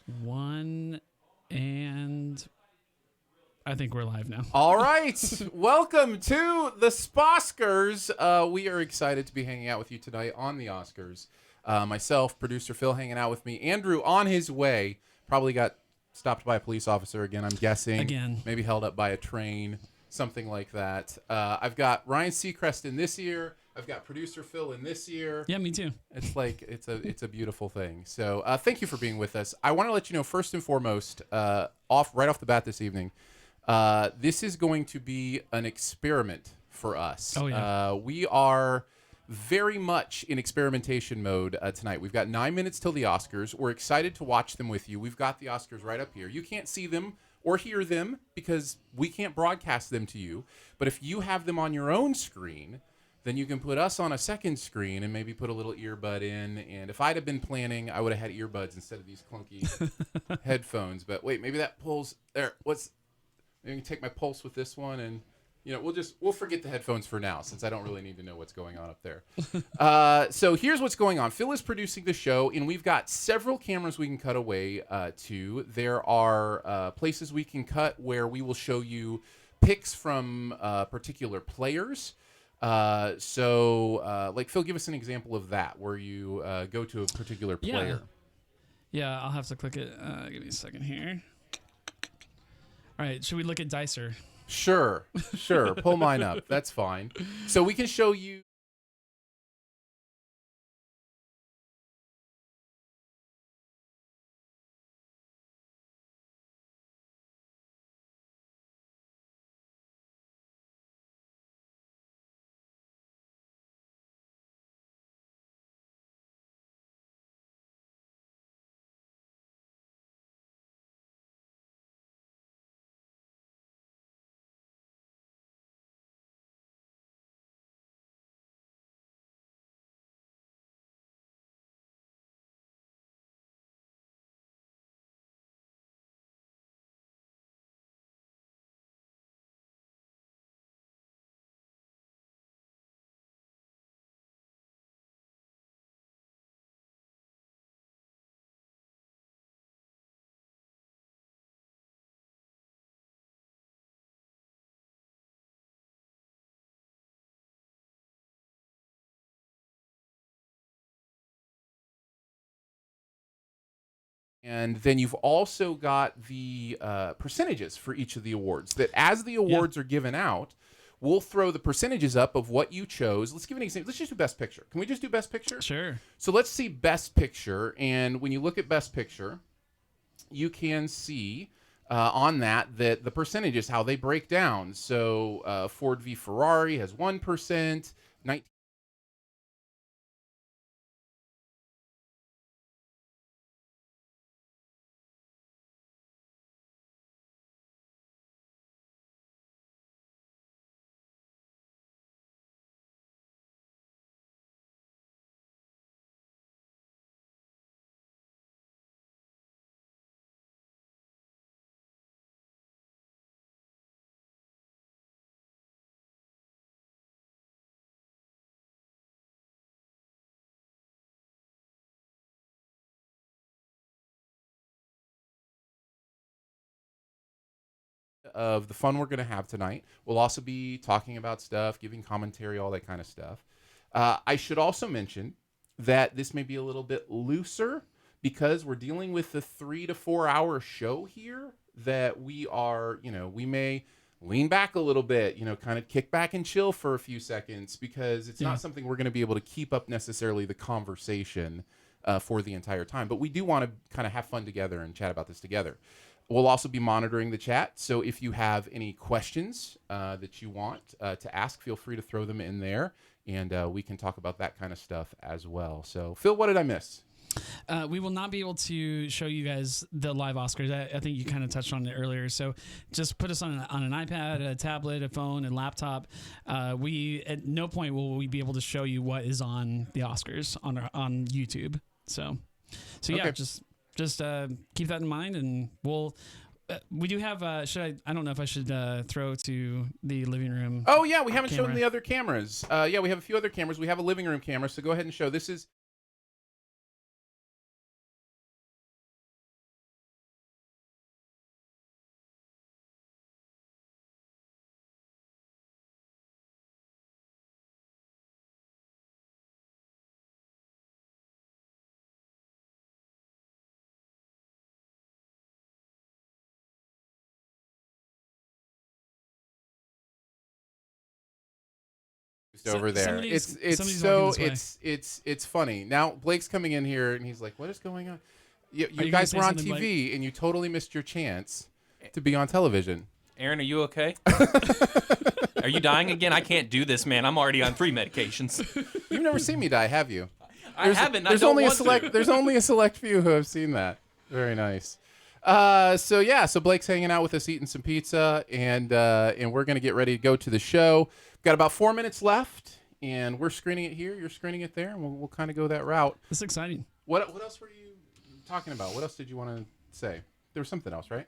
One, and I think we're live now. All right. Welcome to the Sposcars. We are excited to be hanging out with you tonight on the Oscars. Myself, producer Phil, hanging out with me. Andrew on his way. Probably got stopped by a police officer again, I'm guessing. Again. Maybe held up by a train, something like that. I've got Ryan Seacrest in this year. I've got producer Phil in this year. Yeah, me too. It's like it's a beautiful thing. So thank you for being with us. I want to let you know first and foremost, right off the bat this evening, this is going to be an experiment for us. Oh yeah. We are very much in experimentation mode tonight. We've got 9 minutes till the Oscars. We're excited to watch them with you. We've got the Oscars right up here. You can't see them or hear them because we can't broadcast them to you. But if you have them on your own screen, then you can put us on a second screen and maybe put a little earbud in. And if I'd have been planning, I would have had earbuds instead of these clunky headphones. But wait, maybe that pulls there. Maybe you can take my pulse with this one, and we'll forget the headphones for now since I don't really need to know what's going on up there. So here's what's going on. Phil is producing the show, and we've got several cameras we can cut away to. There are places we can cut where we will show you picks from particular players. Like Phil, give us an example of that where you go to a particular player. Yeah, I'll have to click it. Give me a second here. All right, should we look at Dicer? Sure. Pull mine up. That's fine. So we can show you. And then you've also got the percentages for each of the awards. That as the awards are given out, we'll throw the percentages up of what you chose. Let's give an example. Let's just do Best Picture. Can we just do Best Picture? Sure. So let's see Best Picture. And when you look at Best Picture, you can see on that the percentages, how they break down. So Ford v. Ferrari has 1%, 19. Of the fun we're going to have tonight. We'll also be talking about stuff, giving commentary, all that kind of stuff. I should also mention that this may be a little bit looser because we're dealing with the 3 to 4 hour show here that we are, we may lean back a little bit, kind of kick back and chill for a few seconds because it's not something we're going to be able to keep up necessarily the conversation for the entire time. But we do want to kind of have fun together and chat about this together. We'll also be monitoring the chat, so if you have any questions that you want to ask, feel free to throw them in there, and we can talk about that kind of stuff as well. So, Phil, what did I miss? We will not be able to show you guys the live Oscars. I think you kind of touched on it earlier. So just put us on an iPad, a tablet, a phone, and laptop. We at no point will we be able to show you what is on the Oscars on YouTube. So yeah, okay. just keep that in mind, and we do have. I don't know if I should throw to the living room. Oh yeah, we haven't camera. shown the other cameras. Yeah, we have a few other cameras. We have a living room camera, so go ahead and show. This is just over there. Somebody's So walking this way. it's funny. Now Blake's coming in here and he's like, "What is going on? You you guys gonna were say on something, TV and you totally missed your chance to be on television." Aaron, are you okay? Are you dying again? I can't do this, man. I'm already on 3 medications. You've never seen me die, have you? I haven't. There's I don't only want a select. to. There's only a select few who have seen that. Very nice. So Blake's hanging out with us, eating some pizza, and we're gonna get ready to go to the show. We've got about 4 minutes left, and we're screening it here. You're screening it there, and we'll kind of go that route. This is exciting. What else were you talking about? What else did you want to say? There was something else, right?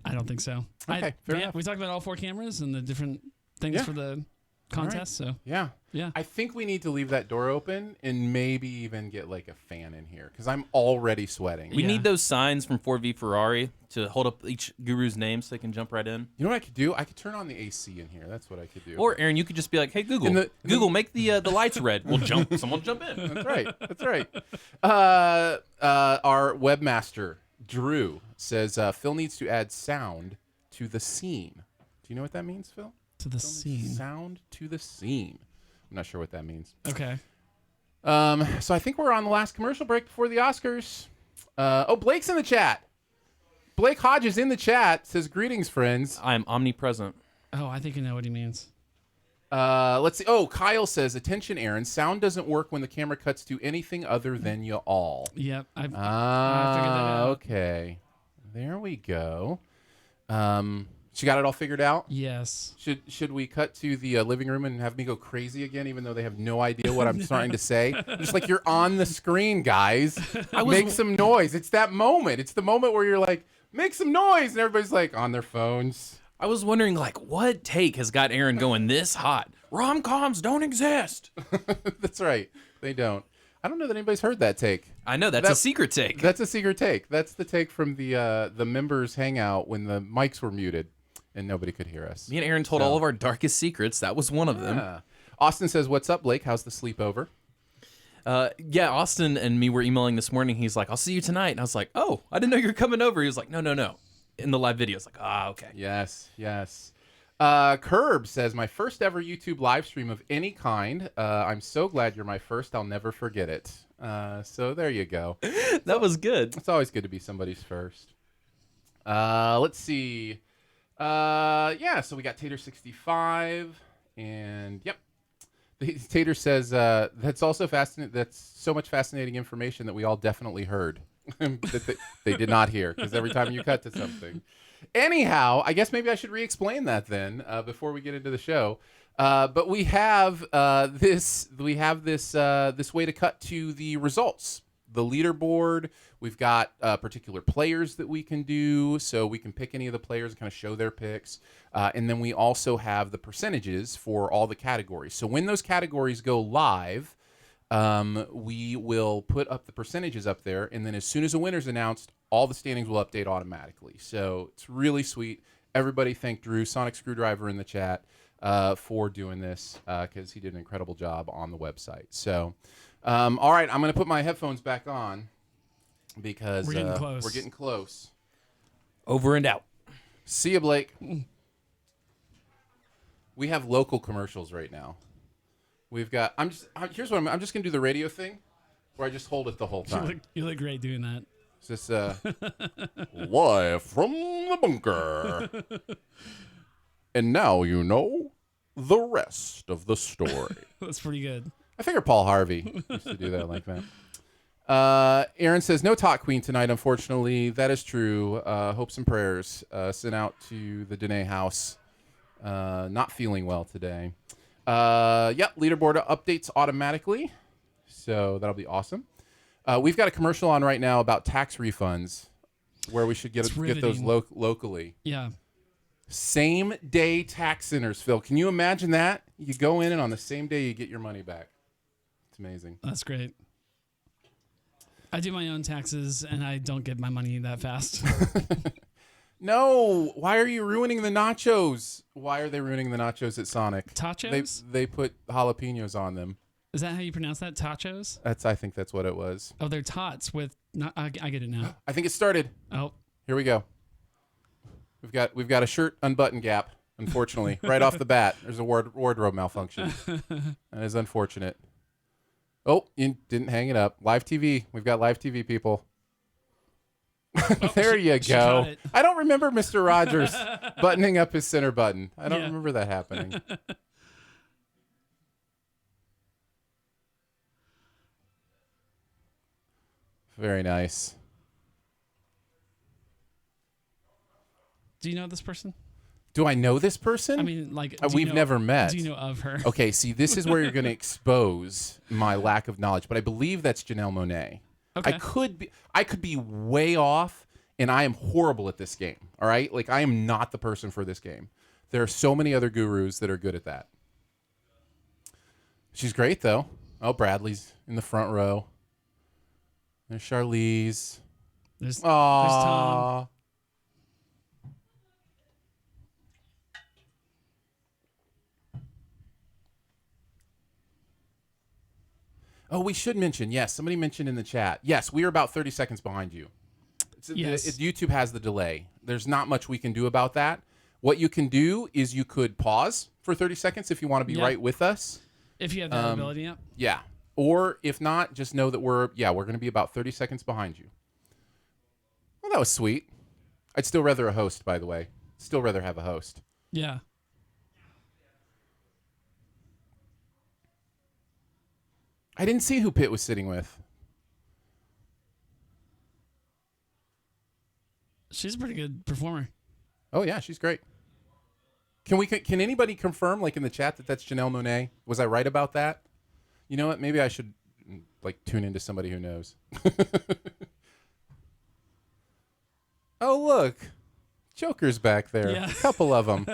I don't think so. Okay, fair enough. We talked about all 4 cameras and the different things for the contest. So Yeah. yeah, I think we need to leave that door open and maybe even get like a fan in here because I'm already sweating. We need those signs from 4V Ferrari to hold up each guru's name so they can jump right in. You know what I could do? I could turn on the AC in here. That's what I could do. Or Aaron, you could just be like, "Hey Google, Google, make the lights red." We'll jump. Someone jump in. That's right. That's right. Our webmaster Drew says Phil needs to add sound to the scene. Do you know what that means, Phil? to the scene. Sound to the scene. I'm not sure what that means. Okay. So I think we're on the last commercial break before the Oscars. Blake's in the chat. Blake Hodges in the chat says, "Greetings, friends." I'm omnipresent. Oh, I think I know what he means. Let's see. Oh, Kyle says, "Attention, Aaron. Sound doesn't work when the camera cuts to anything other than you all." Yep. I figured that Ah, out. okay. There we go. She got it all figured out? Yes. Should we cut to the living room and have me go crazy again, even though they have no idea what I'm trying to say? Just like, you're on the screen, guys. Make some noise. It's that moment. It's the moment where you're like, make some noise, and everybody's like on their phones. I was wondering, like, what take has got Aaron going this hot? Rom-coms don't exist. That's right. They don't. I don't know that anybody's heard that take. I know that's a secret take. That's a secret take. That's the take from the members hangout when the mics were muted and nobody could hear us. Me and Aaron told all of our darkest secrets. That was one of them. Austin says, "What's up, Blake? How's the sleepover?" Yeah, Austin and me were emailing this morning. He's like, "I'll see you tonight." And I was like, "Oh, I didn't know you were coming over." He was like, No. In the live video. I was like, okay. Yes. Curb says, "My first ever YouTube live stream of any kind. I'm so glad you're my first. I'll never forget it." So there you go. That was good. It's always good to be somebody's first. Let's see. So we got Tater65, and yep. Tater says, "That's also fascinating. That's so much fascinating information that we all definitely heard that they did not hear, because every time you cut to something." Anyhow, I guess maybe I should re-explain that then before we get into the show. But we have this way to cut to the results. The leaderboard. We've got particular players that we can do, so we can pick any of the players and kind of show their picks. And then we also have the percentages for all the categories. So when those categories go live, we will put up the percentages up there, and then as soon as a winner's announced, all the standings will update automatically. So it's really sweet. Everybody thank Drew, Sonic Screwdriver, in the chat for doing this, because he did an incredible job on the website. So, all right, I'm going to put my headphones back on because We're getting close. We're getting close. Over and out. See you, Blake. We have local commercials right now. We've got. I'm just going to do the radio thing, where I just hold it the whole time. You look great doing that. Is this live from the bunker? And now you know the rest of the story. That's pretty good. I figure Paul Harvey used to do that like that. Aaron says, "No Talk Queen tonight, unfortunately." That is true. Hopes and prayers sent out to the Danae house. Not feeling well today. Leaderboard updates automatically, so that'll be awesome. We've got a commercial on right now about tax refunds, where we should get those locally. Yeah. Same day tax centers, Phil. Can you imagine that? You go in and on the same day you get your money back. It's amazing. That's great. I do my own taxes, and I don't get my money that fast. No, why are you ruining the nachos? Why are they ruining the nachos at Sonic? Tachos? They put jalapenos on them. Is that how you pronounce that? Tachos? I think that's what it was. Oh, they're tots with. I get it now. I think it started. Oh, Here we go. We've got a shirt unbutton gap. Unfortunately, right off the bat, there's a wardrobe malfunction. That is unfortunate. Oh, you didn't hang it up. Live TV. We've got live TV people. There you go. I don't remember Mr. Rogers buttoning up his center button. I don't remember that happening. Very nice. Do you know this person? Do I know this person? I mean, like, we've never met. Do you know of her? Okay, see, this is where you're going to expose my lack of knowledge, but I believe that's Janelle Monáe. Okay. I could be way off, and I am horrible at this game. All right, like I am not the person for this game. There are so many other gurus that are good at that. She's great though. Oh, Bradley's in the front row. There's Charlize. There's Tom. Oh, we should mention, yes, somebody mentioned in the chat. Yes, we are about 30 seconds behind you. YouTube has the delay. There's not much we can do about that. What you can do is you could pause for 30 seconds if you want to be right with us. If you have that ability, yeah. Yeah. Or if not, just know that we're going to be about 30 seconds behind you. Well, that was sweet. I'd still rather a host, by the way. Still rather have a host. Yeah. I didn't see who Pitt was sitting with. She's a pretty good performer. Oh yeah, she's great. Can anybody confirm, like in the chat, that that's Janelle Monáe? Was I right about that? You know what? Maybe I should like tune into somebody who knows. Oh look, Joker's back there. Yeah. A couple of them.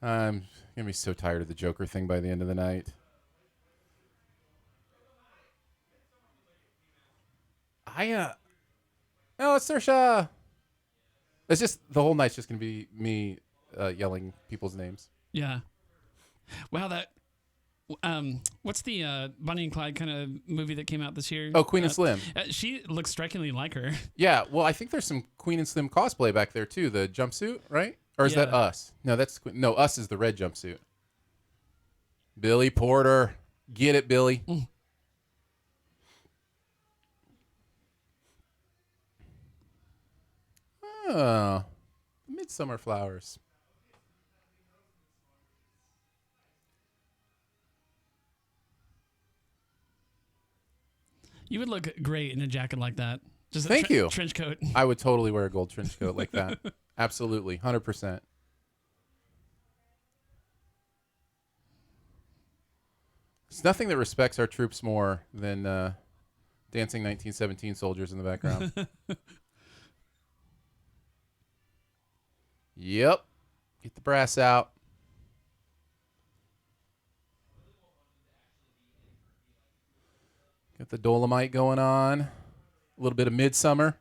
I'm gonna be so tired of the Joker thing by the end of the night. No, it's Saoirse. It's just the whole night's just gonna be me yelling people's names. Yeah. Wow, that. What's the Bonnie and Clyde kind of movie that came out this year? Oh, Queen and Slim. She looks strikingly like her. Yeah, well, I think there's some Queen and Slim cosplay back there too. The jumpsuit, right? Or is that Us? No, no. Us is the red jumpsuit. Billy Porter, get it, Billy. Oh, Midsummer Flowers. You would look great in a jacket like that. Just Thank you. Trench coat. I would totally wear a gold trench coat like that. Absolutely, 100%. There's nothing that respects our troops more than dancing 1917 soldiers in the background. Yep. Get the brass out. Got the Dolomite going on. A little bit of Midsummer.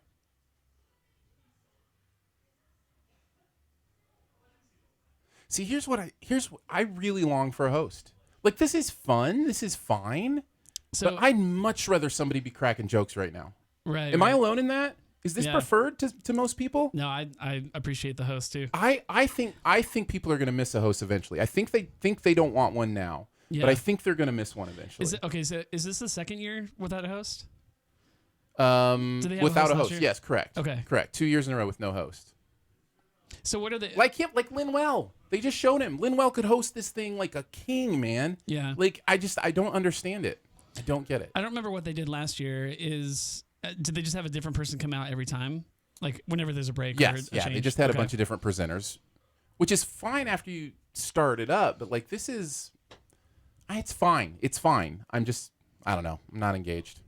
See, here's what I really long for a host. Like, this is fun. This is fine. But I'd much rather somebody be cracking jokes right now. Right. Am I alone in that? Is this preferred to most people? No, I appreciate the host too. I think people are going to miss a host eventually. I think they don't want one now. Yeah. But I think they're going to miss one eventually. So is this the second year without a host? Without a host. Yes, correct. Okay. Correct. 2 years in a row with no host. So what are the like Lin-Well? They just showed him. Lin-Well could host this thing like a king, man. Yeah. Like I don't understand it. I don't get it. I don't remember what they did last year. Did they just have a different person come out every time? Like whenever there's a break? Yes. Or a change? They just had a bunch of different presenters, which is fine after you start it up. But like this is, it's fine. It's fine. I don't know. I'm not engaged.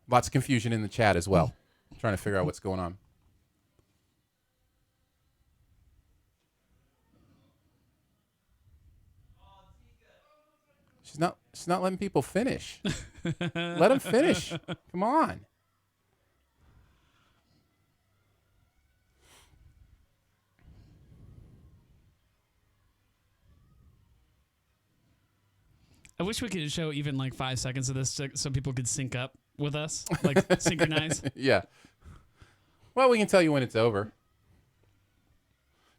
Lots of confusion in the chat as well. Trying to figure out what's going on. She's not letting people finish. Let them finish. Come on. I wish we could show even like 5 seconds of this so people could sync up with us, like synchronize. Yeah. Well, we can tell you when it's over.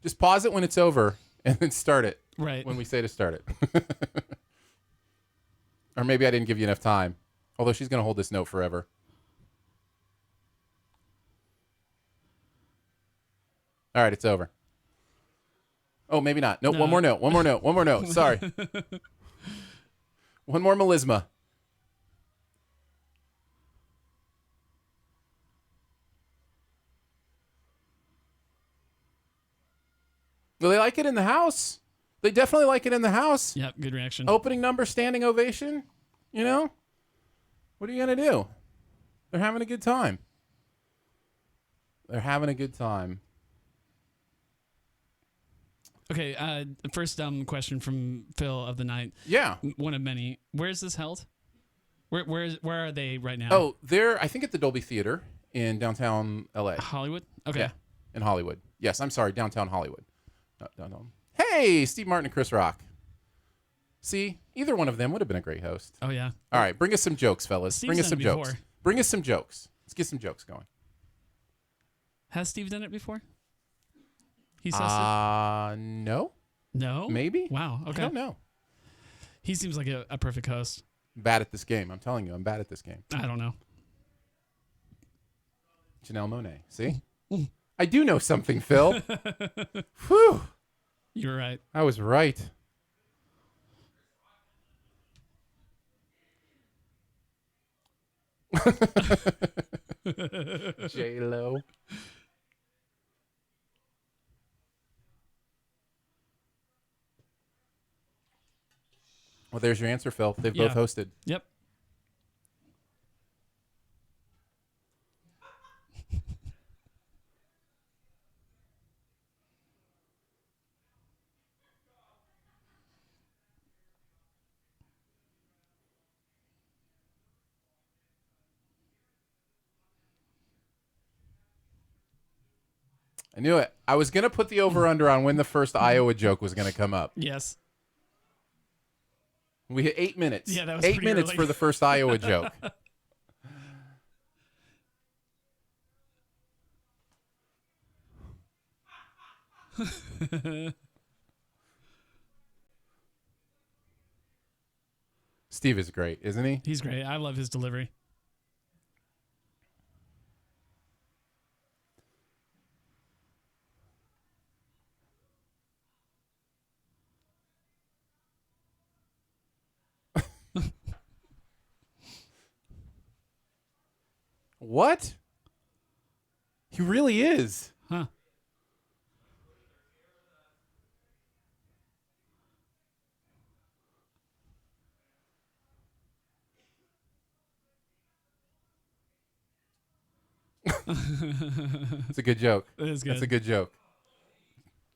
Just pause it when it's over and then start it Right. when we say to start it. Or maybe I didn't give you enough time. Although she's going to hold this note forever. All right, it's over. Oh, maybe not. Nope, No. one more note. One more note. One more note. Sorry. One more melisma. Well, they like it in the house. They definitely like it in the house. Yep, good reaction. Opening number, standing ovation. You know? What are you going to do? They're having a good time. They're having a good time. Okay, first question from Phil of the night. Yeah. One of many. Where's this held? Where are they right now? Oh, they're, I think, at the Dolby Theater in downtown LA. Hollywood? Okay. Yeah, in Hollywood. Yes, I'm sorry, downtown Hollywood. Not downtown. Hey, Steve Martin and Chris Rock. See, either one of them would have been a great host. Oh, yeah. All right, bring us some jokes, fellas. Steve's Bring us done some it jokes. before. Bring us some jokes. Let's get some jokes going. Has Steve done it before? He's hosted? No. No? Maybe. Wow, I okay. don't know. He seems like a perfect host. Bad at this game. I'm telling you, I'm bad at this game. I don't know. Janelle Monáe. See? I do know something, Phil. Whew. You're right. I was right. J-Lo. Well, there's your answer, Phil. They've both Yeah. hosted. Yep. I knew it. I was going to put the over-under on when the first Iowa joke was going to come up. Yes. We hit 8 minutes. Yeah, that was 8 pretty minutes early. for the first Iowa joke. Steve is great, isn't he? He's great. I love his delivery. What? He really is. Huh. It's a good joke. It is good. That's a good joke.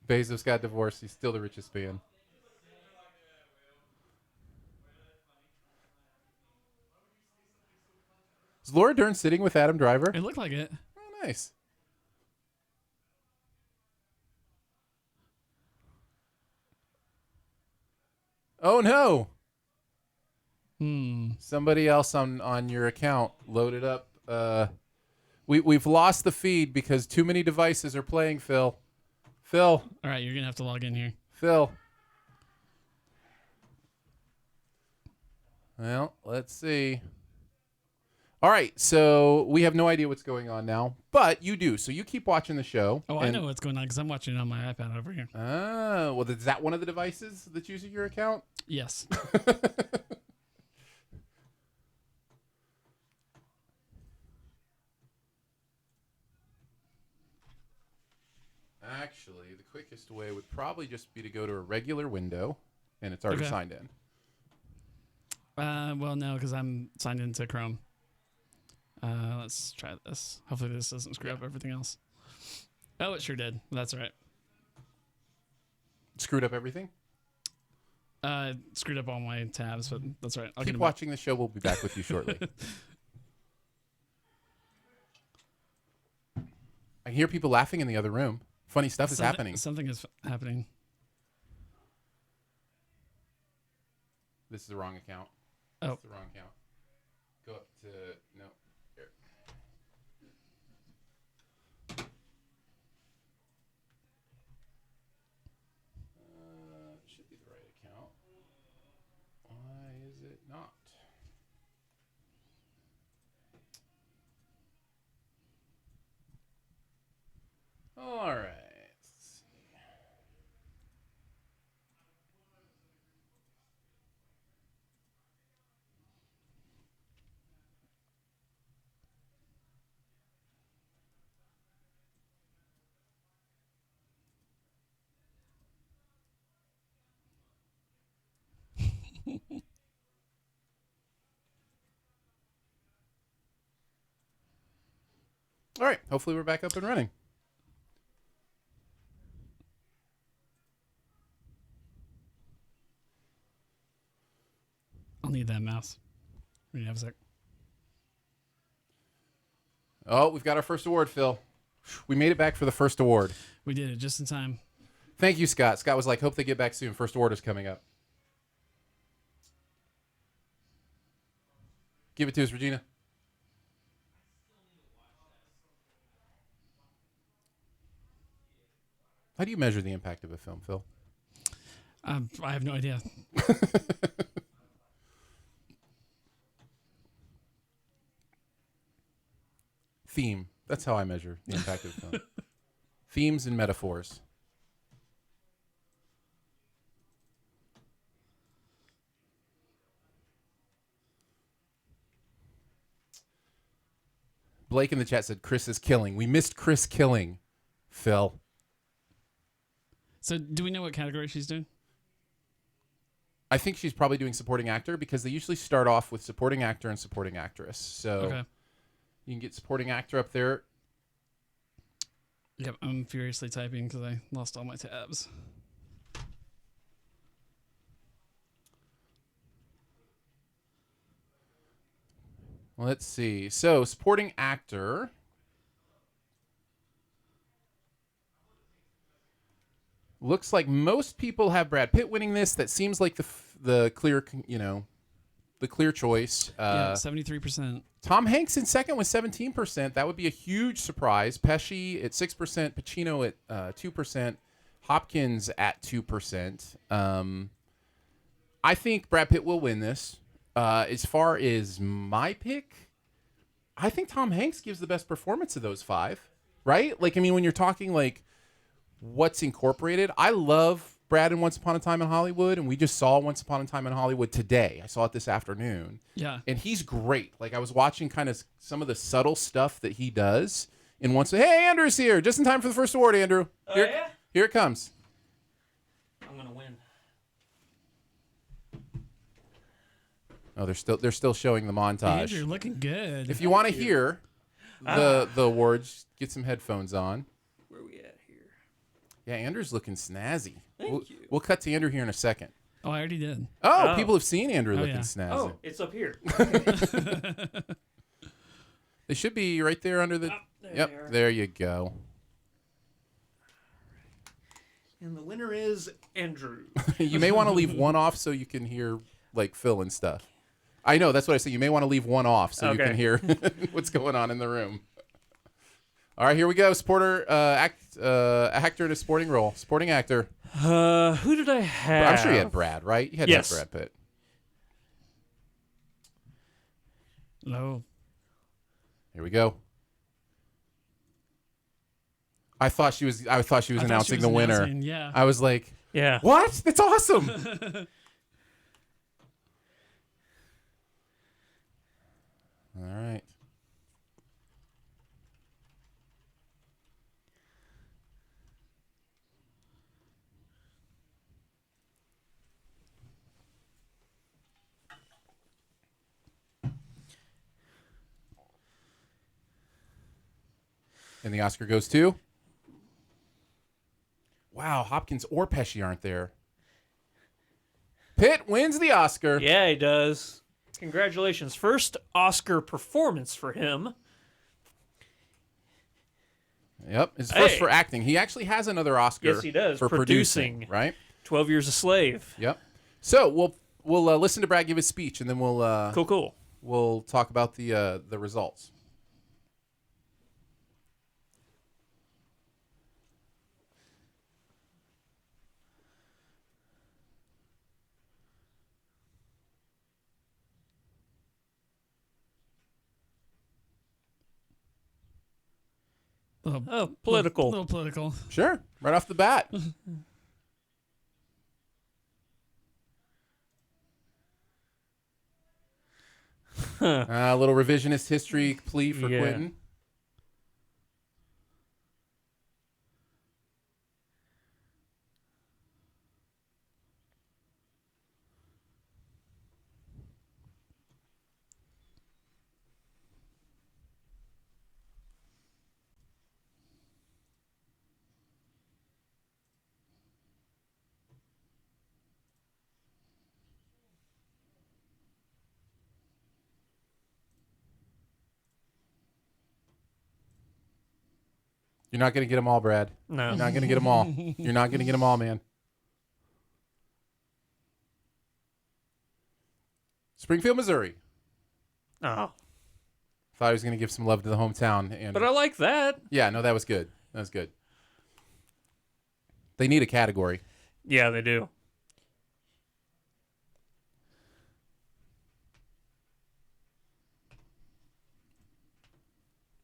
Bezos got divorced. He's still the richest man. Is Laura Dern sitting with Adam Driver? It looked like it. Oh, nice. Oh, no. Somebody else on your account loaded up. We've lost the feed because too many devices are playing, Phil. Phil. All right, you're going to have to log in here. Phil. Well, let's see. All right, so we have no idea what's going on now, but you do. So you keep watching the show. Oh, I know what's going on because I'm watching it on my iPad over here. Oh, well, is that one of the devices that's using your account? Yes. Actually, the quickest way would probably just be to go to a regular window, and it's already Okay. signed in. Well, no, because I'm signed into Chrome. Let's try this. Hopefully this doesn't screw up everything else. Oh, it sure did. That's all right. Screwed up everything? Screwed up all my tabs, but that's all right. I'll Keep get them watching the show. We'll be back with you shortly. I hear people laughing in the other room. Funny stuff is happening. Something is happening. This is the wrong account. Oh. That's the wrong account. Go up to... No. Here. All right. All right. Hopefully we're back up and running. I'll need that mouse. We have a sec. Oh, we've got our first award, Phil. We made it back for the first award. We did it just in time. Thank you, Scott. Scott was like, hope they get back soon. First award is coming up. Give it to us, Regina. How do you measure the impact of a film, Phil? I have no idea. Theme. That's how I measure the impact of a film. Themes and metaphors. Blake in the chat said Chris is killing. We missed Chris killing, Phil. So do we know what category she's doing? I think she's probably doing supporting actor because they usually start off with supporting actor and supporting actress. So Okay. you can get supporting actor up there. Yep, I'm furiously typing because I lost all my tabs. Let's see. So supporting actor. Looks like most people have Brad Pitt winning this. That seems like the clear, the clear choice. Yeah, 73%. Tom Hanks in second with 17%. That would be a huge surprise. Pesci at 6%. Pacino at 2%. Hopkins at 2%. I think Brad Pitt will win this. As far as my pick, I think Tom Hanks gives the best performance of those five. Right? Like, I mean, when you're talking like what's incorporated, I love Brad in Once Upon a Time in Hollywood, and we just saw Once Upon a Time in Hollywood today. I saw it this afternoon. Yeah. And he's great. Like, I was watching kind of some of the subtle stuff that he does in once. Hey, Andrew's here. Just in time for the first award, Andrew. Yeah? Here it comes. I'm gonna win. Oh, they're still showing the montage. Andrew, looking good. If you want to hear the awards, get some headphones on. Where are we at here? Yeah, Andrew's looking snazzy. Thank you. We'll cut to Andrew here in a second. Oh, I already did. Oh, Oh. people have seen Andrew Oh, looking yeah. snazzy. Oh, it's up here. They should be right there under the. Oh, there they Yep, are. there you go. And the winner is Andrew. You may want to leave one off so you can hear like Phil and stuff. I know, that's what I say. You may want to leave one off so you Okay. can hear what's going on in the room. All right, here we go. Actor in a supporting role. Supporting actor. Who did I have? I'm sure you had Brad, right? You had Yes. to have Brad Pitt. No. Here we go. I thought she was I thought announcing she was the winner. announcing, yeah. I was like, Yeah. what? That's awesome. All right. And the Oscar goes to? Wow, Hopkins or Pesci aren't there. Pitt wins the Oscar. Yeah, he does. Congratulations. First Oscar performance for him. Yep, his first Hey. for acting. He actually has another Oscar. Yes, he does. For producing, right? 12 Years a Slave. Yep. So we'll listen to Brad give his speech, and then we'll Cool. we'll talk about the results. Oh, political. A little political. Sure, right off the bat. A little revisionist history plea for Yeah. Quentin. You're not going to get them all, Brad. No. You're not going to get them all. You're not going to get them all, man. Springfield, Missouri. Oh. Thought I was going to give some love to the hometown. And But I like that. yeah, no, that was good. That was good. They need a category. Yeah, they do.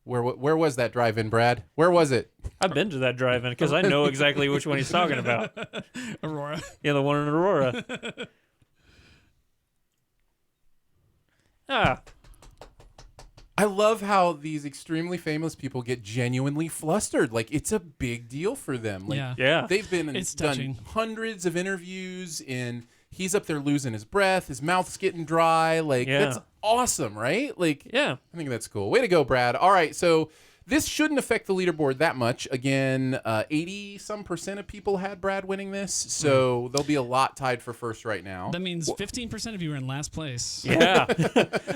Where was that drive-in, Brad? Where was it? I've been to that drive-in because I know exactly which one he's talking about. Aurora. Yeah, the one in Aurora. Ah, I love how these extremely famous people get genuinely flustered. Like, it's a big deal for them. Like, Yeah. yeah. they've been It's done touching. hundreds of interviews, and he's up there losing his breath. His mouth's getting dry. Like, Yeah. that's awesome, right? Like, Yeah. I think that's cool. Way to go, Brad. All right, so this shouldn't affect the leaderboard that much. Again, 80% of people had Brad winning this, so there'll be a lot tied for first right now. That means 15% of you are in last place. Yeah.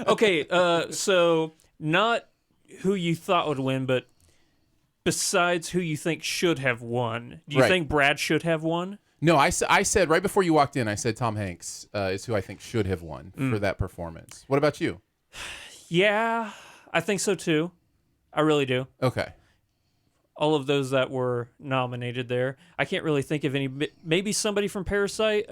Okay, so not who you thought would win, but besides who you think should have won. Do you Right. think Brad should have won? No, I said right before you walked in, I said Tom Hanks is who I think should have won for that performance. What about you? Yeah, I think so too. I really do. Okay. All of those that were nominated there. I can't really think of any. Maybe somebody from Parasite.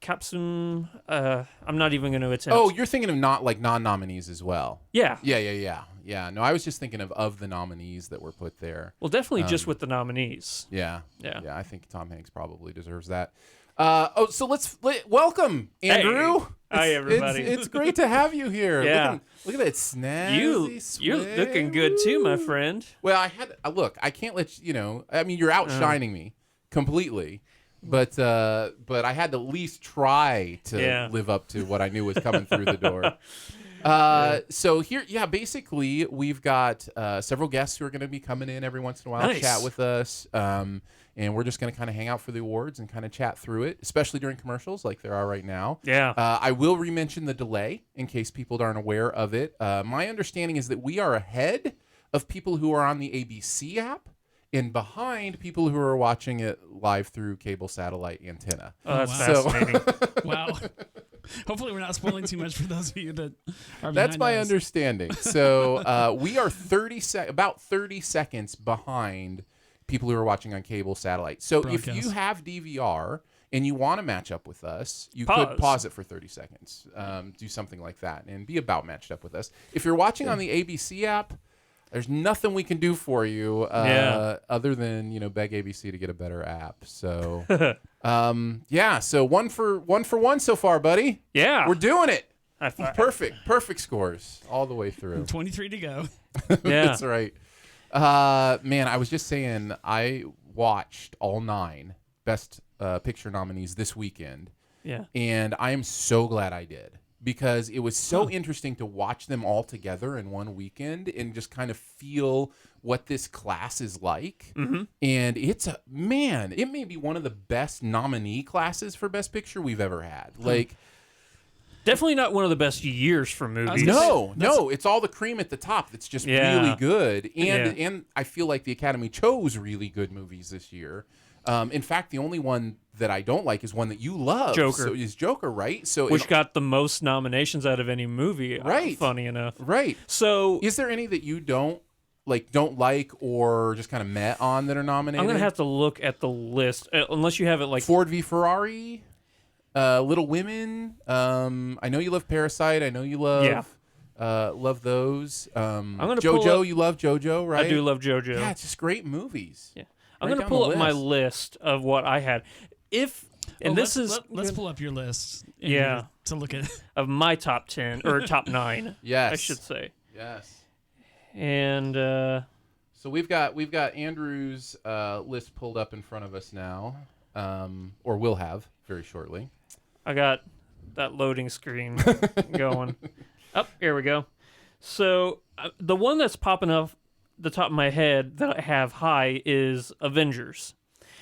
Capsum. I'm not even going to attempt. Oh, you're thinking of not like non-nominees as well. yeah. Yeah. No, I was just thinking of the nominees that were put there. Well, definitely just with the nominees. Yeah. Yeah. I think Tom Hanks probably deserves that. So let's welcome Andrew. Hi, everybody. It's great to have you here. Yeah. Look at that snazzy You're looking good too, my friend. Well, look. I can't let you know. I mean, you're outshining me completely, but I had to at least try to live up to what I knew was coming through the door. So here, basically we've got several guests who are going to be coming in every once in a while to chat with us. And we're just going to kind of hang out for the awards and kind of chat through it, especially during commercials like there are right now. Yeah. I will re-mention the delay in case people aren't aware of it. My understanding is that we are ahead of people who are on the ABC app and behind people who are watching it live through cable satellite antenna. Oh, that's wow. fascinating. Wow. Hopefully we're not spoiling too much for those of you that are That's behind my us. understanding. So we are about 30 seconds behind people who are watching on cable satellite. So if Broadcast. you have DVR and you want to match up with us, you Pause. could pause it for 30 seconds. Do something like that and be about matched up with us. If you're watching on the ABC app, there's nothing we can do for you other than, beg ABC to get a better app. So, so one for one so far, buddy. Yeah. We're doing it. High five. Perfect scores all the way through. 23 to go. Yeah. That's right. Man, I was just saying I watched all 9 Best Picture nominees this weekend, Yeah. and I am so glad I did because it was so interesting to watch them all together in one weekend and just kind of feel what this class is like. Mm-hmm. And it may be one of the best nominee classes for Best Picture we've ever had. Like, Definitely not one of the best years for movies. gonna no, it's all the cream at the top that's just really good. And I feel like the Academy chose really good movies this year. In fact, the only one that I don't like is one that you love. Joker. So is Joker, right? So Which got the most nominations out of any movie. Right. Funny enough. right. So Is there any that you don't like or just kind of met on that are nominated? I'm going to have to look at the list. Unless you have it like... Ford v Ferrari, Little Women. I know you love Parasite. I know you love Love those. gonna pull JoJo, up- you love JoJo, right? I do love JoJo. Yeah, it's just great movies. Yeah. I'm Right going to down pull the up my list. list of what I had. Let's pull up your list. Yeah. To look at. Of my top 10 or top 9. Yes. I should say. Yes. And So we've got Andrew's list pulled up in front of us now, or will have very shortly. I got that loading screen going. Oh, here we go. So the one that's popping up the top of my head that I have high is Avengers.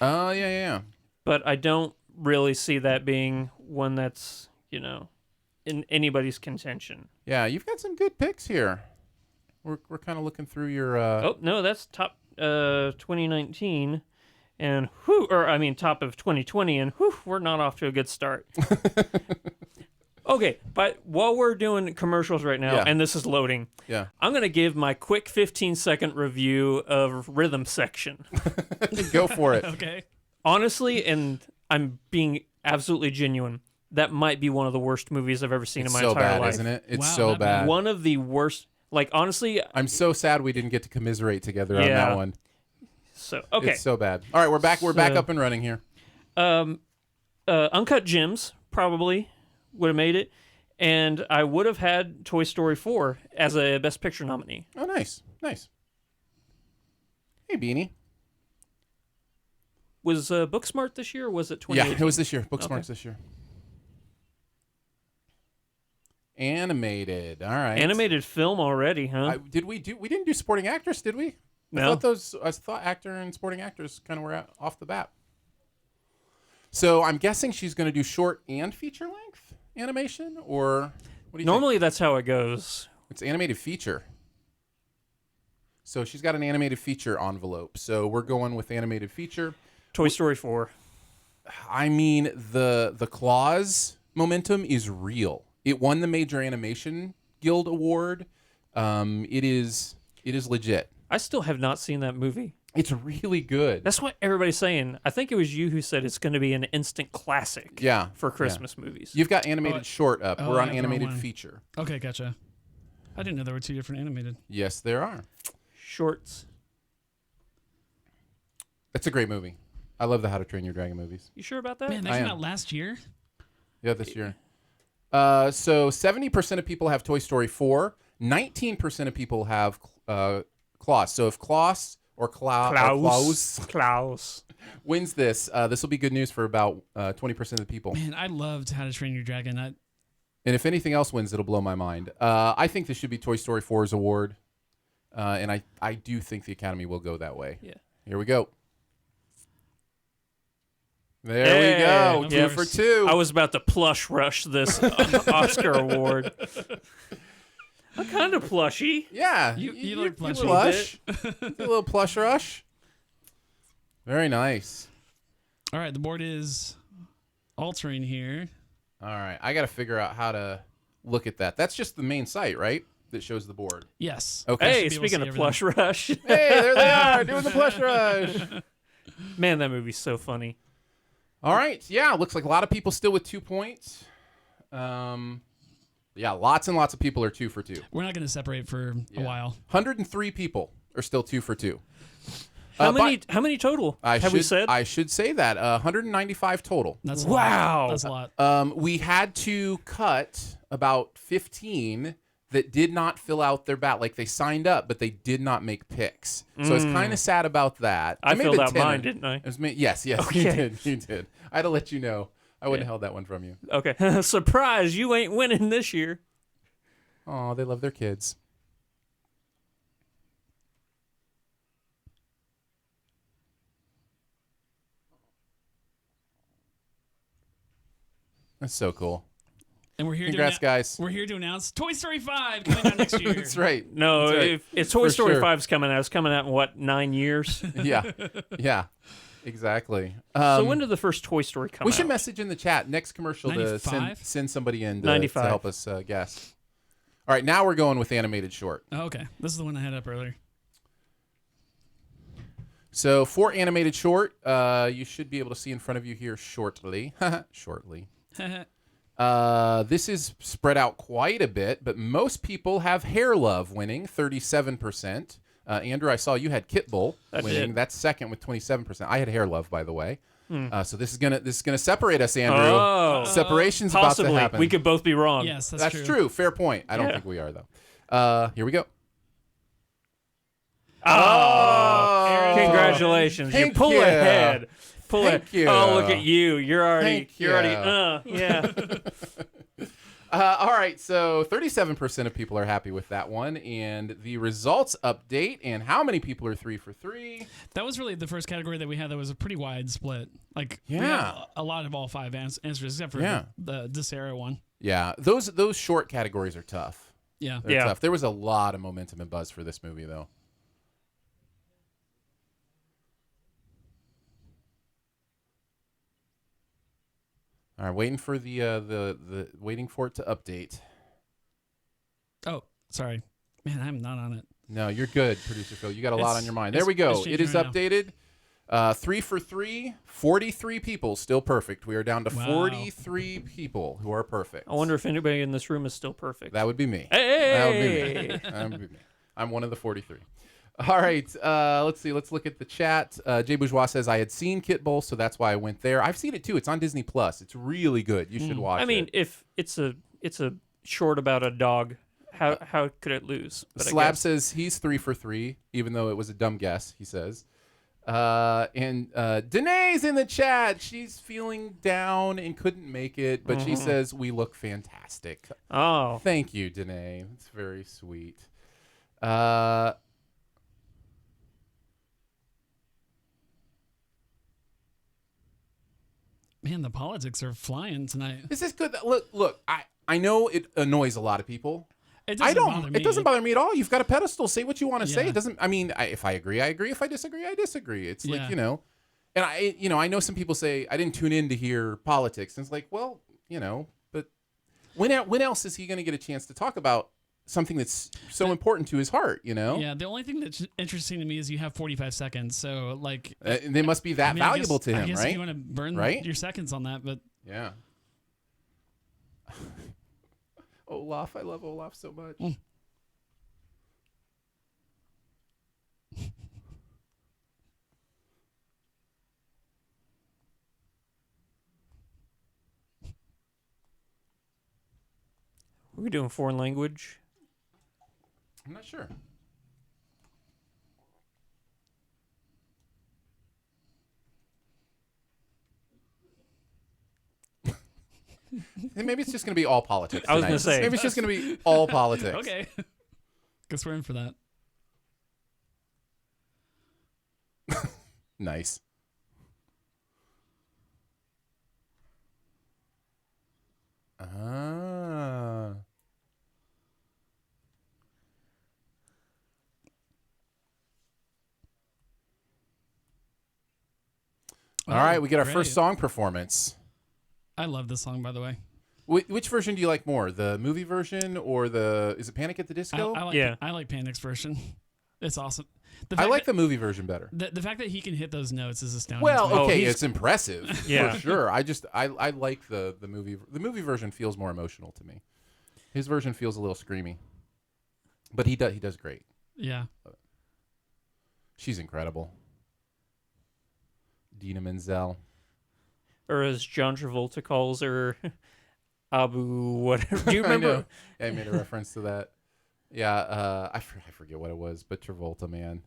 Oh yeah. But I don't really see that being one that's, in anybody's contention. Yeah, you've got some good picks here. We're kind of looking through your. Oh, no, that's top 2019 and top of 2020 and we're not off to a good start. Okay, but while we're doing commercials right now, Yeah. and this is loading, Yeah. I'm going to give my quick 15-second review of Rhythm Section. Go for it. Okay. Honestly, and I'm being absolutely genuine, that might be one of the worst movies I've ever seen in my so entire bad, life. isn't it? It's Wow, so that bad. bad. One of the worst. Like, honestly, I'm so sad we didn't get to commiserate together on Yeah. that one. so, okay. It's so bad. All right, we're back. We're back So- up and running here. Uncut Gems probably would have made it, and I would have had Toy Story 4 as a Best Picture nominee. Oh, nice. Hey, Beanie. Was Booksmart this year, or was it Yeah, 2018? it was this year. Booksmart's Okay. this year. Animated. All right. Animated film already, huh? We didn't do supporting actress, did we? No. I thought actor and supporting actress kind of were off the bat. So I'm guessing she's going to do short and feature length animation, or what do you Normally, that's how it goes. think? It's animated feature. So she's got an animated feature envelope. So we're going with animated feature. Toy Story 4. I mean, the Claws momentum is real. It won the Major Animation Guild Award. It is legit. I still have not seen that movie. It's really good. That's what everybody's saying. I think it was you who said it's going to be an instant classic Yeah, for Christmas movies. You've got animated short up. oh, We're I on have the wrong animated one. feature. Okay, gotcha. I didn't know there were two different animated. Yes, there are. Shorts. It's a great movie. I love the How to Train Your Dragon movies. You sure about that? Man, I that came am. out last year. Yeah, this year. So 70% of people have Toy Story 4. 19% of people have Klaus. So if Klaus or Klaus wins this, this will be good news for about 20% of the people. Man, I loved How to Train Your Dragon. And if anything else wins, it'll blow my mind. I think this should be Toy Story 4's award. And I do think the Academy will go that way. Yeah. Here we go. There we go. Yeah. 2 for 2. I was about to plush rush this Oscar award. I'm kind of plushy. Yeah. You look you're plushy. plush. A little plush rush. Very nice. All right, the board is altering here. All right. I got to figure out how to look at that. That's just the main site, right? That shows the board. Yes. Okay. Hey, be able to speaking see of plush rush, Hey, there they are doing the plush rush. man, that movie's so funny. All right. Yeah. Looks like a lot of people still with 2 points. Yeah. Lots and lots of people are 2 for 2. We're not going to separate for a while. 103 people are still 2 for 2. How many total have we said? I should say that 195 total. That's a Wow. lot. That's a lot. We had to cut about 15 that did not fill out their bat. Like they signed up, but they did not make picks. So I was kind of sad about that. I It may have filled been out 10. mine, didn't I? It was yes, you Okay. did. You did. I had to let you know. I wouldn't have held that one from you. Okay. Surprise, you ain't winning this year. Oh, they love their kids. That's so cool. And we're here Congrats, to guys. We're here to announce Toy Story 5 coming out next year. That's right. No, That's right. if Toy For Story sure. 5's coming out. It's coming out in what, 9 years? Yeah. Yeah. Exactly. So when did the first Toy Story come out? We should message in the chat next commercial to 95? send somebody in to 95. help us guess. All right, now we're going with animated short. Oh, okay. This is the one I had up earlier. So for animated short, you should be able to see in front of you here shortly. Shortly. This is spread out quite a bit, but most people have Hair Love winning, 37%. Andrew, I saw you had Kit Bull winning. did. That's second with 27%. I had Hair Love, by the way. So this is gonna separate us, Andrew. Oh. Separation's Possibly. about to happen. We could both be wrong. Yes, That's true. Fair point. I don't Yeah. think we are though. Here we go. Oh, congratulations! You Thank pull you. ahead. Pull Thank ahead. you. Oh, look at you! You're already. Thank You're you. already. Yeah. All right, so 37% of people are happy with that one, and the results update and how many people are 3 for 3. That was really the first category that we had that was a pretty wide split. Like, we Yeah. had a lot of all 5 answers, except for Yeah. the Desera one. Yeah, those short categories are tough. Yeah. They're Yeah. tough. There was a lot of momentum and buzz for this movie, though. All right, waiting for the waiting for it to update. Oh, sorry. Man, I'm not on it. No, you're good, producer Phil. You got a lot It's- on your mind. There it's- we go. it's It is changing right updated. 3 for 3, 43 people, still perfect. We are down to Wow. 43 people who are perfect. I wonder if anybody in this room is still perfect. That would be me. Hey! That would be me. That would be me. I'm one of the 43. All right, let's see. Let's look at the chat. Jay Bourgeois says, I had seen Kit Bull, so that's why I went there. I've seen it too. It's on Disney Plus. It's really good. You should watch it. I mean, if it's a short about a dog, how could it lose? But I Slab guess- says he's 3 for 3, even though it was a dumb guess, he says. And Danae's in the chat. She's feeling down and couldn't make it, but she says, we look fantastic. Oh, Thank you, Danae. That's very sweet. Man, the politics are flying tonight. This is good. Look. I know it annoys a lot of people. It I doesn't don't. bother me. It doesn't bother me at all. You've got a pedestal. Say what you want to say. Yeah. It doesn't. I mean, if I agree, I agree. If I disagree, I disagree. It's like Yeah. and I know some people say I didn't tune in to hear politics. And it's like, well, but when else is he going to get a chance to talk about something that's so important to his heart? Yeah, the only thing that's interesting to me is you have 45 seconds. So, like, They must be that I mean, I valuable guess- to I him, guess right? you want to burn Right? your seconds on that, but Yeah. Olaf, I love Olaf so much. are we doing foreign language? I'm not sure. Maybe it's just going to be all politics. I was tonight. gonna say. Maybe it's just going to be all politics. okay. Guess we're in for that. Nice. Ah. All right, we get our great. first song performance. I love this song, by the way. Which version do you like more? The movie version or is it Panic at the Disco? I like Panic's version. It's awesome. The I fact like that, the movie version better. the fact that he can hit those notes is astounding. Well, to me. okay, he's- it's impressive Yeah. for sure. I like the movie. The movie version feels more emotional to me. His version feels a little screamy, but he does great. Yeah. She's incredible. Dina Menzel. Or as John Travolta calls her, Abu whatever. Do you I remember? know. I made a reference to that. Yeah, I forget what it was, but Travolta, man.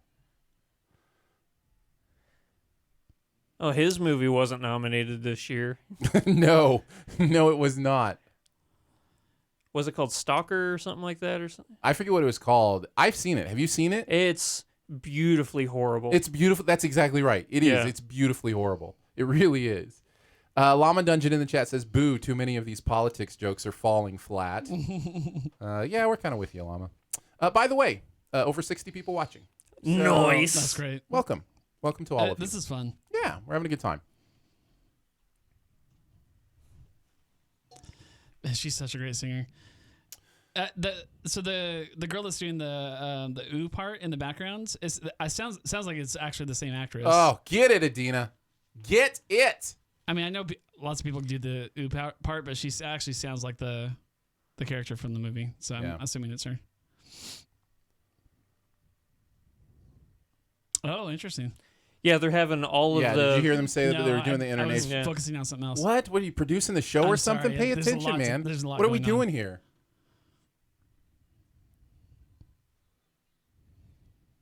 Oh, his movie wasn't nominated this year. No, it was not. Was it called Stalker or something like that or something? I forget what it was called. I've seen it. Have you seen it? It's beautifully horrible. It's beautiful. That's exactly right. It is. Yeah. It's beautifully horrible. It really is. Llama Dungeon in the chat says, boo, too many of these politics jokes are falling flat. Yeah, we're kind of with you, Llama. By the way, over 60 people watching. So, Nice. That's great. Welcome. Welcome to all of This you. is fun. Yeah, we're having a good time. She's such a great singer. The girl that's doing the ooh part in the background sounds like it's actually the same actress. Oh, get it, Adina. Get it. I mean, I know lots of people do the ooh part, but she actually sounds like the character from the movie. So I'm assuming it's her. Oh, interesting. Yeah, they're having all of the. Did you hear them say that they were doing the I intonation? was focusing on something else. What? What are you producing the show I'm or something? sorry. Pay There's a attention, lot man. there's a lot What are we going on. doing here?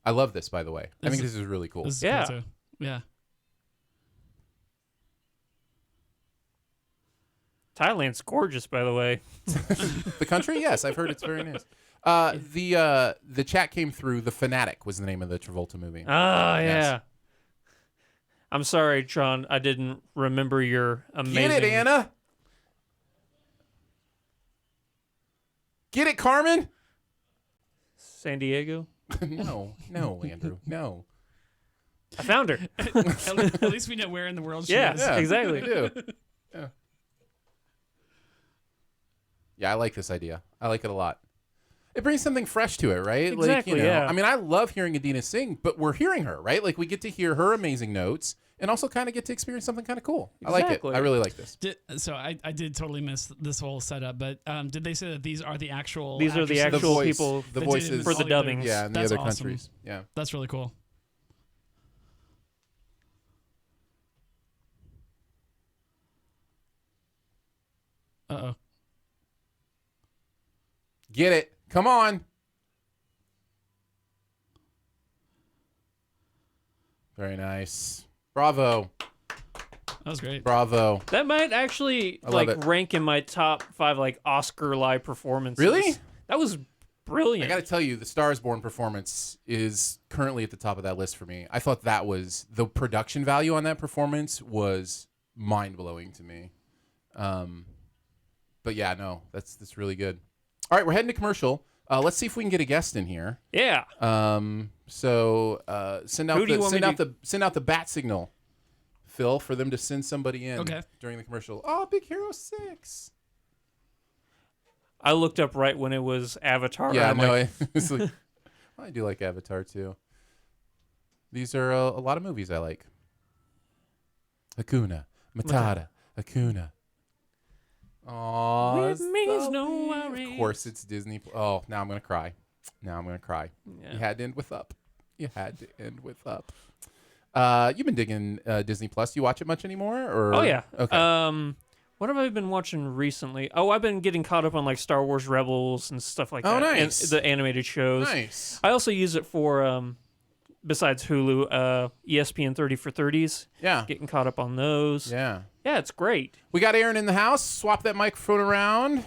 I love this, by the way. I think this is really cool. This is Yeah. cool too. Yeah. Thailand's gorgeous, by the way. The country? Yes, I've heard it's very nice. The chat came through. The Fanatic was the name of the Travolta movie. Ah, Yes. yeah. I'm sorry, John. I didn't remember your amazing. Get it, Anna. Get it, Carmen. San Diego. No, Andrew, no. I found her. At least we know where in the world she Yeah. is. Yeah, Exactly. we do. Yeah. Yeah, I like this idea. I like it a lot. It brings something fresh to it, right? Exactly, Like, yeah. I mean, I love hearing Adina sing, but we're hearing her, right? Like, we get to hear her amazing notes and also kind of get to experience something kind of cool. I like it. Exactly. I really like this. So I did totally miss this whole setup, but did they say that these are the actual? These are the actresses? actual voice- people the that did voices it in for the all other- dubbings. Yeah, in the That's other awesome. countries. Yeah. That's really cool. Uh-oh. Get it. Come on. Very nice. Bravo. That was great. Bravo. That might actually I love like it. rank in my top 5 like Oscar live performances. Really? That was I brilliant. got to tell you, the Star is Born performance is currently at the top of that list for me. I thought that was the production value on that performance was mind blowing to me. But yeah, no, that's really good. All right, we're heading to commercial. Let's see if we can get a guest in here. Yeah. So send out Who do you want me send out the bat signal, Phil, for them to send somebody in Okay. during the commercial. Oh, Big Hero 6. I looked up right when it was Avatar. Yeah, I'm no, like, it's like, I do like Avatar too. These are a lot of movies I like. Hakuna Matata, Hakuna. Aww, With me's no worries. Of course, it's Disney. Oh, now I'm gonna cry. Yeah. You had to end with up. You had to end with up. You've been digging Disney Plus. You watch it much anymore? Or Oh yeah. Okay. What have I been watching recently? Oh, I've been getting caught up on like Star Wars Rebels and stuff like Oh, that. and nice. the animated shows. Nice. I also use it for besides Hulu, ESPN 30 for 30s. Yeah. Getting caught up on those. Yeah. Yeah, it's great. We got Aaron in the house. Swap that microphone around.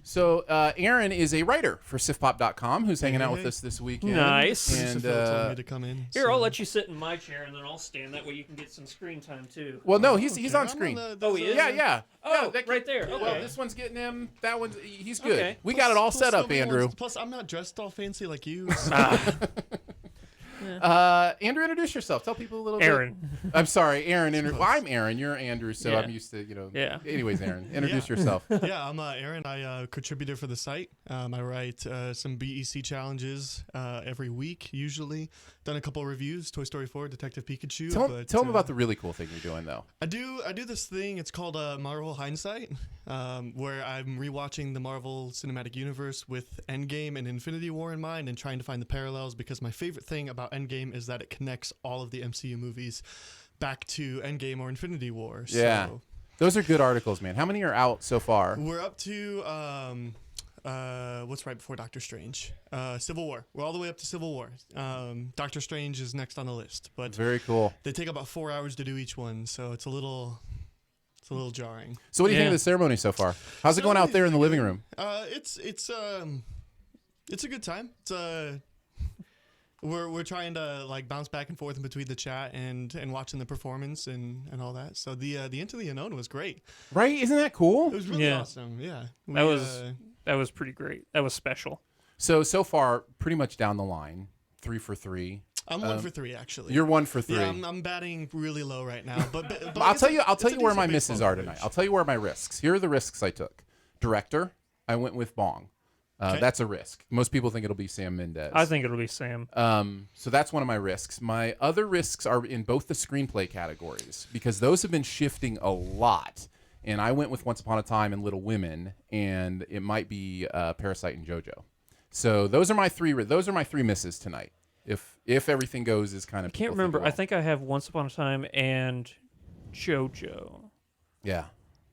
So Aaron is a writer for SiftPop.com who's hanging out with us this weekend. Nice. And Phil told me to come in. Here, I'll let you sit in my chair and then I'll stand. That way you can get some screen time too. well, no, he's on screen. Oh, he is? Yeah. Oh, that right there. Well, Okay. this one's getting him. That one's he's good. Okay. We got it all set up, Andrew. Plus, I'm not dressed all fancy like you. Andrew, introduce yourself. Tell people a little Aaron. bit. I'm sorry, Aaron. Well, I'm Aaron. You're Andrew, so Yeah. I'm used to, Yeah. Anyways, Aaron, introduce yourself. Yeah, I'm Aaron. I contributor for the site. I write some BEC challenges every week, usually. Done a couple reviews, Toy Story 4, Detective Pikachu. Tell them about the really cool thing you're doing, though. I do this thing. It's called Marvel Hindsight, where I'm rewatching the Marvel Cinematic Universe with Endgame and Infinity War in mind, and trying to find the parallels. Because my favorite thing about Endgame is that it connects all of the MCU movies back to Endgame or Infinity War. Yeah. So Those are good articles, man. How many are out so far? we're up to what's right before Doctor Strange? Civil War. We're all the way up to Civil War. Doctor Strange is next on the list, but Very cool. they take about 4 hours to do each one, so it's a little jarring. So, what do you think of Yeah. the ceremony so far? How's it going out there in the living room? It's a good time. It's we're trying to like bounce back and forth in between the chat and watching the performance and all that. So the Into the Unknown was great. Right? Isn't that cool? It was really Yeah. awesome. Yeah, That was pretty great. That was special. So far, pretty much down the line, 3 for 3. I'm 1 for 3 actually. You're 1 for 3. Yeah, I'm batting really low right now. But I'll tell you it's a where my decent misses baseball are tonight. coverage. I'll tell you where my risks. Here are the risks I took. Director, I went with Bong. Okay. That's a risk. Most people think it'll be Sam Mendes. I think it'll be Sam. So that's one of my risks. My other risks are in both the screenplay categories because those have been shifting a lot. And I went with Once Upon a Time and Little Women, and it might be Parasite and JoJo. So those are my three. Those are my three misses tonight. If everything goes as kind of. I can't remember. I think I have Once Upon a Time and JoJo. Yeah.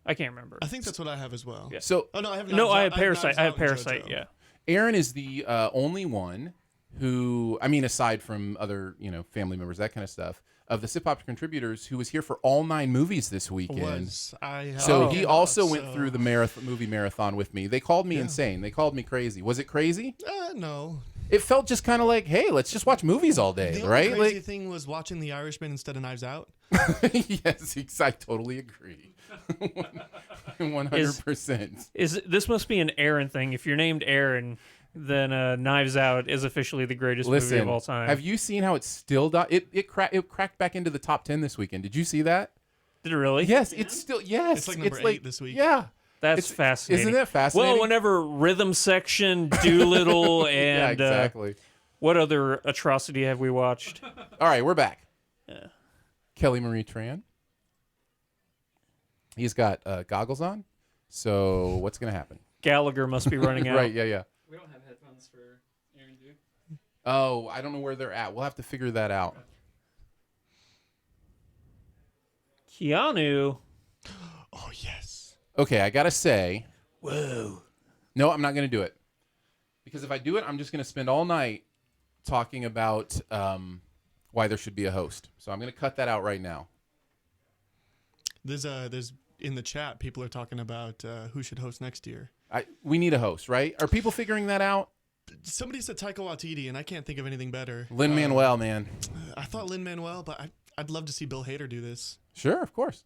I can't remember. I think that's what I have as well. Yeah. So Oh no, I have. No, Knives I Out- have Parasite. I have Knives Out and Parasite. JoJo. Yeah. Aaron is the only one who, I mean, aside from other, family members, that kind of stuff, of the SiftPop contributors who was here for all 9 movies this weekend. So he also went through the movie marathon with me. They called me insane. They called me crazy. Was it crazy? No. It felt just kind of like, hey, let's just watch movies all day, The right? only crazy thing was watching The Irishman instead of Knives Out. Yes, I totally agree. 100%. This must be an Aaron thing. If you're named Aaron, then Knives Out is officially the greatest movie of all time. Have you seen how it's still done? It cracked back into the top 10 this weekend. Did you see that? Did it really? Yes, it's still It's like number 8 this week. Yeah. That's fascinating. Isn't that fascinating? Well, whenever Rhythm Section, Doolittle, and yeah, exactly. What other atrocity have we watched? All right, we're back. Kelly Marie Tran. He's got goggles on. So what's going to happen? Gallagher must be running out. Right, yeah. We don't have headphones for Aaron, do we? Oh, I don't know where they're at. We'll have to figure that out. Keanu. Oh yes. Okay, I got to say. Whoa. No, I'm not going to do it. Because if I do it, I'm just going to spend all night talking about why there should be a host. So I'm going to cut that out right now. There's in the chat, people are talking about who should host next year. We need a host, right? Are people figuring that out? Somebody said Taika Waititi, and I can't think of anything better. Lin-Manuel, man. I thought Lin-Manuel, but I'd love to see Bill Hader do this. Sure, of course.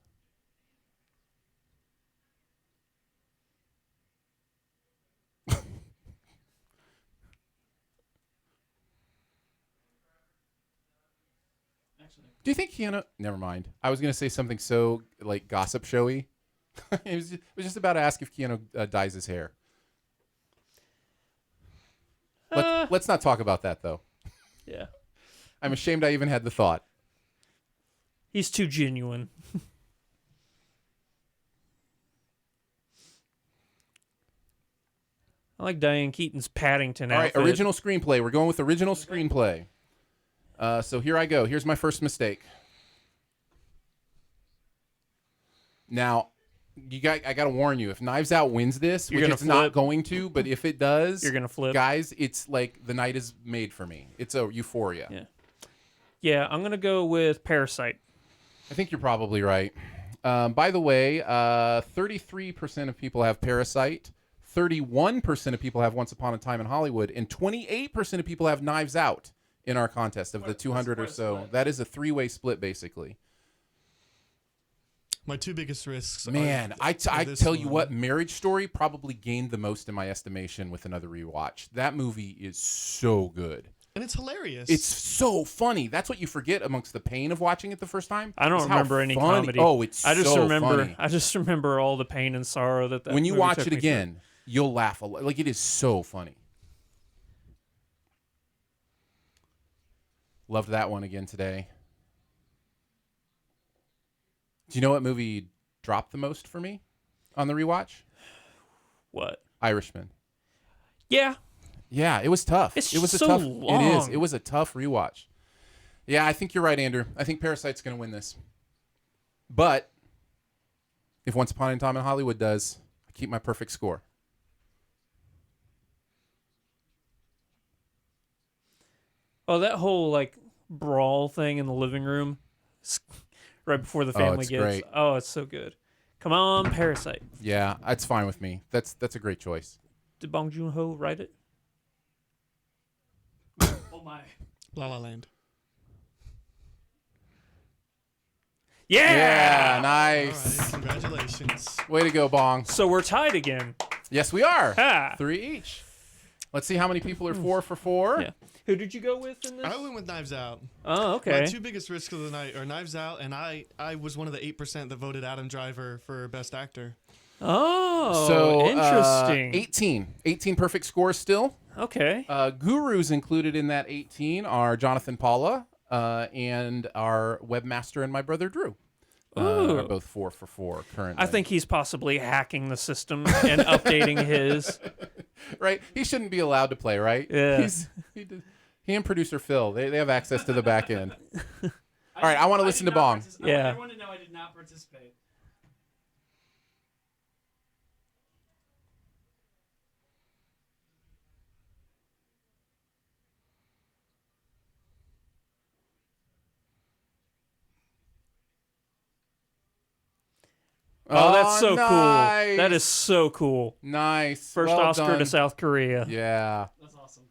Do you think Keanu? Never mind. I was going to say something so like gossip showy. it was just about to ask if Keanu dyes his hair. Let's not talk about that though. Yeah. I'm ashamed I even had the thought. He's too genuine. I like Diane Keaton's Paddington All right, outfit. original screenplay. We're going with original screenplay. So here I go. Here's my first mistake. Now, I got to warn you. If Knives Out wins this, You're which gonna it's not flip. going to, but if it does, You're gonna flip. guys. It's like the night is made for me. It's a euphoria. Yeah. Yeah, I'm gonna go with Parasite. I think you're probably right. By the way, 33% of people have Parasite. 31% of people have Once Upon a Time in Hollywood, and 28% of people have Knives Out in our contest of the 200 or so. That is a 3-way split, basically. My 2 biggest risks. Man, are I this tell you one. what, Marriage Story probably gained the most in my estimation with another rewatch. That movie is so good. And it's hilarious. It's so funny. That's what you forget amongst the pain of watching it the first time. I don't is how remember any funny. comedy. Oh, it's I just so remember. funny. I just remember all the pain and sorrow that When you movie watch took it me through. again, you'll laugh a lot. Like, it is so funny. Loved that one again today. Do you know what movie dropped the most for me on the rewatch? What? Irishman. Yeah. Yeah, it was tough. It's it was so a tough. long. It is. It was a tough rewatch. Yeah, I think you're right, Andrew. I think Parasite's going to win this. But if Once Upon a Time in Hollywood does, I keep my perfect score. Oh, that whole like brawl thing in the living room, right before the family it's gets. great. Oh, it's so good. Come on, Parasite. Yeah, that's fine with me. That's a great choice. Did Bong Joon-ho write it? Oh my. La La Land. Yeah, All nice. right, congratulations. Way to go, Bong. So we're tied again. Yes, we are. Ha! 3 each. Let's see how many people are 4 for 4. Yeah. Who did you go with in this? I went with Knives Out. Oh, okay. My 2 biggest risks of the night are Knives Out, and I was one of the 8% that voted Adam Driver for Best Actor. Oh, So interesting. 18 perfect scores still. Okay. Gurus included in that 18 are Jonathan Paula and our webmaster and my brother Drew. Ooh. Are both 4 for 4 currently. I think he's possibly hacking the system and updating his. Right? He shouldn't be allowed to play, right? Yeah. He and producer Phil, they have access to the back end. All right, I want to listen to Bong. Yeah. I want everyone to know I did not participate. Oh, that's so nice. cool. That is so cool. Nice. First Well Oscar done. to South Korea. Yeah. That's awesome.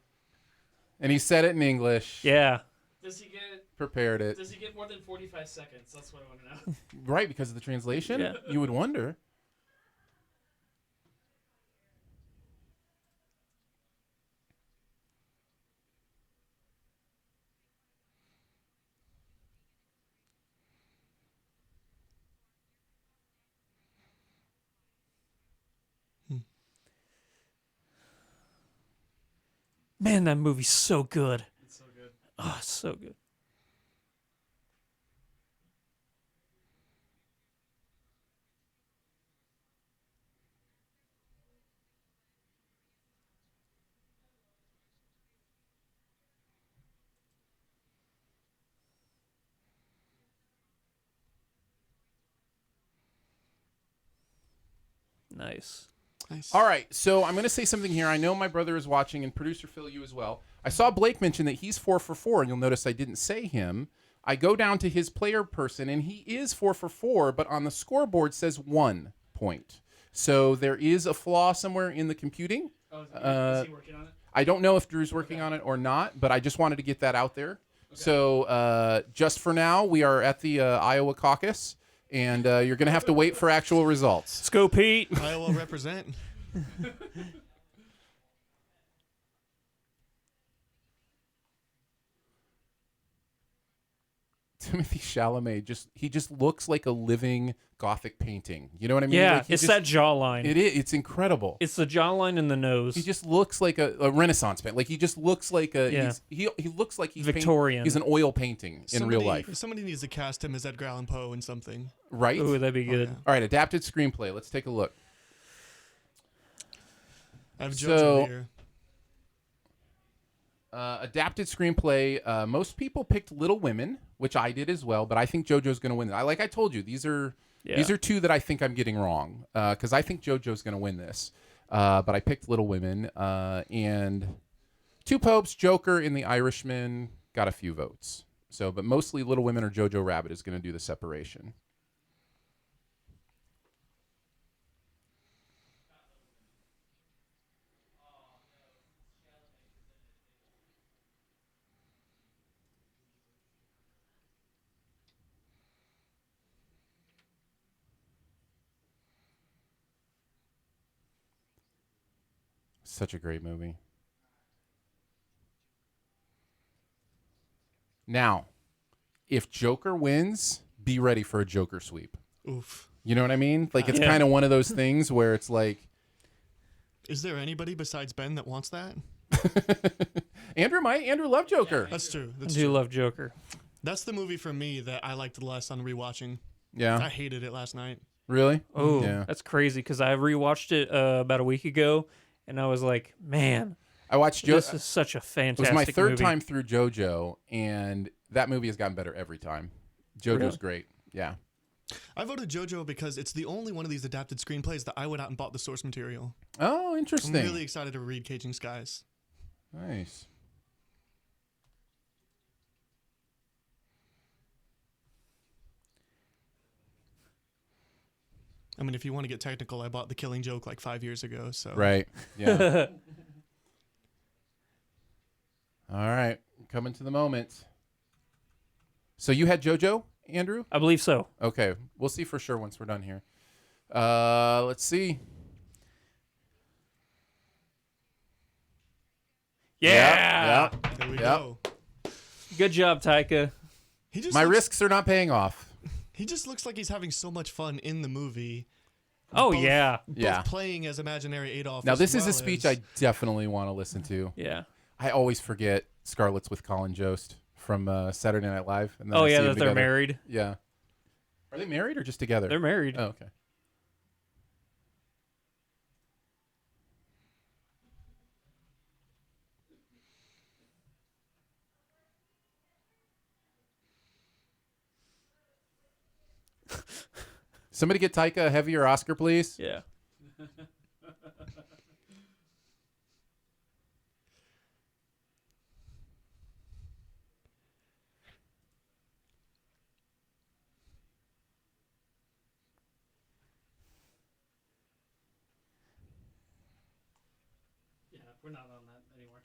And he said it in English. Yeah. Does he get Prepared it. Does he get more than 45 seconds? That's what I want to know. Right, because of the translation? Yeah. You would wonder. Man, that movie's so good. It's so good. Oh, it's so good. Nice. Nice. All right, so I'm going to say something here. I know my brother is watching, and producer Phil, you as well. I saw Blake mention that he's 4 for 4, and you'll notice I didn't say him. I go down to his player person, and he is 4 for 4, but on the scoreboard says 1 point. So there is a flaw somewhere in the computing. Oh, is he working on it? I don't know if Drew's working on it or not, but I just wanted to get that out there. Okay. So just for now, we are at the Iowa caucus, and you're going to have to wait for actual results. Let's go, Pete. Iowa represent. Timothy Chalamet just looks like a living Gothic painting. You know what I mean? Yeah, Like it's that jawline. It is. It's incredible. It's the jawline and the nose. He just looks like a Renaissance painting. Like he just looks like a. Yeah. He looks like he's Victorian. He's an oil painting in real life, Somebody needs to cast him as Edgar Allan Poe in something. right? Ooh, that'd be good. yeah. All right, adapted screenplay. Let's take a look. I have JoJo So- here. Adapted screenplay. Most people picked Little Women, which I did as well, but I think JoJo's going to win. Like I told you, these are two that I think I'm getting wrong because I think JoJo's going to win this. But I picked Little Women and Two Popes, Joker, and The Irishman got a few votes. So, but mostly Little Women or Jojo Rabbit is going to do the separation. Such a great movie. Now, if Joker wins, be ready for a Joker sweep. Oof. You know what I mean? Like it's Yeah. kind of one of those things where it's like Is there anybody besides Ben that wants that? Andrew loved Joker. That's true. I That's do true. love Joker. That's the movie for me that I liked the less on rewatching. I Yeah. hated it last night. Really? Oh, Yeah. that's crazy because I rewatched it about a week ago, and I was like, man, I watched this Jojo. is such a It fantastic was my third movie. time through JoJo, and that movie has gotten better every time. JoJo's Really? great. Yeah. I voted JoJo because it's the only one of these adapted screenplays that I went out and bought the source material. Oh, I'm interesting. really excited to read Caging Skies. Nice. I mean, if you want to get technical, I bought The Killing Joke like 5 years ago. So Right. Yeah. All right. Coming to the moment. So you had JoJo, Andrew? I believe so. Okay. We'll see for sure once we're done here. Let's see. Yeah. there we Yep. go. Good job, Taika. He just My looks, risks are not paying off. He just looks like he's having so much fun in the movie. Oh both- yeah, both Yeah. playing as imaginary Adolf. Now, as this is a well speech as- I definitely want to listen to. yeah. I always forget Scarlet's with Colin Jost from Saturday Night Live. And then Oh I see yeah, them that they're together. married. Yeah. Are they married or just together? They're married. Oh, okay. Somebody get Taika a heavier Oscar, please. Yeah. Yeah, we're not on that anymore.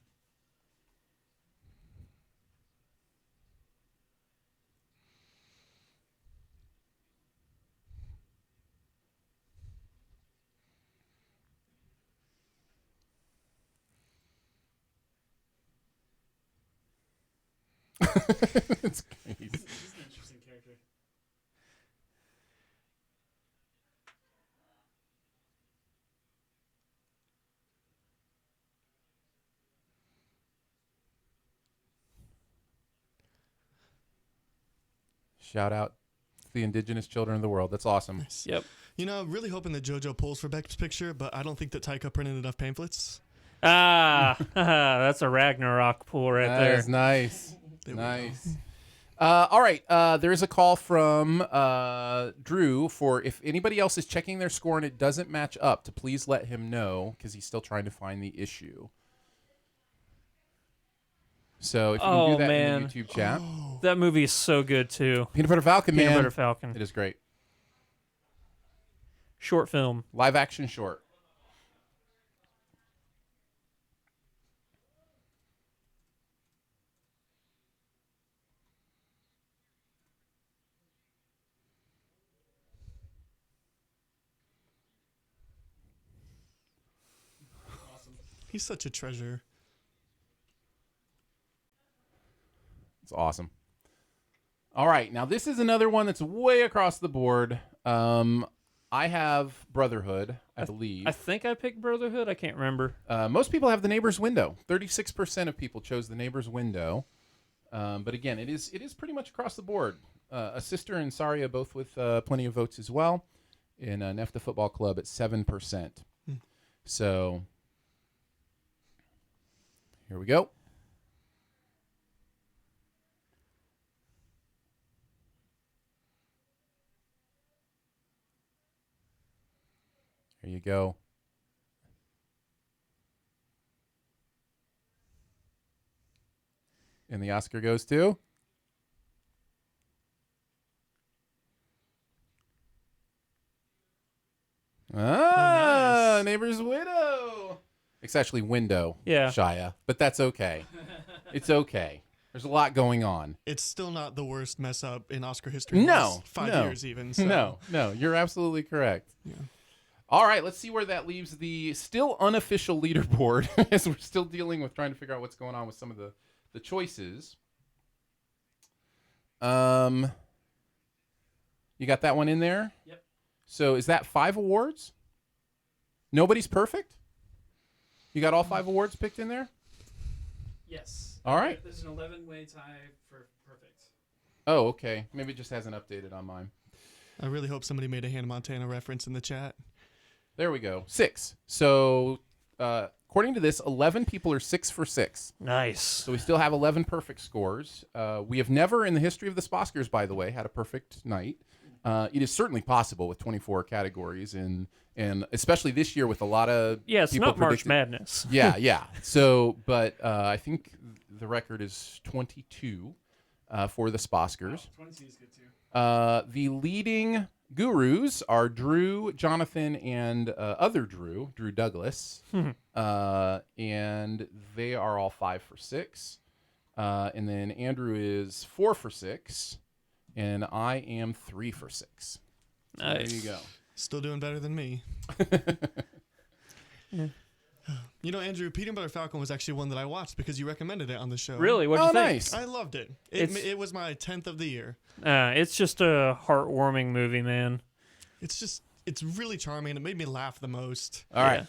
It's crazy. He's an interesting character. Shout out to the indigenous children of the world. That's awesome. Nice. Yep. You know, I'm really hoping that JoJo pulls for Best Picture, but I don't think that Taika printed enough pamphlets. Ah, that's a Ragnarok pool right That there. is nice. There we Nice. All right. There is a call from Drew for if anybody else is checking their score and it doesn't match up, to please let him know because he's still trying to find the issue. So if you can Oh, do that man. in the YouTube chat. That movie is so good too. Peanut Butter Falcon, Peanut man. Butter Falcon. It is great. Short film. Live action short. He's such a treasure. It's awesome. All right. Now, this is another one that's way across the board. I have Brotherhood, I believe. I think I picked Brotherhood. I can't remember. Most people have The Neighbor's Window. 36% of people chose The Neighbor's Window. But again, it is pretty much across the board. A Sister and Saria both with plenty of votes as well. In NEFTA Football Club at 7%. So here we go. Here you go. And the Oscar goes to? nice. Neighbor's Widow. It's actually Window, Yeah. Shia, but that's okay. It's okay. There's a lot going on. It's still not the worst mess up in Oscar history. No, last 5 no. years even. So. No, you're absolutely correct. Yeah. All right, let's see where that leaves the still unofficial leaderboard as we're still dealing with trying to figure out what's going on with some of the choices. You got that one in there? Yep. So is that 5 awards? Nobody's perfect? You got all 5 awards picked in there? Yes. All right. There's an 11-way tie for perfect. Oh, okay. Maybe it just hasn't updated on mine. I really hope somebody made a Hannah Montana reference in the chat. There we go. 6. So according to this, 11 people are 6 for 6. Nice. So we still have 11 perfect scores. We have never in the history of the Sposcars, by the way, had a perfect night. It is certainly possible with 24 categories, and especially this year with a lot of Yeah, it's people not March predicted- Madness. Yeah. So, but I think the record is 22 for the Sposcars. 22 is good too. The leading gurus are Drew, Jonathan, and other Drew Douglas, and they are all 5 for 6. And then Andrew is 4 for 6, and I am 3 for 6. So Nice. there you go. Still doing better than me. You know, Andrew, Peanut Butter Falcon was actually one that I watched because you recommended it on the show. Really? What'd you think? Nice. I loved it. It's- It was my 10th of the year. It's just a heartwarming movie, man. It's it's really charming. It made me laugh the most. All right.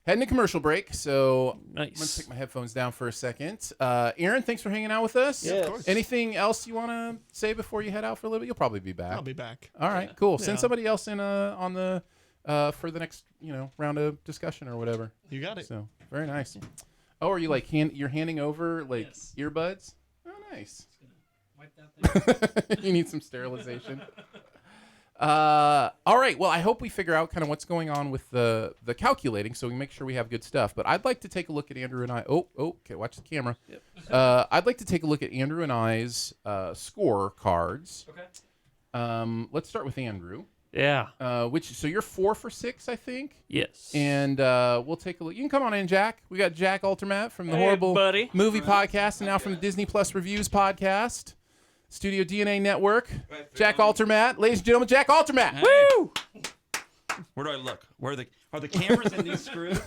Heading to commercial break, so Nice. I'm going to take my headphones down for a second. Aaron, thanks for hanging out with us. Yeah, of course. Anything else you want to say before you head out for a little bit? You'll probably be back. I'll be back. All right, cool. Send Yeah. somebody else in on the for the next round of discussion or whatever. You got it. So very nice. Oh, are you like you're handing over like Yes. earbuds? Oh, nice. Wipe that thing. You need some sterilization. All right. Well, I hope we figure out kind of what's going on with the calculating, so we make sure we have good stuff. But I'd like to take a look at Andrew and I. Oh, okay. Watch the camera. Yep. I'd like to take a look at Andrew and I's score cards. Okay. Let's start with Andrew. Yeah. So you're 4 for 6, I think. Yes. And we'll take a look. You can come on in, Jack. We got Jack Altermat from the Hey, Horrible buddy. Movie Podcast, and now from the Disney Plus Reviews Podcast, Studio DNA Network. Jack Altermat, ladies and gentlemen, Jack Altermat. Hey. Woo! Where do I look? Where are the cameras in these screws?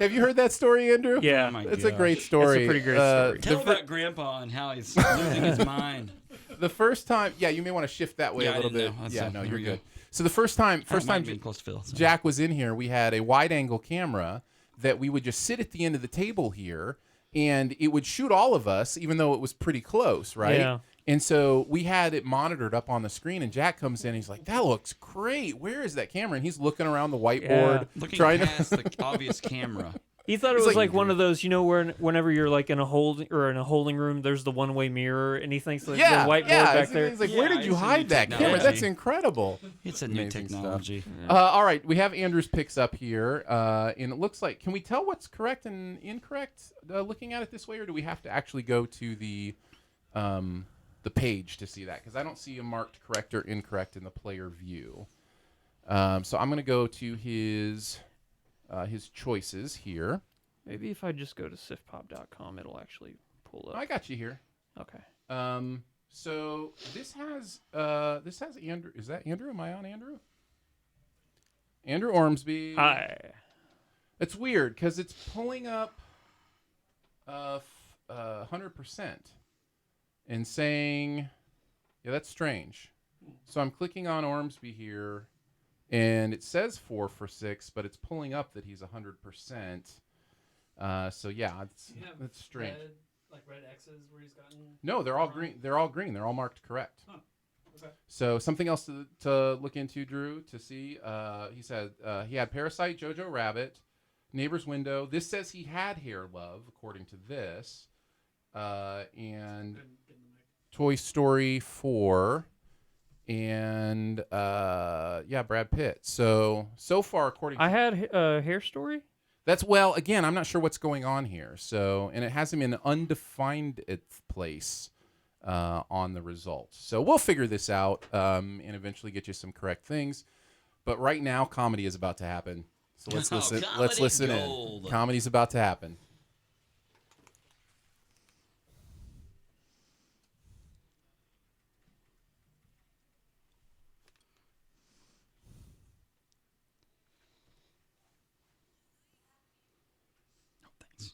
Have you heard that story, Andrew? Yeah. Oh my It's a gosh. great story. It's a pretty great story. Tell about Grandpa and how he's losing his mind. The first time, you may want to shift that way Yeah, a little I bit. didn't know. That's Yeah, it. no, There you're we good. go. So the first time being close to Phil. So. Jack was in here, we had a wide-angle camera that we would just sit at the end of the table here, and it would shoot all of us, even though it was pretty close, right? Yeah. And so we had it monitored up on the screen, and Jack comes in, he's like, "That looks great. Where is that camera?" And he's looking around the whiteboard, Looking trying past to. the obvious camera. He thought it He's was like- like one of those, where whenever you're like in a holding room, there's the one-way mirror, and he thinks like the whiteboard back there. He's like, "Where Yeah, did you it's a new hide that camera? technology. That's incredible." It's a new Amazing stuff. technology. All right, we have Andrew's picks up here, and it looks like. Can we tell what's correct and incorrect looking at it this way, or do we have to actually go to the page to see that? Because I don't see a marked correct or incorrect in the player view. So I'm going to go to his choices here. Maybe if I just go to SiftPop.com, it'll actually pull up. I got you here. Okay. So this has Andrew. Is that Andrew? Am I on Andrew? Andrew Ormsby. Hi. It's weird because it's pulling up 100% and saying, yeah, that's strange. So I'm clicking on Ormsby here, and it says 4 for 6, but it's pulling up that he's 100%. So yeah, that's strange. Red X's where he's gotten. No, they're all green. They're all green. They're all marked correct. Huh. Okay. So something else to look into, Drew, to see. He said he had Parasite, Jojo Rabbit, Neighbor's Window. This says he had Hair Love, according to this, and Toy Story 4, and Brad Pitt. So far, according to I had Hair Story. again, I'm not sure what's going on here. So, and it has him in an undefined place on the results. So we'll figure this out and eventually get you some correct things. But right now, comedy is about to happen. So let's Oh, listen. comedy Let's listen gold. in. Comedy's about to happen. Thanks.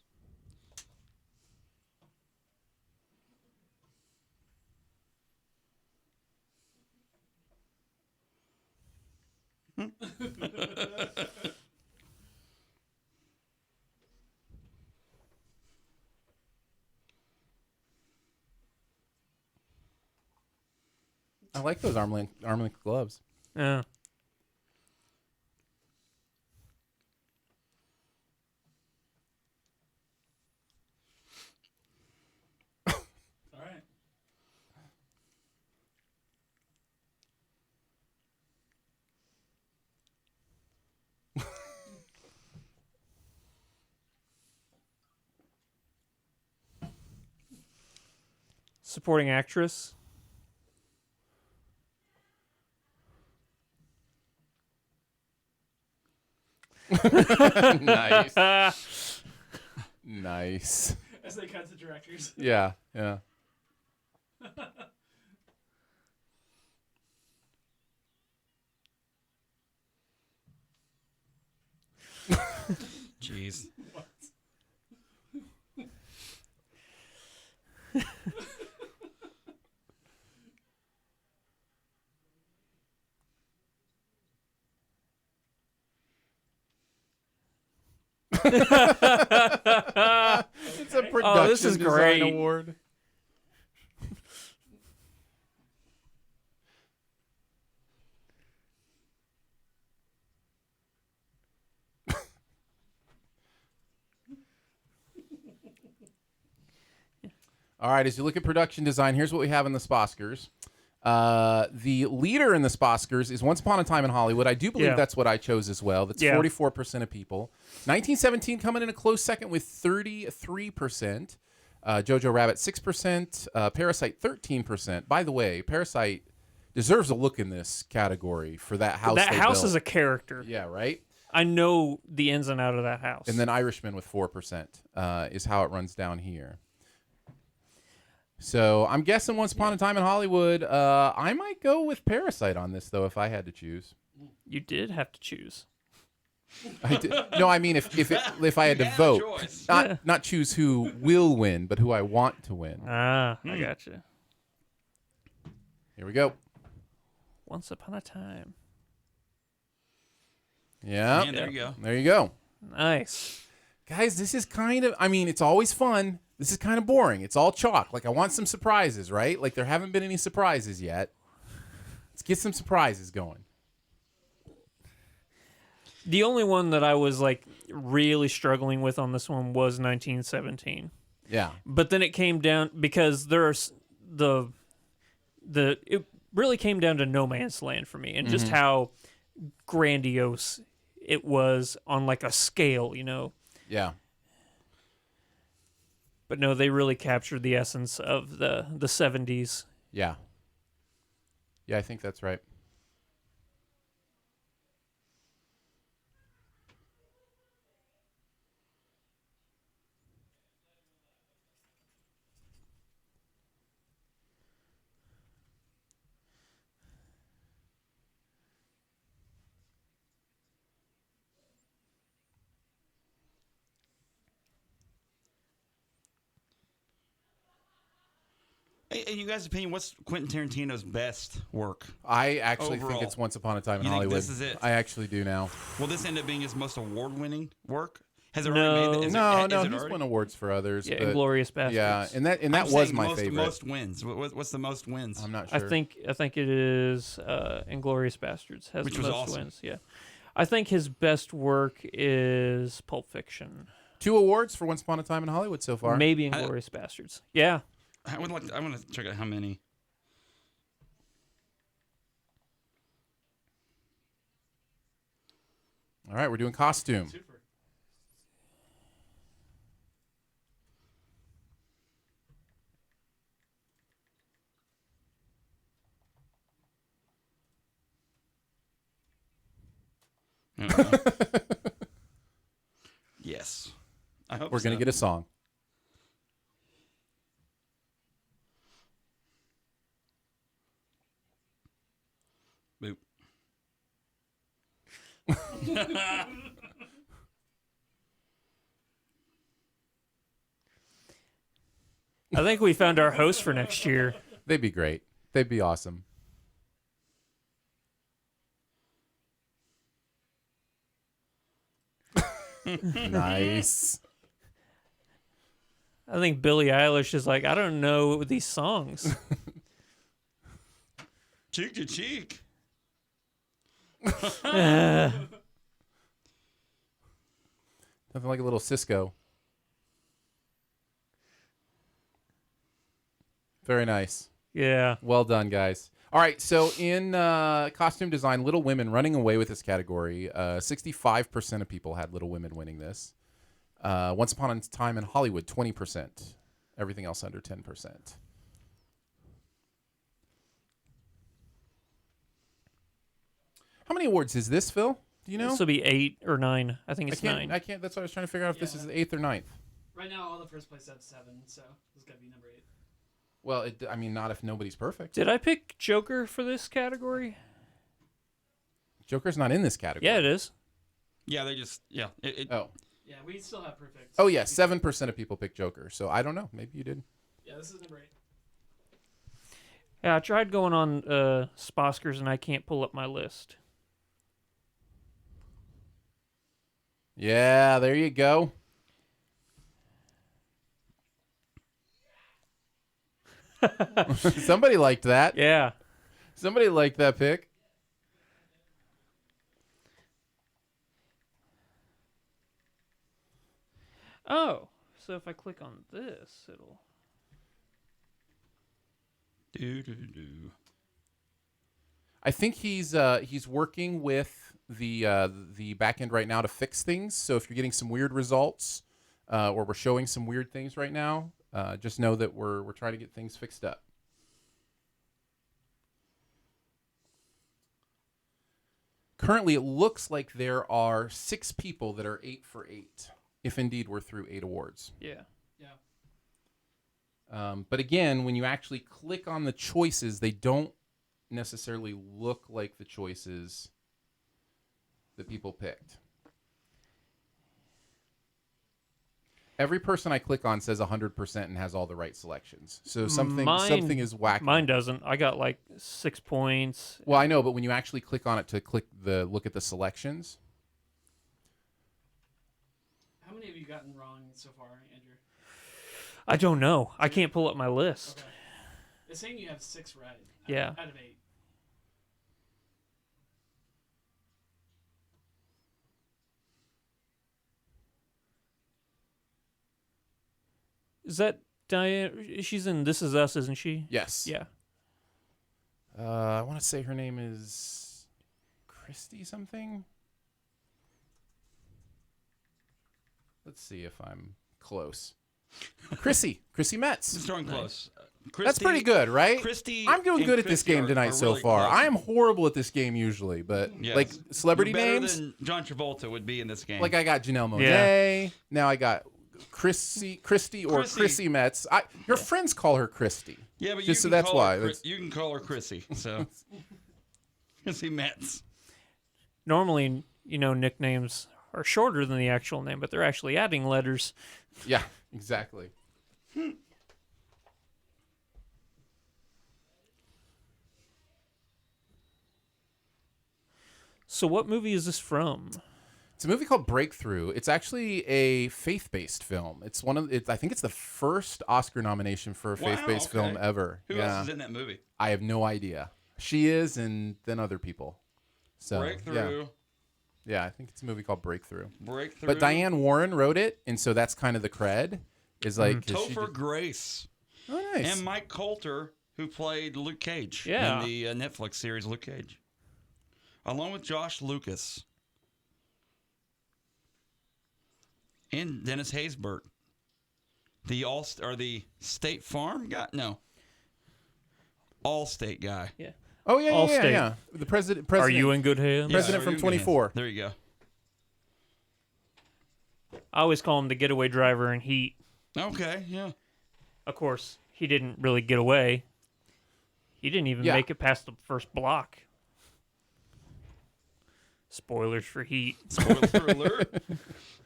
I like those arm length gloves. Yeah. All right. Supporting actress. Nice. Nice. As they cut to directors. Yeah. Yeah. Jeez. It's a production this is design great. award. All right, as you look at production design, here's what we have in the Sposcars. The leader in the Sposcars is Once Upon a Time in Hollywood. I do believe Yeah. that's what I chose as well. That's Yeah. 44% of people. 1917 coming in a close second with 33%. Jojo Rabbit 6%. Parasite 13%. By the way, Parasite deserves a look in this category for that house. That they house built. is a character. Yeah, right. I know the ins and out of that house. And then Irishman with 4% is how it runs down here. So I'm guessing Once Upon a Time in Hollywood. I might go with Parasite on this though, if I had to choose. you did have to choose. I did. No, I mean if I had to had a vote, choice. not choose who will win, but who I want to win. I gotcha. Here we go. Once upon a time. Yeah, And there you go. there you go, Nice. guys. This is kind of. I mean, it's always fun. This is kind of boring. It's all chalk. Like I want some surprises, right? Like there haven't been any surprises yet. Let's get some surprises going. The only one that I was like really struggling with on this one was 1917. Yeah. But then it came down because there's it really came down to No Man's Land for me and just how grandiose it was on like a scale, you know. Yeah. But no, they really captured the essence of the 70s. Yeah. Yeah, I think that's right. In you guys' opinion, what's Quentin Tarantino's best work? I actually think Overall. it's Once Upon a Time in You think Hollywood. this is it? I actually do now. Will this end up being his most award-winning work? Has it No. already made it? No, is he's already? won awards for others. Yeah, but Inglourious Bastards. yeah, and that I'm was saying my favorite. Most wins. What's the most wins? I'm not I sure. think it is Inglourious Bastards has Which the was most awesome. wins. Yeah, I think his best work is Pulp Fiction. 2 awards for Once Upon a Time in Hollywood so far. Maybe Inglourious Bastards. Yeah, I want to check out how many. All right, we're doing costume. Yes, I hope We're going to get a song. Boop. I think we found our host for next year. They'd be great. They'd be awesome. Nice. I think Billie Eilish is like, I don't know these songs. Cheek to cheek. Nothing like a little Cisco. Very nice. Yeah. Well done, guys. All right, so in costume design, Little Women running away with this category. 65% of people had Little Women winning this. Once Upon a Time in Hollywood, 20%. Everything else under 10%. How many awards is this, Phil? Do you know? This will be 8 or 9. I think I it's can't. 9. I can't. That's what I was trying to figure out if this is the 8th or 9th. Right now, all the first place have 7, so it's got to be number 8. Well, I mean, not if nobody's perfect. Did I pick Joker for this category? Joker's not in this category. Yeah, it is. Yeah, they just Oh. Yeah, we still have perfect. Oh yeah, 7% of people picked Joker. So I don't know. Maybe you did. Yeah, this is number 8. Yeah, I tried going on Sposcars and I can't pull up my list. Yeah, there you go. Somebody liked that. Yeah. Somebody liked that pick. Oh, so if I click on this, it'll. I think he's working with the back end right now to fix things. So if you're getting some weird results, or we're showing some weird things right now, just know that we're trying to get things fixed up. Currently, it looks like there are 6 people that are 8 for 8, if indeed we're through 8 awards. Yeah. But again, when you actually click on the choices, they don't necessarily look like the choices that people picked. Every person I click on says 100% and has all the right selections. So something is wacky. Mine doesn't. I got like 6 points. Well, I know, but when you actually click on it to look at the selections. How many have you gotten wrong so far, Andrew? I don't know. I can't pull up my list. Okay. It's saying you have 6 right. Yeah. Out of 8. Is that Diane? She's in This Is Us, isn't she? Yes. Yeah. I want to say her name is Christy something. Let's see if I'm close. Chrissy Metz. It's drawing close. That's pretty good, right? Christy, I'm doing and good at this Christy game tonight are so really far. close. I am horrible at this game usually, but Yes. like celebrity You're better names, than John Travolta would be in this game. like I got Janelle Monáe. Now I got Christy or Chrissy. Chrissy Metz. Your friends call her Christy. Yeah, but Just so you can that's call why. her, That's- you can call her Chrissy. So Chrissy Metz. Normally, nicknames are shorter than the actual name, but they're actually adding letters. Yeah, exactly. So, what movie is this from? It's a movie called Breakthrough. It's actually a faith-based film. It's I think it's the first Oscar nomination for a Wow, faith-based okay. film ever. Who else is in that movie? I have no idea. She is, and then other people. So Breakthrough. Yeah, I think it's a movie called Breakthrough. Breakthrough. But Diane Warren wrote it, and so that's kind of the cred. Is like 'cause she Topher did- Grace. Oh, nice. And Mike Coulter, who played Luke Cage Yeah. in the Netflix series Luke Cage. Along with Josh Lucas. And Dennis Haysbert. The State Farm guy? No. All-State guy. Yeah. Oh yeah, yeah, yeah, Allstate. yeah. The president. Are you in good hands? President from 24. There you go. I always call him the getaway driver in Heat. Okay, yeah. Of course, he didn't really get away. He didn't even Yeah. make it past the first block. Spoilers for Heat. Spoiler alert.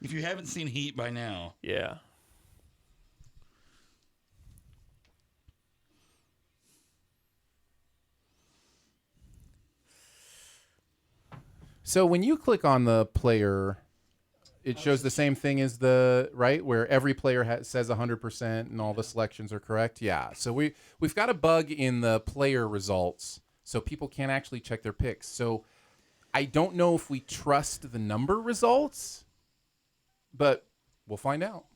If you haven't seen Heat by now. Yeah. So when you click on the player, it shows the same thing as the right where every player says 100% and all the selections are correct. Yeah. So we've got a bug in the player results, so people can't actually check their picks. So I don't know if we trust the number results, but we'll find out.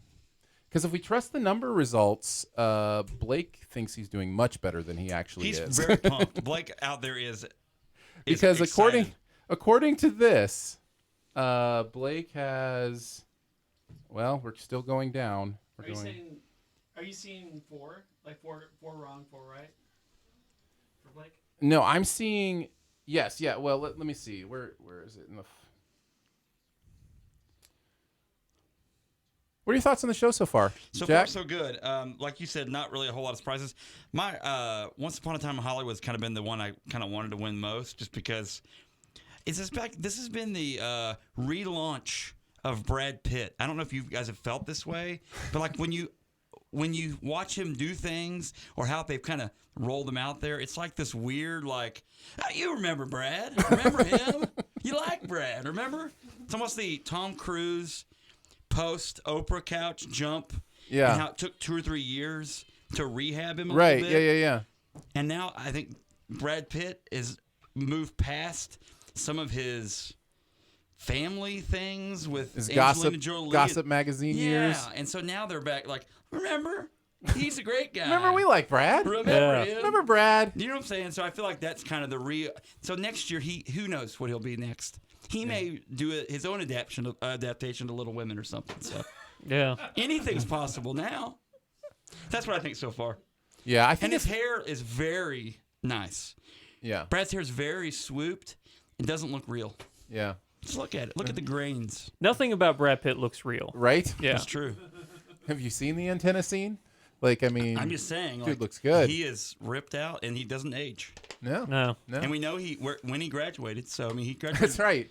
Because if we trust the number results, Blake thinks he's doing much better than he actually He's is. very pumped. Blake out there is Because excited. according to this, Blake has. Well, we're still going down. Are you seeing 4? Like 4 wrong, 4 right? For Blake? No, I'm seeing. Yes, yeah. Well, let me see. Where is it in the? What are your thoughts on the show so far, So Jack? far, so good. Like you said, not really a whole lot of surprises. My Once Upon a Time in Hollywood has kind of been the one I kind of wanted to win most, just because this has been the relaunch of Brad Pitt. I don't know if you guys have felt this way, but like when you watch him do things or how they've kind of rolled him out there, it's like this weird, like, "Ah, you remember Brad? Remember him?" You like Brad, remember? It's almost the Tom Cruise post Oprah couch jump. Yeah. And how it took 2 or 3 years to rehab him a Right. little bit. Yeah. And now I think Brad Pitt is moved past some of his family things with His Angelina Jolie. gossip magazine years. Yeah, and so now they're back like, remember? He's a great guy. Remember we like Brad? Remember him? Remember Brad? You know what I'm saying? So I feel like that's kind of the real. So next year, who knows what he'll be next? He may do his own adaptation to Little Women or something. So Yeah. anything's possible now. That's what I think so far. Yeah, I And think his hair is very nice. Yeah. Brad's hair is very swooped. It doesn't look real. Yeah. Just look at it. Look at the grains. Nothing about Brad Pitt looks real. Right? Yeah. That's true. Have you seen the antenna scene? Like, I mean, I'm just saying. dude Like, looks good. He is ripped out and he doesn't age. No. No. And we know when he graduated. So I mean, he graduated. That's right.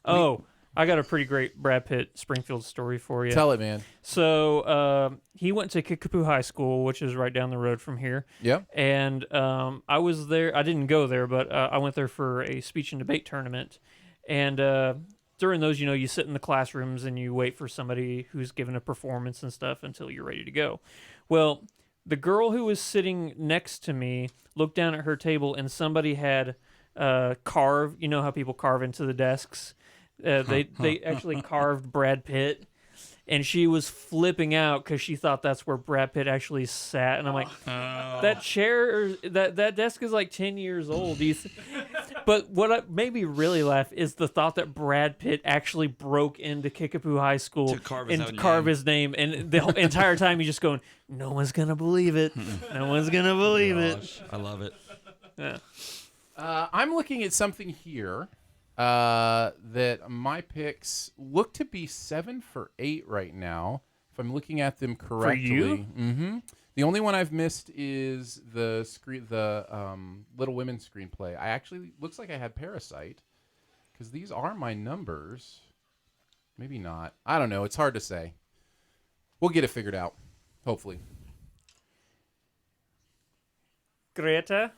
Oh, I got a pretty great Brad Pitt Springfield story for you. Tell it, man. So he went to Kickapoo High School, which is right down the road from here. Yep. And I was there. I didn't go there, but I went there for a speech and debate tournament. And during those, you sit in the classrooms and you wait for somebody who's giving a performance and stuff until you're ready to go. Well, the girl who was sitting next to me looked down at her table and somebody had carved. You know how people carve into the desks? They actually carved Brad Pitt. And she was flipping out because she thought that's where Brad Pitt actually sat. And I'm like, that chair, that desk is like 10 years old. But what made me really laugh is the thought that Brad Pitt actually broke into Kickapoo High School To carve his and own carve name. his name. And the whole entire time he's just going, no one's going to believe it. No one's going to believe it. I love it. Yeah. I'm looking at something here that my picks look to be 7 for 8 right now, if I'm looking at them correctly. you? Mm-hmm. The only one I've missed is the Little Women screenplay. I actually looks like I had Parasite because these are my numbers. Maybe not. I don't know. It's hard to say. We'll get it figured out, hopefully. Greta?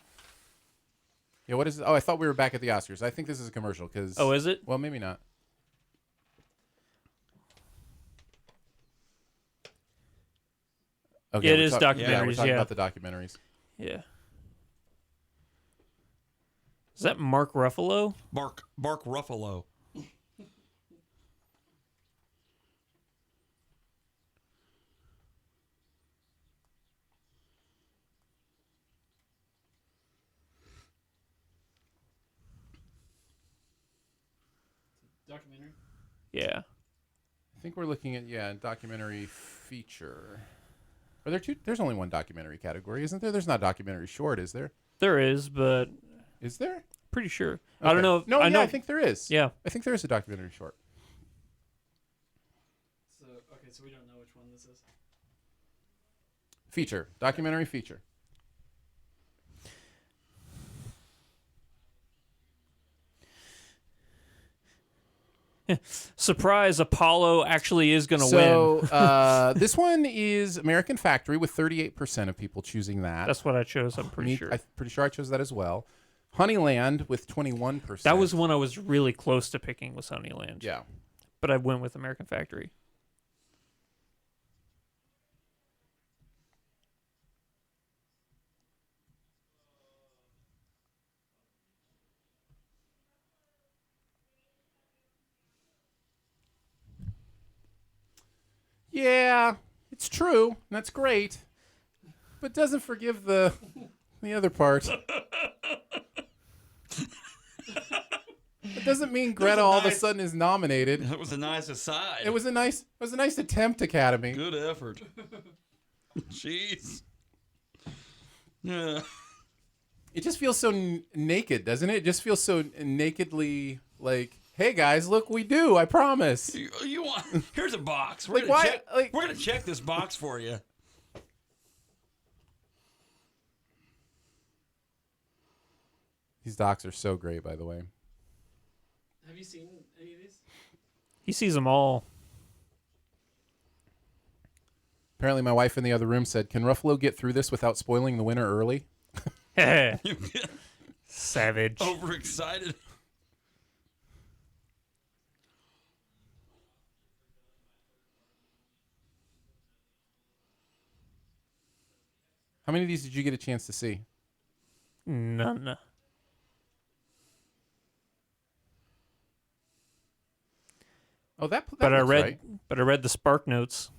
Yeah, what is it? Oh, I thought we were back at the Oscars. I think this is a commercial because. Oh, is it? Well, maybe not. Okay, Yeah, it we're is Yeah, we're documentaries, talking yeah. about the documentaries. Yeah. Is that Mark Ruffalo? Bark Ruffalo. Documentary. Yeah. I think we're looking at documentary feature. Are there two? There's only one documentary category, isn't there? There's not documentary short, is there? There is, but Is there? pretty sure. Okay. I don't know. No, I know. I think there is. Yeah. I think there is a documentary short. So okay, so we don't know which one this is. Feature. Documentary feature. Surprise! Apollo actually is going to So win. this one is American Factory with 38% of people choosing that. That's what I chose. I'm pretty sure. I'm pretty sure I chose that as well. Honeyland with 21%. That was one I was really close to picking was Honeyland. Yeah. But I went with American Factory. Yeah, it's true. And that's great. But doesn't forgive the other part. It doesn't mean Greta all of a sudden is nominated. That was a nice aside. It was a nice attempt, Academy. Good effort. Jeez. Yeah. It just feels so naked, doesn't it? It just feels so nakedly like, hey guys, look, we do. I promise. You want? Here's a box. Like, why- Check, like- we're gonna check this box for you. These docs are so great, by the way. Have you seen any of these? He sees them all. Apparently, my wife in the other room said, "Can Ruffalo get through this without spoiling the winner early?" Savage. Overexcited. How many of these did you get a chance to see? None. Oh, that But I looks read, right. but I read the Spark Notes.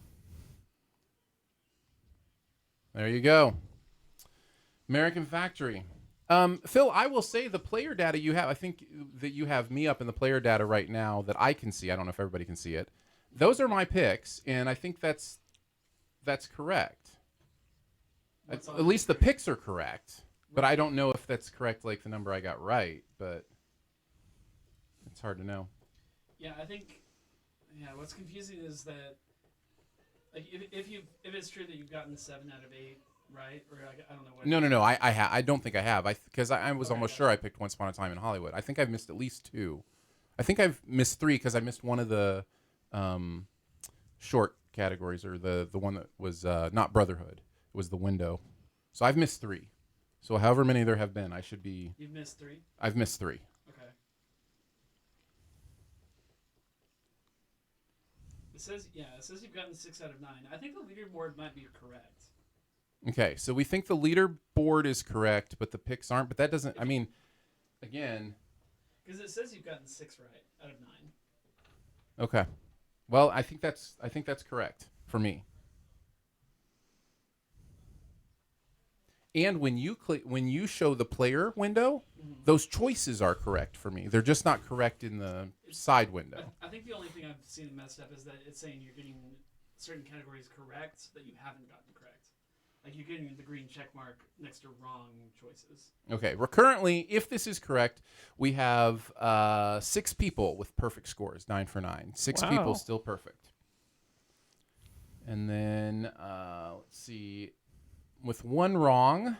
There you go. American Factory. Phil, I will say the player data you have, I think that you have me up in the player data right now that I can see. I don't know if everybody can see it. Those are my picks, and I think that's correct. At least the picks are correct, but I don't know if that's correct, like the number I got right, but it's hard to know. Yeah, I think. Yeah, what's confusing is that, like, if it's true that you've gotten 7 out of 8, right? Or I don't know what. No. I don't think I have. Because I was almost Okay. sure I picked Once Upon a Time in Hollywood. I think I've missed at least 2. I think I've missed 3 because I missed one of the short categories, or the one that was not Brotherhood. It was The Window. So I've missed 3. So however many there have been, I should be. You've missed 3. I've missed 3. Okay. It says you've gotten 6 out of 9. I think the leaderboard might be correct. Okay, so we think the leaderboard is correct, but the picks aren't. But that doesn't. I mean, again. Because it says you've gotten 6 right out of 9. Okay. Well, I think that's correct for me. And when you show the player window, those choices are correct for me. They're just not correct in the side window. I think the only thing I've seen messed up is that it's saying you're getting certain categories correct that you haven't gotten correct. Like you're getting the green check mark next to wrong choices. Okay, we're currently, if this is correct, we have 6 people with perfect scores, 9 for 9. 6 Wow. people still perfect. And then, let's see, with 1 wrong,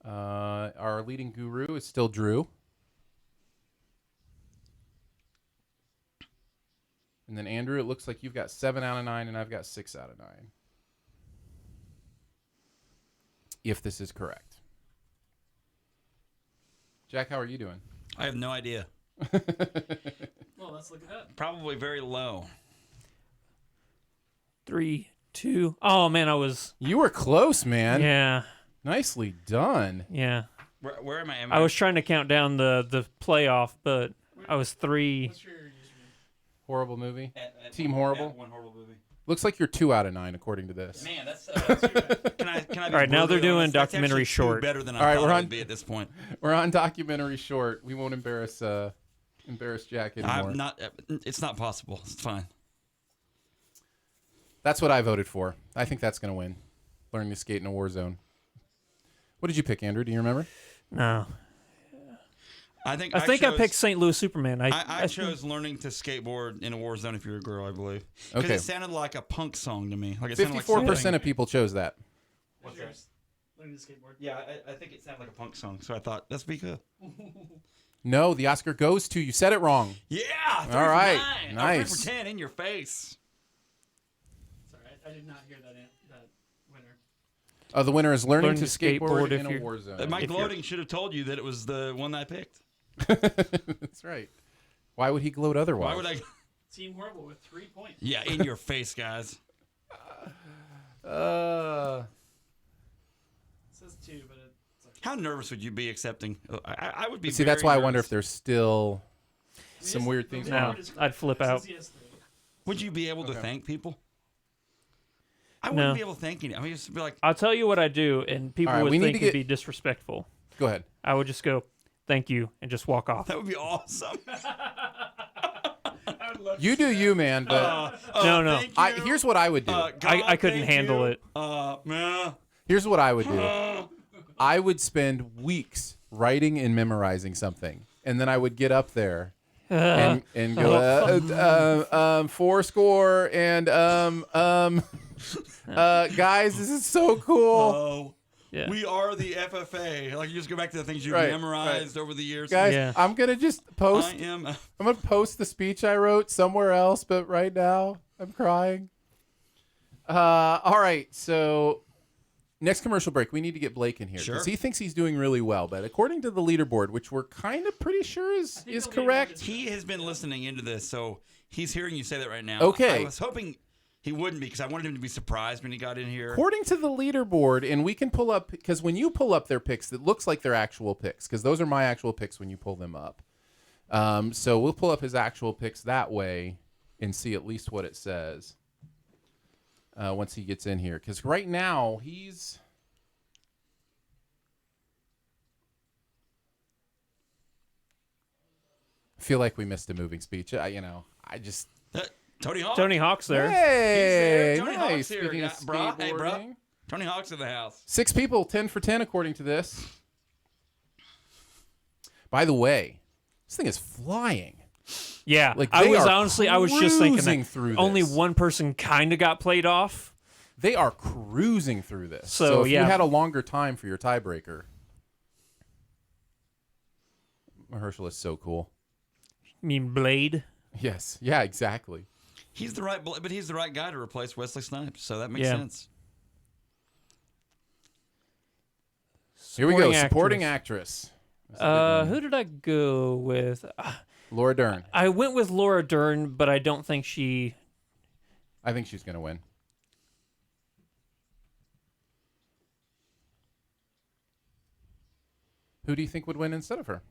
our leading guru is still Drew. And then Andrew, it looks like you've got 7 out of 9, and I've got 6 out of 9. If this is correct. Jack, how are you doing? I have no idea. Well, let's look it up. Probably very low. 3, 2. Oh man, I was. You were close, man. Yeah. Nicely done. Yeah. Where am I? I was trying to count down the playoff, but I was 3. What's your username? Horrible movie. At Team Horrible? One horrible movie. Looks like you're 2 out of 9 according to this. Man, that's. Can I be All right, now they're brutally doing honest? That's documentary actually short. Better than I All right, thought we're it on- would be at this point. We're on documentary short. We won't embarrass Jack anymore. I'm not. It's not possible. It's fine. That's what I voted for. I think that's going to win. Learning to skate in a war zone. What did you pick, Andrew? Do you remember? No. I think I chose, picked St. Louis Superman. I chose learning to skateboard in a war zone if you're a girl, I believe. Because Okay. it sounded like a punk song to me. Like it sounded like 54% something- of people chose that. What's yours? Learning to skateboard. Yeah, I think it sounded like a punk song, so I thought that's be good. No, the Oscar goes to, you said it wrong. Yeah, 3 All for right, 9. nice. 3 for 10 in your face. Sorry, I did not hear that winner. The winner is learning Learn to to skateboard skateboard in if a you're- war zone. Mike If you're- Gloating should have told you that it was the one that I picked. That's right. Why would he gloat otherwise? Why would I? Team Horrible with 3 points. Yeah, in your face, guys. It says 2, but it's like. How nervous would you be accepting? I would be. See, that's why I wonder if nervous. there's still some weird things going No, on. I'd flip out. Would you be able to Okay. thank people? I No. wouldn't be able to thank any. I mean, just be like, I'll tell you what I do, and people All right, would we need think to it'd get- be disrespectful. Go ahead. I would just go, "Thank you," and just walk off. that would be awesome. You do you, man. But No. Thank you. here's what I would do. God, I couldn't thank handle you. it. Man. Here's what I would do. I would spend weeks writing and memorizing something, and then I would get up there and go 4 score and guys, this is so cool. Oh, Yeah. we are the FFA. Like you just go back to the things you've Right, memorized over the years. Guys, Yeah. I'm gonna just post. I am. I'm gonna post the speech I wrote somewhere else, but right now I'm crying. All right, so next commercial break, we need to get Blake in here Sure. because he thinks he's doing really well. But according to the leaderboard, which we're kind of pretty sure is think the leaderboard correct. is- He has been listening into this, so he's hearing you say that right now. Okay. I was hoping he wouldn't be because I wanted him to be surprised when he got in here. According to the leaderboard, and we can pull up, because when you pull up their picks, it looks like they're actual picks, because those are my actual picks when you pull them up. So we'll pull up his actual picks that way and see at least what it says once he gets in here. Because right now, he's... I feel like we missed a moving speech. I just... Tony Hawk. Tony Hawk's there. Hey, He's there. Tony nice. Hawk's here. Speaking Yeah, of bruh. Hey, bruh. skateboarding. Tony Hawk's in the house. 6 people, 10 for 10, according to this. By the way, this thing is flying. Yeah, Like, I they was are honestly, I was just thinking cruising that through only this. one person kind of got played off. They are cruising through this. So, if yeah. you had a longer time for your tiebreaker. Mahershala is so cool. You mean Blade? Yes. Yeah, exactly. He's the right guy to replace Wesley Snipes, so that makes Yeah. sense. Here we go. Supporting Supporting actress. actress. Who did I go with? Laura Dern. I went with Laura Dern, but I don't think she. I think she's going to win. Who do you think would win instead of her?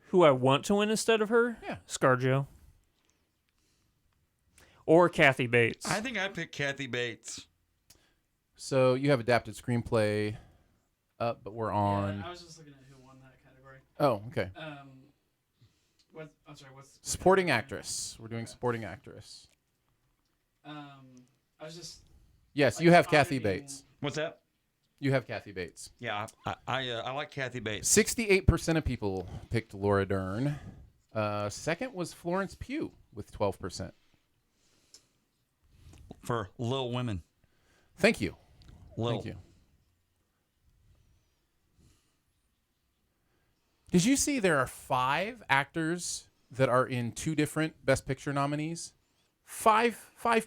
Who I want to win instead of her? Yeah. ScarJo. Or Kathy Bates. I think I picked Kathy Bates. So you have adapted screenplay up, but we're on. I was just looking at who won that category. Oh, okay. What's Supporting actress. We're doing supporting actress. I was just. Yes, like, you have Kathy auditing- Bates. What's that? You have Kathy Bates. Yeah, I like Kathy Bates. 68% of people picked Laura Dern. Second was Florence Pugh with 12%. For Lil Women. Thank you. Lil. Thank you. Did you see there are 5 actors that are in 2 different Best Picture nominees? Five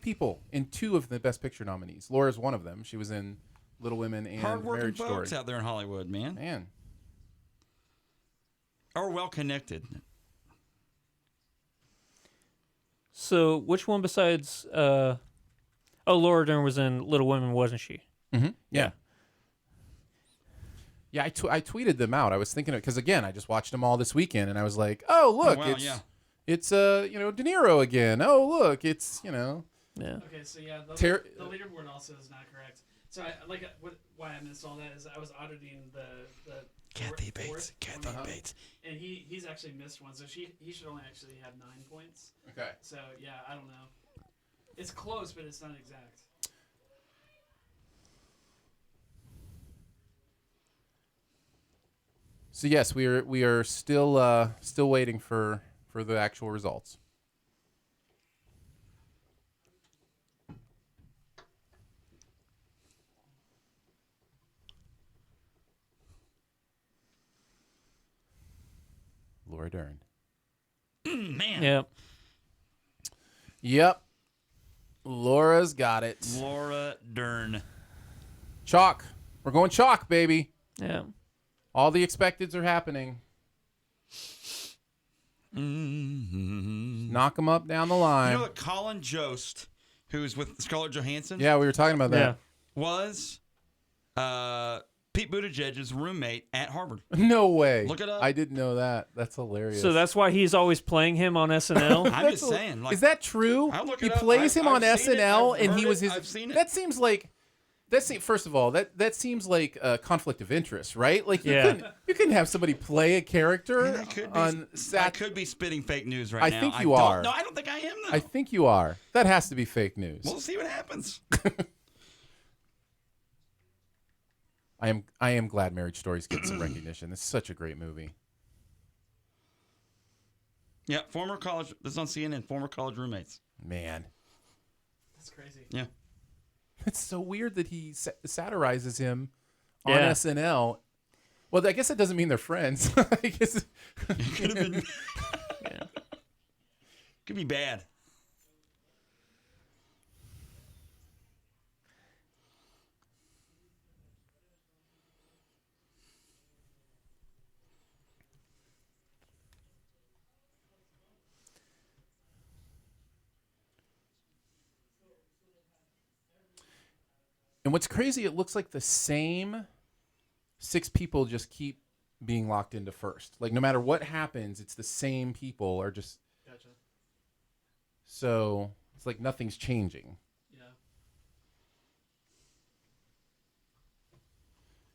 people in 2 of the Best Picture nominees. Laura's one of them. She was in Little Women and Hardworking Marriage folks Story. out there in Hollywood, man. Man. Or well connected. So, which one besides. Laura Dern was in Little Women, wasn't she? Mm-hmm. Yeah. Yeah, I tweeted them out. I was thinking, because again, I just watched them all this weekend, and I was like, oh, look, wow, yeah. it's De Niro again. Oh, look, it's, Yeah. Okay, so yeah, the leaderboard also is not correct. So why I missed all that is I was auditing the Kathy fourth Bates. one, Kathy Bates. and he's actually missed one, so he should only actually have 9 points. Okay. So yeah, I don't know. It's close, but it's not exact. So yes, we are still waiting for the actual results. Laura Dern. Man. Yep. Yep. Laura's got it. Laura Dern. Chalk. We're going chalk, baby. Yeah. All the expecteds are happening. Mm-hmm. Knock them up down the line. You know what? Colin Jost, who's with Scarlett Johansson, Yeah, we were talking about that. was Pete Buttigieg's roommate at Harvard. No way. Look it up. I didn't know that. That's hilarious. So that's why he's always playing him on SNL. I'm just saying. Like, Is that true? I'll look He it up. plays him I've on seen it. SNL, I've and he heard was it. his. I've seen it. That seems like. First of all, that seems like a conflict of interest, right? Like you couldn't have somebody play a character I could be, on I could be spitting fake news right I now. think you are. No, I don't think I am, though. I think you are. That has to be fake news. We'll see what happens. I am glad Marriage Story's getting some recognition. It's such a great movie. Yeah, former college. This is on CNN. Former college roommates. Man, That's crazy. Yeah. it's so weird that he satirizes him on Yeah. SNL. Well, I guess that doesn't mean they're friends. I guess Could have been. Could be bad. And what's crazy, it looks like the same 6 people just keep being locked into first. Like no matter what happens, it's the same people are just. Gotcha. So it's like nothing's changing. Yeah.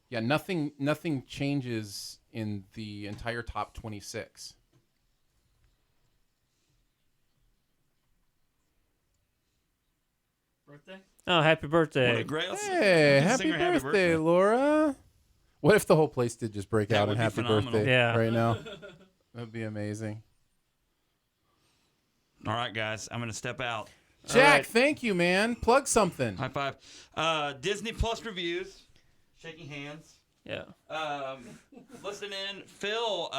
Yeah, nothing changes in the entire top 26. Birthday? Oh, happy What birthday. a great Hey, happy singer, birthday, Laura. What if the whole place did just break That out would and be happy phenomenal. birthday Yeah. right now? That'd be amazing. All right, guys, I'm gonna step out. Jack, right. thank you, man. Plug something. High five. Disney Plus reviews. Shaking hands. Yeah. Listening in. Phil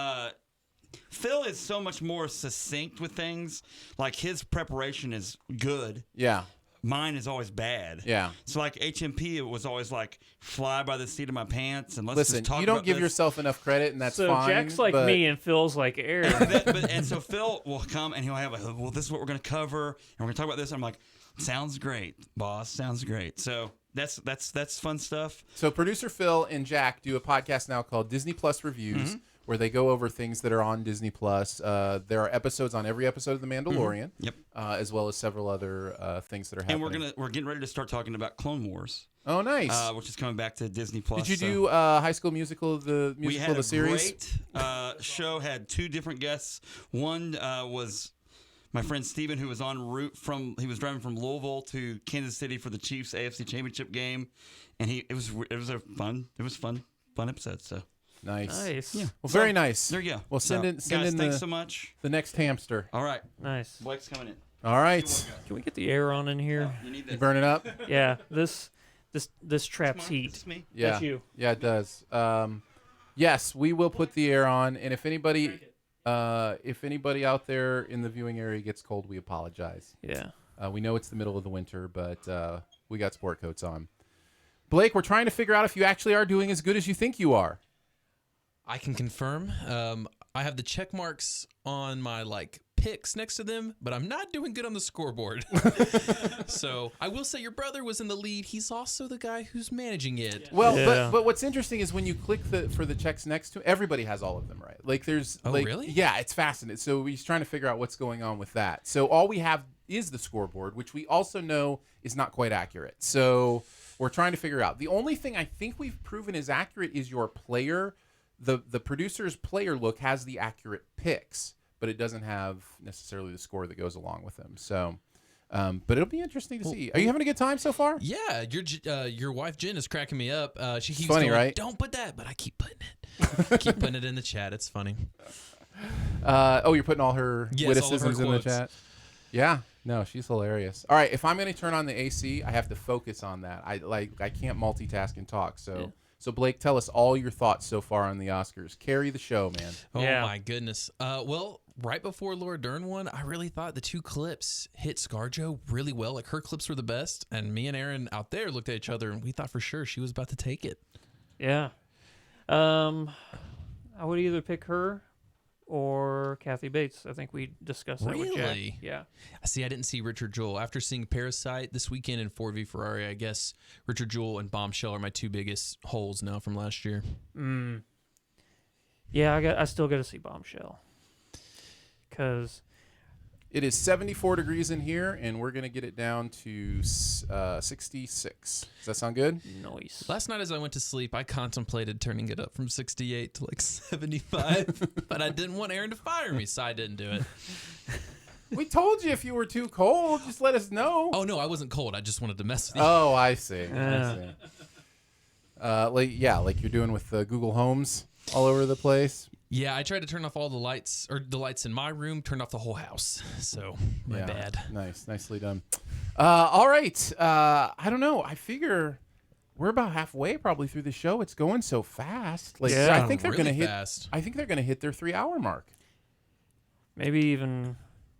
is so much more succinct with things. Like his preparation is good. Yeah, Mine is always bad. yeah. So like HMP, it was always like fly by the seat of my pants and let's Listen, just talk you don't about give this. yourself enough credit, and that's So fine. Jack's like but me and Phil's like Aaron. And so Phil will come and he'll have well, this is what we're going to cover and we're going to talk about this. I'm like, sounds great, boss. Sounds great. So that's fun stuff. So producer Phil and Jack do a podcast now called Disney Plus Reviews, where they go over things that are on Disney Plus. There are episodes on every episode of The Mandalorian, Yep. as well as several other things that are And happening. we're getting ready to start talking about Clone Wars, Oh, nice. which is coming back to Disney Plus. Did you so- do High School Musical, the We musical, had the a series? great show. Had 2 different guests. One was my friend Steven, who was en route he was driving from Louisville to Kansas City for the Chiefs AFC Championship game, and it was fun episode. So Nice. Nice. Yeah. Well, very nice. there you go. Well, send So, in guys, thanks the, so much. the next hamster. All right, Nice. Blake's coming in. All right. Can we get the air on in here? You need You this. burn it up? Yeah. This traps This heat. is me. Yeah. That's you. Yeah, it does. Yes, we will put the air on, and if anybody out there in the viewing area gets cold, we apologize. Yeah. We know it's the middle of the winter, but we got sport coats on. Blake, we're trying to figure out if you actually are doing as good as you think you are. I can confirm. I have the check marks on my picks next to them, but I'm not doing good on the scoreboard. So I will say your brother was in the lead. He's also the guy who's managing it. Well, Yeah. but what's interesting is when you click for the checks next to everybody has all of them, right? Like there's Oh, really? Yeah, it's fascinating. So he's trying to figure out what's going on with that. So all we have is the scoreboard, which we also know is not quite accurate. So we're trying to figure out. The only thing I think we've proven is accurate is your player. The producer's player look has the accurate picks, but it doesn't have necessarily the score that goes along with them. So, but it'll be interesing to see. Are you having a good time so far? Yeah, your wife Jen is cracking me up. She keeps funny, going, right? Don't put that, but I keep putting it. Keep putting it in the chat. It's funny. You're putting all her Yes, all of her witticisms in the quotes. chat. Yeah, no, she's hilarious. All right, if I'm going to turn on the AC, I have to focus on that. I can't multitask and talk. So, So Blake, tell us all your thoughts so far on the Oscars. Carry the show, man. Oh Yeah. my goodness. Well, right before Laura Dern won, I really thought the 2 clips hit ScarJo really well. Like her clips were the best, and me and Aaron out there looked at each other and we thought for sure she was about to take it. Yeah. I would either pick her or Kathy Bates. I think we discussed that with Jack. Really? Yeah. See, I didn't see Richard Jewell. After seeing Parasite this weekend in Ford v Ferrari, I guess Richard Jewell and Bombshell are my 2 biggest holes now from last year. Yeah, I still got to see Bombshell. Because It is 74 degrees in here, and we're going to get it down to 66. Does that sound good? noise. Last night as I went to sleep, I contemplated turning it up from 68 to 75, but I didn't want Aaron to fire me, so I didn't do it. We told you if you were too cold, just let us know. Oh, no, I wasn't cold. I just wanted to mess with you. Oh, I see. Yeah. I see. Like you're doing with Google Homes all over the place. Yeah, I tried to turn off all the lights, or the lights in my room, turned off the whole house. So, my bad. Nice. Nicely done. All right. I don't know. I figure we're about halfway probably through the show. It's going so fast. Like Yeah. I think they're Really going to hit fast. I think they're going to hit their 3-hour mark. Maybe even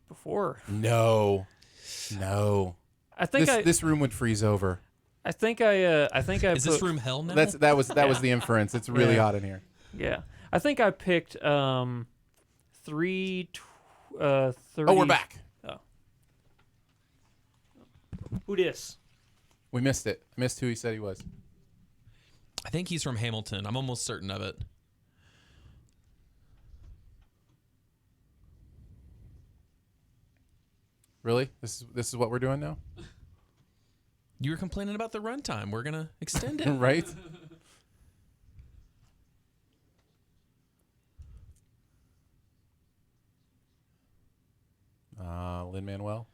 before. No. I think This room would freeze over. I think I Is this room hell now? That was the inference. It's really Yeah. hot in here. Yeah. I think I picked 30. Oh, we're back. Who dis? We missed it. I missed who he said he was. I think he's from Hamilton. I'm almost certain of it. Really? This is what we're doing now? You were complaining about the runtime. We're gonna extend it. Right? Lin-Manuel.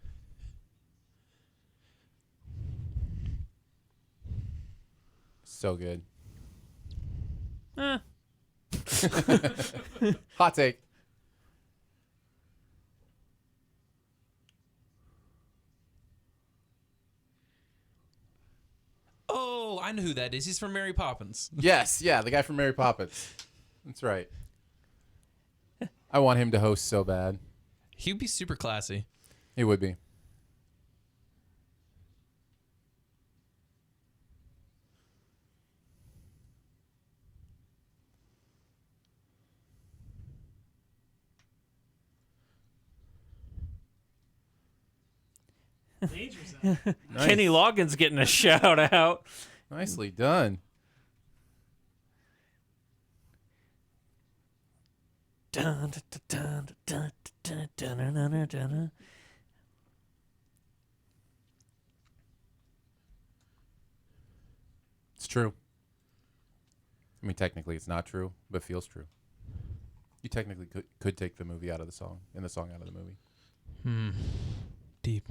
So good. Hot take. Oh, I know who that is. He's from Mary Poppins. Yes, yeah, the guy from Mary Poppins. That's right. I want him to host so bad. He'd be super classy. He would be. Danger zone. Nice. Kenny Loggins getting a shout out. Nicely done. Dun, dun, dun, dun, dun, dun, dun, dun, dun, dun. It's true. I mean, technically, it's not true, but feels true. You technically could take the movie out of the song, and the song out of the movie. Deep.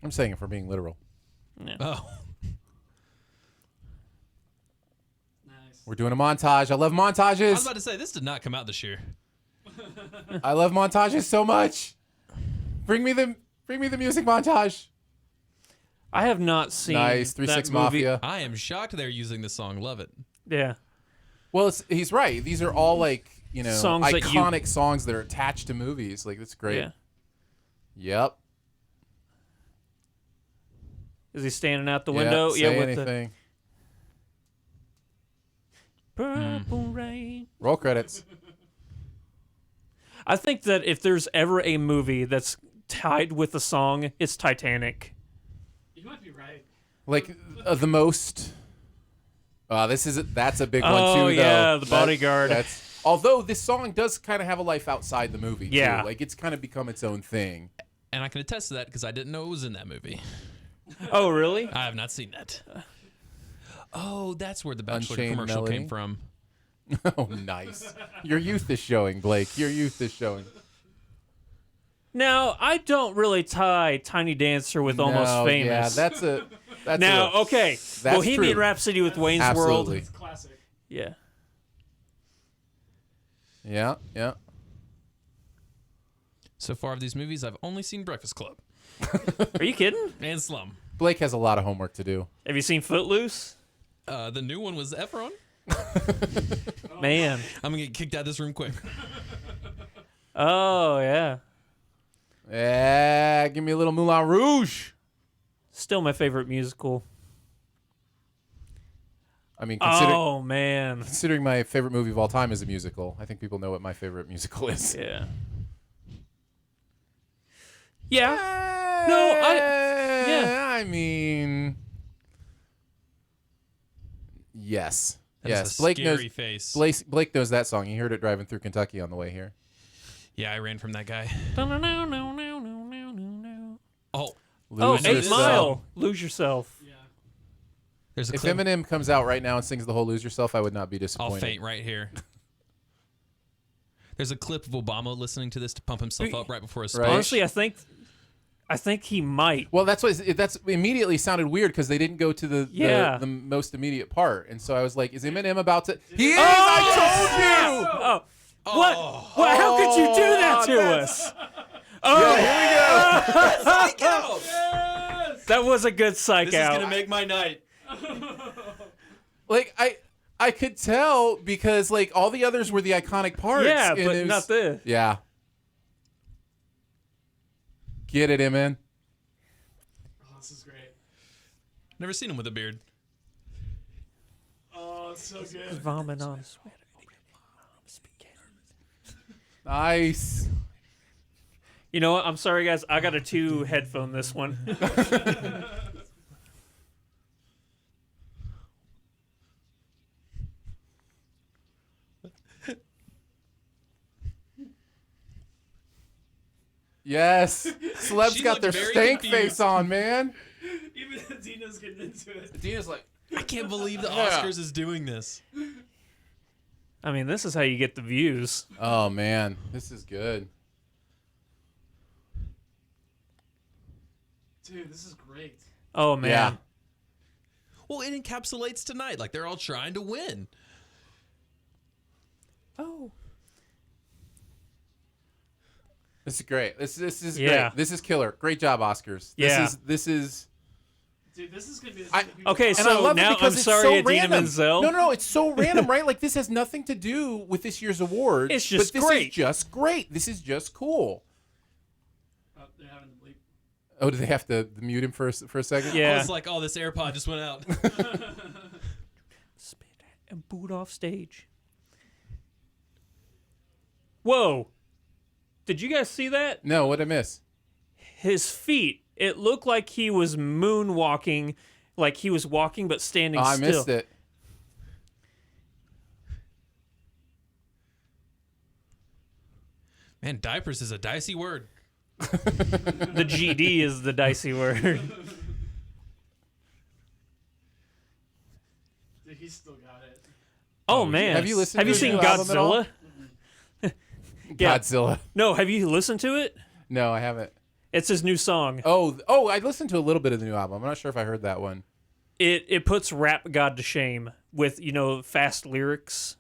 I'm saying it for being literal. Oh. Nice. We're doing a montage. I love I was montages. about to say, this did not come out this year. I love montages so much. Bring me the music montage. I have not seen Nice. that 3-6 movie. Mafia. I am shocked they're using this song. Love it. Yeah. Well, he's right. These are all like, Songs that you- iconic songs that are attached to movies. Like, that's great. Yeah. Yep. Is he standing out the Yeah, window? say with anything. the purple rain. Roll credits. I think that if there's ever a movie that's tied with a song, it's Titanic. You might be right. Like the most. That's a big one Oh, too. Though. yeah, The Bodyguard. Although this song does kind of have a life outside the movie. Yeah. Too. Like it's kind of become its own thing. And I can attest to that because I didn't know it was in that movie. Oh, really? I have not seen that. Oh, that's where the Bachelor Unchained commercial Melody. came from. Oh, nice. Your youth is showing, Blake. Your youth is showing. Now, I don't really tie Tiny Dancer with Almost No, Famous. Yeah, that's now, okay. That's Bohemian true. Rhapsody with Wayne's Absolutely. It's classic. World. Yeah. Yeah, yeah. So far of these movies, I've only seen Breakfast Club Are you kidding? and Slum. Blake has a lot of homework to do. Have you seen Footloose? The new one was Efron. Man. I'm gonna get kicked out of this room quick. Oh, yeah. Yeah, give me a little Moulin Rouge. Still my favorite musical. I mean, Oh, man. considering my favorite movie of all time is a musical, I think people know what my favorite musical is. Yeah. Yeah. No, yeah. I mean, yes. That yes. is a Blake scary knows. face. Blake knows that song. He heard it driving through Kentucky on the way here. Yeah, I ran from that guy. Oh, Oh, Lose 8 Yourself. Mile. Lose Yourself. Yeah. there's a If clip. Eminem comes out right now and sings the whole "Lose Yourself," I would not be I'll disappointed. faint right here. There's a clip of Obama listening to this to pump himself up right before his speech. Right. Honestly, I think he might. Well, that's immediately sounded weird because they didn't go to Yeah. the most immediate part, and so I was like, "Is Eminem about to?" He is. Oh! I told you. Oh. What? What? How could you do that to us? Oh, Yeah, here we go. that was a good psych This is out. gonna make my night. Like I could tell because like all the others were the iconic parts. Yeah, and but it was- not this. Yeah. Get it, Emin. Oh, this is great. Never seen him with a beard. Oh, it's so good. Vomit on a sweater. Nice. You know what? I'm sorry, guys. I got a 2 headphone this one. Yes. Celebs She got their looked very stank confused. face on, man. Even Dina's getting into it. Dina's like, I can't believe the Yeah. Oscars is doing this. I mean, this is how you get the views. oh man, this is good. Dude, this is great. Oh man. Yeah. Well, it encapsulates tonight. Like they're all trying to win. Oh. This is great. This is Yeah. great. This is killer. Great job, Oscars. Yeah. This is. Dude, this is gonna be. Okay, And I so love it now because I'm it's sorry, so Adina random. Menzel. No, it's so random, right? Like this has nothing to do with this year's awards. It's just but this great. is just great. This is just cool. They're having to bleep. Oh, do they have to mute him for a second? I Yeah. was like, oh, this AirPod just went out. Spit and boot off stage. Whoa. Did you guys see that? No, what'd I miss? His feet. It looked like he was moonwalking, like he was walking but standing Oh, I still. missed it. Man, diapers is a dicey word. The GD is the dicey word. Dude, he's still got it. Oh man. Have you listened Have to you his seen new album at all? Godzilla? Yeah. Godzilla. No, have you listened to it? No, I haven't. It's his new song. Oh, I listened to a little bit of the new album. I'm not sure if I heard that one. It puts rap god to shame with, fast lyrics.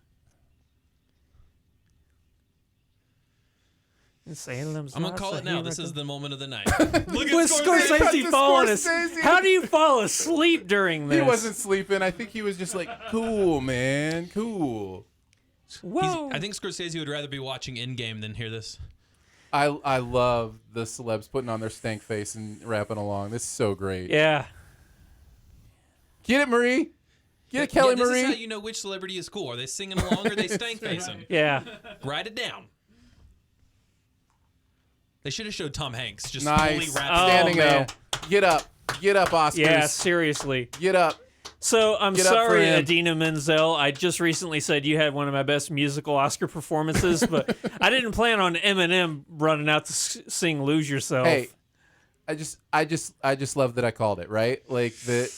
In Salem's I'm gonna lots call of it now. This hero- is the moment of the night. Look at With Scorsese. Scorsese Cut falling to asleep. Scorsese. How do you fall asleep during this? He wasn't sleeping. I think he was just like, cool, man, cool. Whoa. I think Scorsese would rather be watching Endgame than hear this. I love the celebs putting on their stank face and rapping along. This is so great. Yeah. Get it, Marie. Get it, Kelly this Marie. is how you know which celebrity is cool. Are they singing along or are they stank facing? Yeah. Write it down. They should have showed Tom Hanks just Nice. fully rapping. Oh, Standing man. O. Get up. Get up, Oscars. Yeah, seriously. Get up. So I'm Get up for sorry, him. Adina Menzel. I just recently said you had one of my best musical Oscar performances, but I didn't plan on Eminem running out to sing "Lose Yourself." Hey, I just love that I called it, right? Like it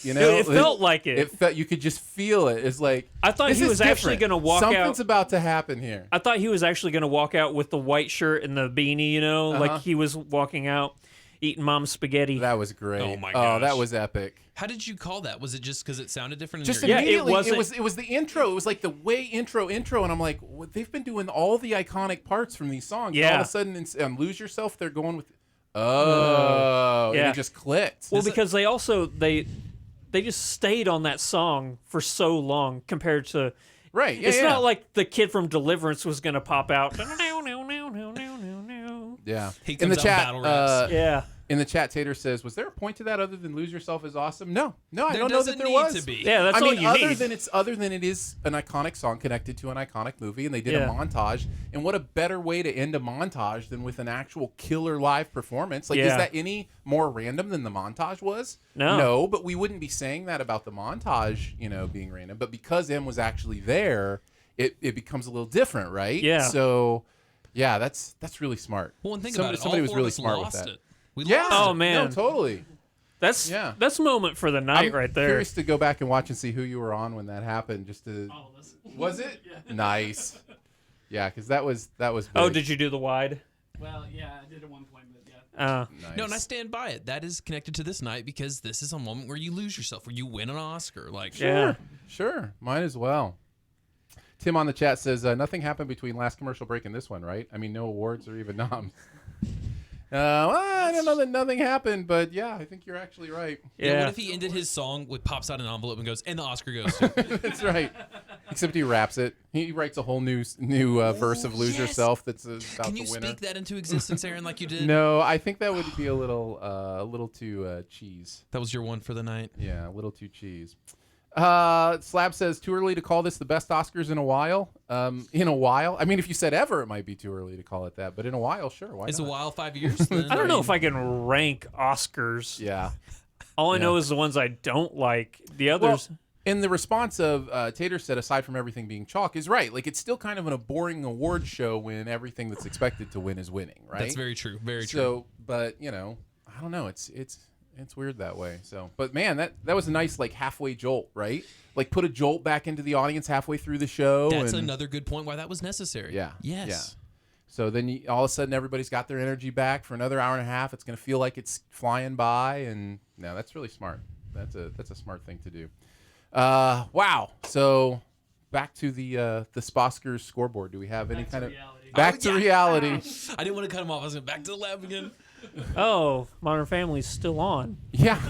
felt like it. It felt, you could just feel it. It's like, I thought this he is was actually different. gonna walk out- Something's about to happen here. I thought he was actually going to walk out with the white shirt and the beanie, like he was walking out eating mom's spaghetti. That was great. Oh, my Oh, that gosh. was epic. How did you call that? Was it just because it sounded different? Just in your Yeah, it immediately, wasn't- it was the intro. It was like the way intro, and I'm like, what, they've been doing all the iconic parts from these songs. And all Yeah. of a sudden, Lose Yourself, they're going with, and Yeah. it just clicked. Well, because they also they just stayed on that song for so long compared to. Right. Yeah, It's yeah. not like the kid from Deliverance was going to pop out. Yeah. He In comes the out chat, battle raps. Yeah. in the chat, Tater says, "Was there a point to that other than Lose Yourself is awesome?" No, I There don't know that doesn't there need was. to be. Yeah, that's I all mean, you need. other than it is an iconic song connected to an iconic movie, and they did Yeah. a montage. And what a better way to end a montage than with an actual killer live performance? Like, is Yeah. that any more random than the montage was? No. but we wouldn't be saying that about the montage, being random. But because M was actually there, it becomes a little different, right? Yeah. So, yeah, that's really smart. Well, and think Somebody- about it. somebody All was four really of us smart with lost that. it. We Yeah. lost Oh, it. man. No, totally. That's Yeah. that's a moment for the night I'm right there. curious to go back and watch and see who you were on when that happened. Just to Oh, listen. was it Yeah. nice? Yeah, because that was Oh, big. did you do the wide? Well, yeah, I did at one point, but yeah. Nice. No, and I stand by it. That is connected to this night because this is a moment where you lose yourself, where you win an Oscar. Like, Yeah. Sure, mine as well. Tim on the chat says nothing happened between last commercial break and this one, right? I mean, no awards or even noms. Well, I don't know that nothing happened, but yeah, I think you're actually right. Yeah, Yeah. what if he ended his song with pops out an envelope and goes, and the Oscar goes to. That's right. Except he raps it. He writes a whole new verse of "Lose yes. Yourself" that's about Can the you winner. speak that into existence, Aaron, like you did? No, I think that would be a little too cheese. That was your one for the night. Yeah, a little too cheese. Slab says too early to call this the best Oscars in a while. In a while, I mean, if you said ever, it might be too early to call it that. But in a while, sure. Why Is not? a while 5 years? Then? I don't know if I can rank Oscars. Yeah. All I know Yeah. is the ones I don't like. The others. And the response of Tater said, aside from everything being chalk, is right. Like, it's still kind of a boring award show when everything that's expected to win is winning, right? That's very true. Very true. So, but I don't know. It's weird that way. So, but man, that was a nice like halfway jolt, right? Like put a jolt back into the audience halfway through the show. That's another good point why that was necessary. Yeah. Yes. Yeah. So then all of a sudden everybody's got their energy back for another hour and a half. It's going to feel like it's flying by, and no, that's really smart. That's a smart thing to do. Wow. So back to the Sposcars scoreboard. Do we have any kind of back to reality? I didn't want to cut him off. I was going back to the lab again. Oh, Modern Family's still on. Yeah.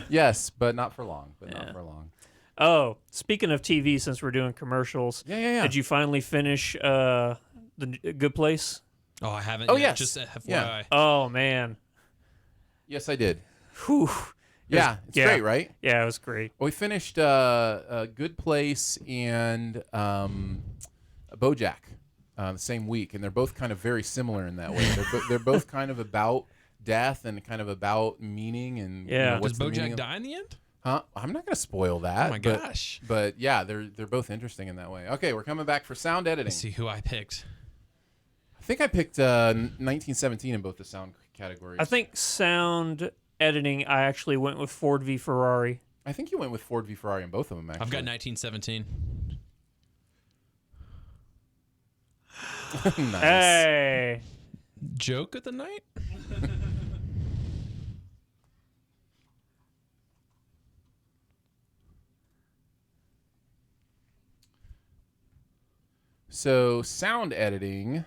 Yes, but not for long. Yeah. Not for long. Oh, speaking of TV, since we're doing commercials, Yeah. did you finally finish the Good Place? Oh, I haven't. Oh, yet. yes. Just FYI. Yeah. Oh man. Yes, I did. Whew. Yeah, it's great, right? Yeah, it was great. Well, we finished a Good Place and BoJack the same week, and they're both kind of very similar in that way. They're both kind of about death and kind of about meaning and Yeah. what's Does the meaning BoJack of- die in the end? Huh? I'm not going to spoil that. Oh my but- gosh. But yeah, they're both interesting in that way. Okay, we're coming back for sound editing. Let's see who I picked. I think I picked 1917 in both the sound categories. I think sound editing, I actually went with Ford v Ferrari. I think you went with Ford v Ferrari in both of them. Actually, I've got 1917. Nice. Hey. Joke of the night? So sound editing,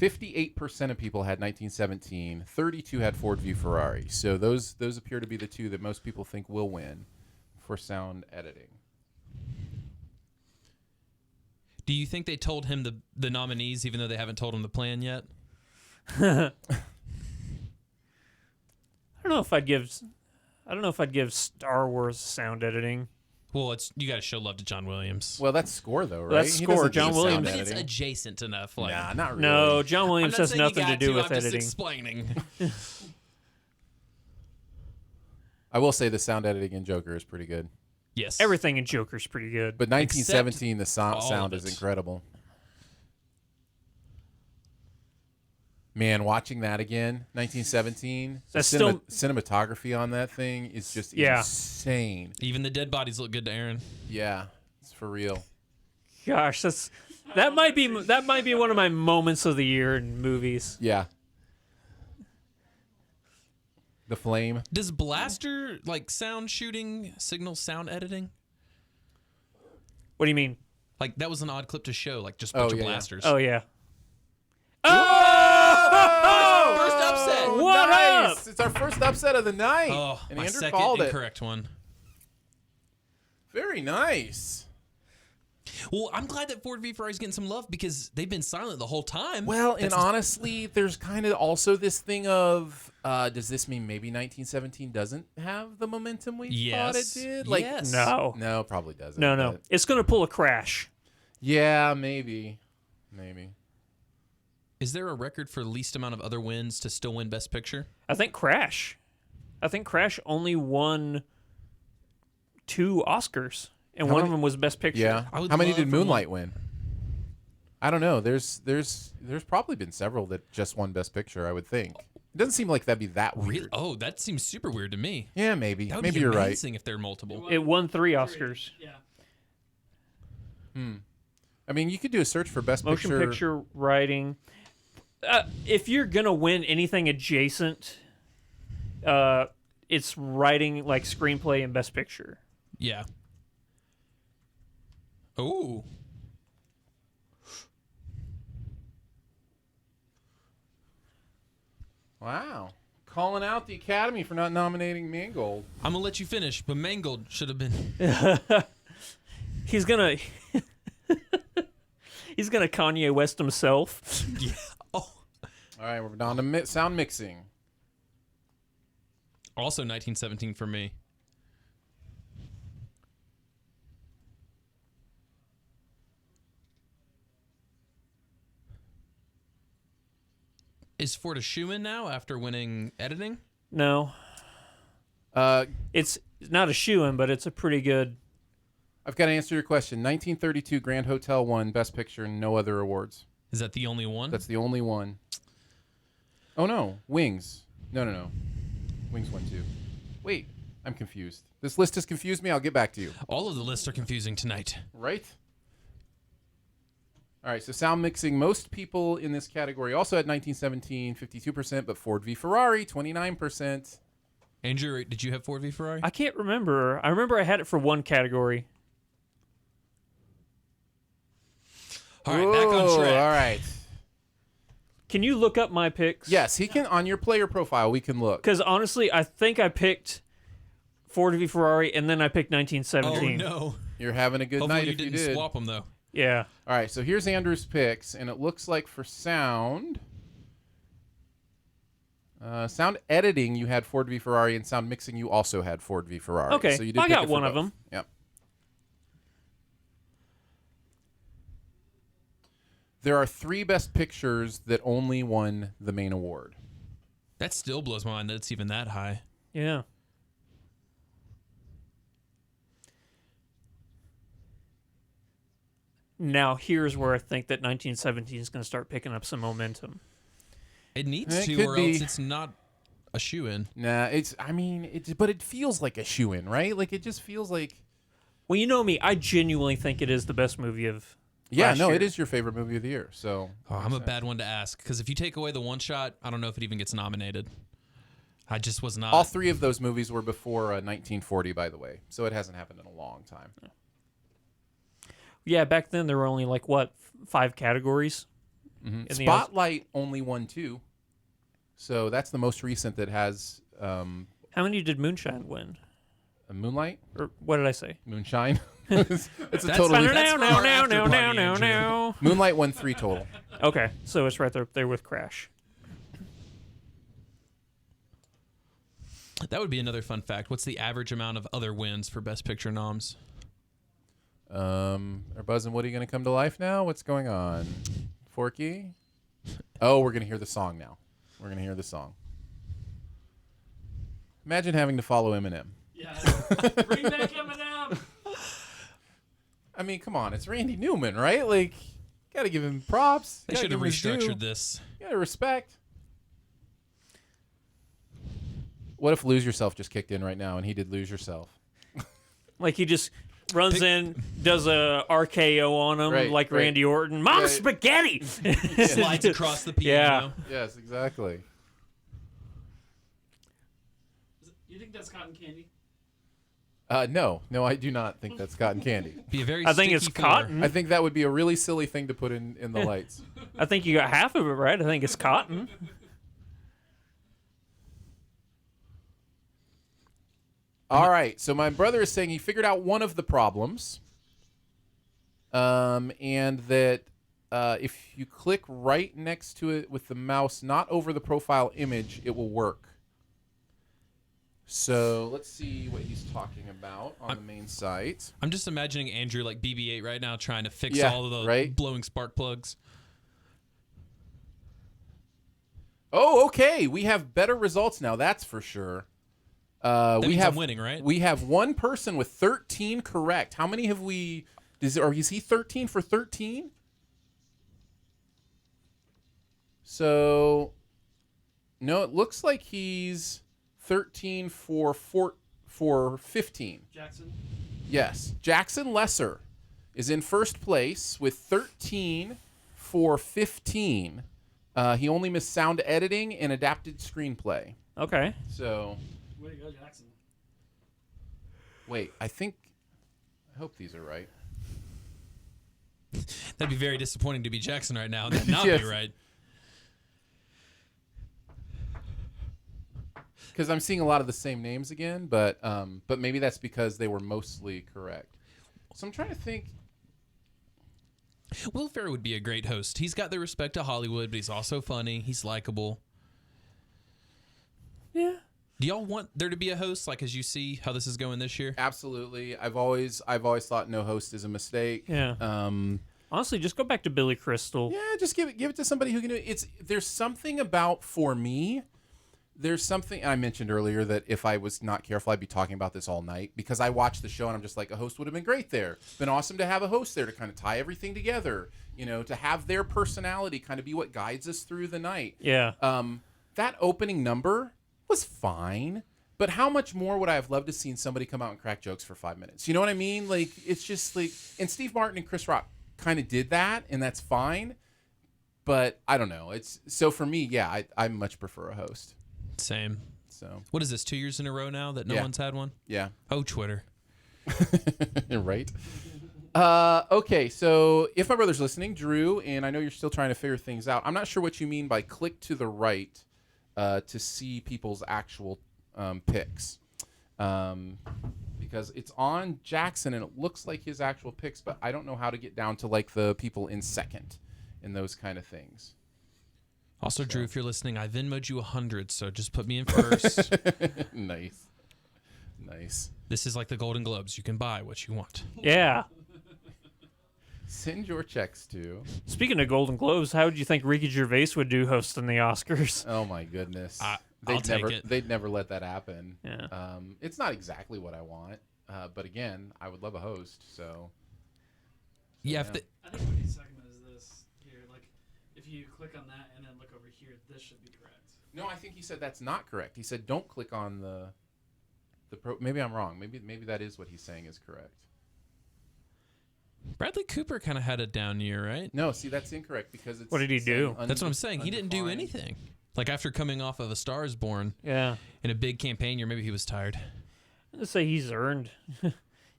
58% of people had 1917, 32 had Ford v Ferrari. So those appear to be the two that most people think will win for sound editing. Do you think they told him the nominees even though they haven't told him the plan yet? I don't know if I'd give Star Wars sound editing. Well, you got to show love to John Williams. Well, that's score though, right? That's He score. doesn't do John sound Williams- I mean, it's editing. adjacent enough. Like, Nah, not really. No, John I'm Williams not has saying you nothing to got do with I'm just editing. explaining. I will say the sound editing in Joker is pretty good. Yes. Everything in Joker's pretty good. But 1917, the all sound of is it. incredible. Man, watching that again, 1917, That's the cinematography on that thing is just Yeah. insane. Even the dead bodies look good to Aaron. Yeah, it's for real. Gosh, that might be one of my moments of the year in movies. Yeah. The flame. Does Blaster like sound shooting signal sound editing? What do you mean? Like that was an odd clip to show, like just a Oh, bunch of yeah. blasters. Oh yeah. First upset. What nice. up? It's our first upset of the night. Oh, and my Andrew second called it. incorrect one. Very nice. Well, I'm glad that Ford v Ferrari's getting some love because they've been silent the whole time. Well, and That's- honestly, there's kind of also this thing of, does this mean maybe 1917 doesn't have the momentum we thought it Yes. did? Like, Yes. No. No, probably doesn't. No. but- It's gonna pull a Crash. Yeah, maybe. Is there a record for least amount of other wins to still win Best Picture? I think Crash only won 2 Oscars, and How one many- of them was Best Picture. Yeah. I would How many love did for Moonlight win? I don't know. There's probably been several that just won Best Picture, I would think. It doesn't seem like that'd be that weird. Really? Oh, that seems super weird to me. Yeah, maybe. That would Maybe be you're right. amazing if they're multiple. It won 3 Oscars. Yeah. I mean, you could do a search for Best Motion picture writing. If you're gonna win anything adjacent, it's writing, like screenplay and Best Picture. Yeah. Oh. Wow. Calling out the Academy for not nominating Mangold. I'm gonna let you finish, but Mangold should have been. He's gonna he's gonna Kanye West himself. Yeah. Oh. All right, we're down to sound mixing. Also 1917 for me. Is Ford a shoo-in now after winning editing? No. It's not a shoo-in, but it's a pretty good. I've got to answer your question. 1932 Grand Hotel won Best Picture, no other awards. Is that the only one? That's the only one. Oh, no. Wings. No. Wings won too. Wait, I'm confused. This list has confused me. I'll get back to you. All of the lists are confusing tonight. Right? All right, so sound mixing. Most people in this category also had 1917, 52%, but Ford v. Ferrari, 29%. Andrew, did you have Ford v Ferrari? I can't remember. I remember I had it for one category. All right, back on track. All right. Can you look up my picks? Yes, he can. On your player profile, we can look. Because honestly, I think I picked Ford v Ferrari, and then I picked Oh 1917. no! You're having a good Hopefully night you if you didn't did. swap them though. Yeah. All right, so here's Andrew's picks, and it looks like for sound editing, you had Ford v Ferrari, and sound mixing, you also had Ford v Ferrari. Okay, so you did I pick got it for one of both. them. Yep. There are 3 Best Pictures that only won the main award. That still blows my mind that it's even that high. Yeah. Now, here's where I think that 1917 is going to start picking up some momentum. It needs It to, could or be. else it's not a shoe-in. Nah, but it feels like a shoe-in, right? Like, it just feels like... Well, you know me. I genuinely think it is the best movie of Yeah, last no, year. it is your favorite movie of the year, so... Oh, I'm a bad one to ask because if you take away the one shot, I don't know if it even gets nominated. I just was not. All 3 of those movies were before 1940, by the way, so it hasn't happened in a long time. Yeah, back then there were only, 5 categories? Mm-hmm. In the Spotlight only won 2, so that's the most recent that has How many did Moonshine win? a Moonlight, Or what did I say? Moonshine. it's a That's totally... fine. That's for our after party, Andrew. no. Moonlight won 3 total. Okay, so it's right there with Crash. That would be another fun fact. What's the average amount of other wins for Best Picture noms? Are Buzz and Woody going to come to life now? What's going on? Forky? Oh, we're going to hear the song now. We're going to hear the song. Imagine having to follow Eminem. Yeah. Bring back Eminem. I mean, come on. It's Randy Newman, right? Like, got to give him props. They Gotta should have give him his due. restructured this. You got to respect. What if Lose Yourself just kicked in right now and he did Lose Yourself? Like he just runs in, does a RKO on him Right, like right. Randy Orton. Mom, Right. spaghetti! Slides across the piano. Yes, exactly. You think that's cotton candy? No, I do not think that's cotton candy. Be a very I think it's sticky floor. cotton. I think that would be a really silly thing to put in the lights. I think you got half of it right. I think it's cotton. All right, so my brother is saying he figured out one of the problems, and that if you click right next to it with the mouse, not over the profile image, it will work. So let's see what he's talking about on the main site. I'm just imagining Andrew like BB-8 right now trying to fix Yeah, all of the right? blowing spark plugs. Oh, okay. We have better results now. That's for sure. That we means have I'm winning, right? We have one person with 13 correct. How many have we? Is he 13 for 13? So, no, it looks like he's 13 for 15. Jackson. Yes, Jackson Lesser is in first place with 13 for 15. He only missed sound editing and adapted screenplay. Okay. So, Way to go, Jackson. wait, I hope these are right. That'd be very disappointing to be Jackson right now and that not Yes. be right. Because I'm seeing a lot of the same names again, but maybe that's because they were mostly correct. So I'm trying to think. Will Ferrell would be a great host. He's got the respect of Hollywood, but he's also funny. He's likable. Yeah. Do y'all want there to be a host, like as you see how this is going this year? Absolutely, I've always thought no host is a mistake. Yeah. Honestly, just go back to Billy Crystal. Yeah, just give it to somebody who can do it. There's something about, for me, there's something I mentioned earlier that if I was not careful, I'd be talking about this all night because I watched the show and I'm just like, a host would have been great there. Been awesome to have a host there to kind of tie everything together, you know, to have their personality kind of be what guides us through the night. Yeah. That opening number was fine, but how much more would I have loved to seen somebody come out and crack jokes for 5 minutes? You know what I mean? Like, it's just like, and Steve Martin and Chris Rock kind of did that, and that's fine. But I don't know. It's so for me, yeah, I much prefer a host. Same. So What is this, 2 years in a row now that no Yeah. one's had one? yeah, Oh, Twitter. right. Okay, so if my brother's listening, Drew, and I know you're still trying to figure things out. I'm not sure what you mean by click to the right to see people's actual picks, because it's on Jackson and it looks like his actual picks, but I don't know how to get down to like the people in second and those kind of things. Also, Drew, if you're listening, I Venmo'd you 100, so just put me in first. Nice. This is like the Golden Globes. You can buy what you want. Yeah. Send your checks to. Speaking of Golden Globes, how would you think Ricky Gervais would do hosting the Oscars? Oh my goodness. I'll take it. They'd never let that happen. Yeah. It's not exactly what I want, but again, I would love a host. So Yeah, yeah. if the, I think what he's talking about is this here. Like, if you click on that and then look over here, this should be correct. no, I think he said that's not correct. He said don't click on the pro. Maybe I'm wrong. Maybe that is what he's saying is correct. Bradley Cooper kind of had a down year, right? No, see that's incorrect because it's. What did he do? That's what I'm saying. He didn't do undefined. anything. Like after coming off of A Star Is Born Yeah. in a big campaign year, maybe he was tired. I'm gonna say he's earned.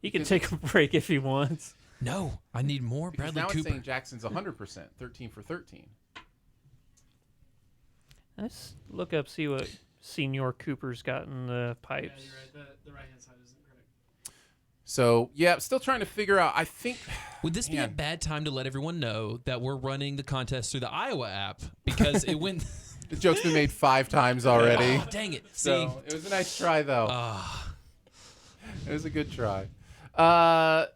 He can Because take a break if he wants. No, I need more Because Bradley now Cooper. it's saying Jackson's 100%, 13 for 13. Let's look up, see what Senior Cooper's got in the Yeah, pipes. you're right. The right hand side isn't correct. So yeah, still trying to figure out. I think. Would this be a Man. bad time to let everyone know that we're running the contest through the Iowa app because it went? The joke's been made 5 times already. Oh, dang it! See, So it was a nice try, though. It was a good try.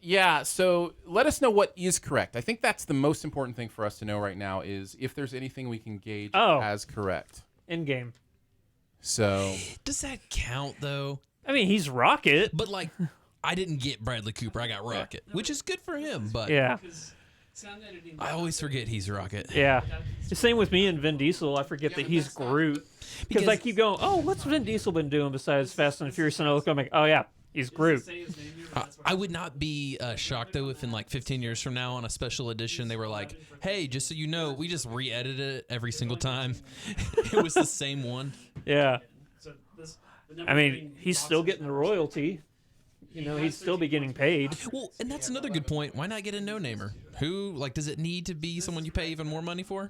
Yeah, so let us know what is correct. I think that's the most important thing for us to know right now is if there's anything we can gauge as correct. In game. So does that count though? I mean, he's Rocket. But like, I didn't get Bradley Cooper. I got Rocket, which is good for him. But Yeah. Because sound editing. I always forget he's Rocket. Yeah. The same with me and Vin Diesel. I forget Yeah, that but he's that's not- Groot. Because I keep going, oh, what's Vin Diesel been doing besides Fast and the Furious? And I look, I'm like, oh, yeah, he's Groot. Say his name here, but that's what I would not be shocked though if in like 15 years from now on a special edition they were like, hey, just so you know, we just re-edited it every single time. It was the same one. Yeah. So this, I mean, he's still getting the royalty. You know, he'd still be getting paid. Well, and that's another good point. Why not get a no-namer? Who, like, does it need to be someone you pay even more money for?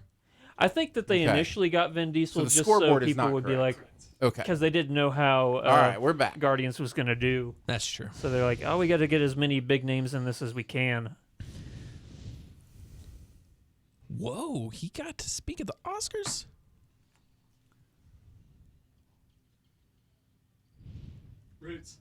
I think that they Okay. initially got Vin Diesel So the just so scoreboard is people not would be like, correct. Okay. because they didn't know how All right, we're back. Guardians was going to do. That's true. So they're like, oh, we got to get as many big names in this as we can. Whoa, he got to speak at the Oscars? Roots.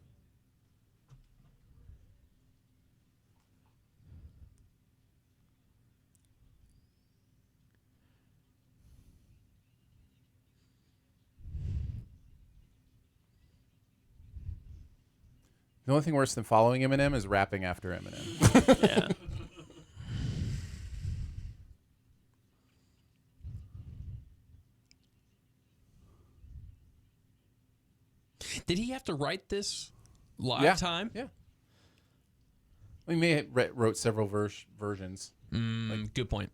The only thing worse than following Eminem is rapping after Eminem. Yeah. Did he have to write this live Yeah. time? Yeah. We may have wrote several versions. Good point.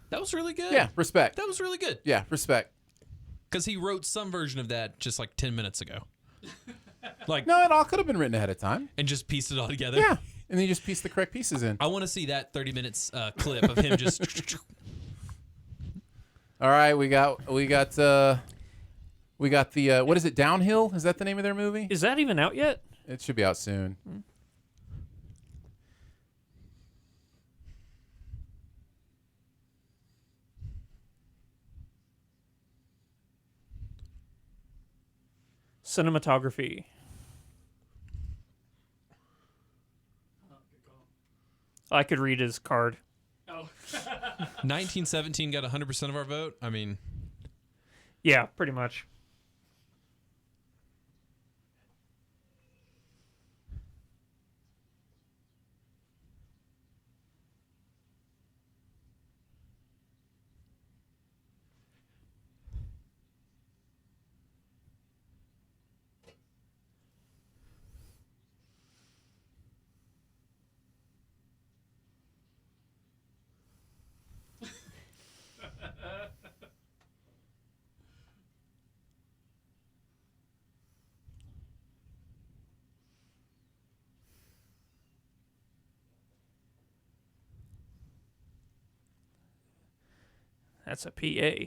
That was really good. Yeah, respect. That was really good. Yeah, respect. Because he wrote some version of that just like 10 minutes ago. Like, No, it all could have been written ahead of time. and just pieced it all together. Yeah. And then you just piece the correct pieces in. I want to see that 30 minutes clip of him just. All right, we got the what is it? Downhill? Is that the name of their movie? Is that even out yet? It should be out soon. Cinematography. I could read his card. Oh. 1917 got 100% of our vote. I mean, Yeah, pretty much. That's a PA.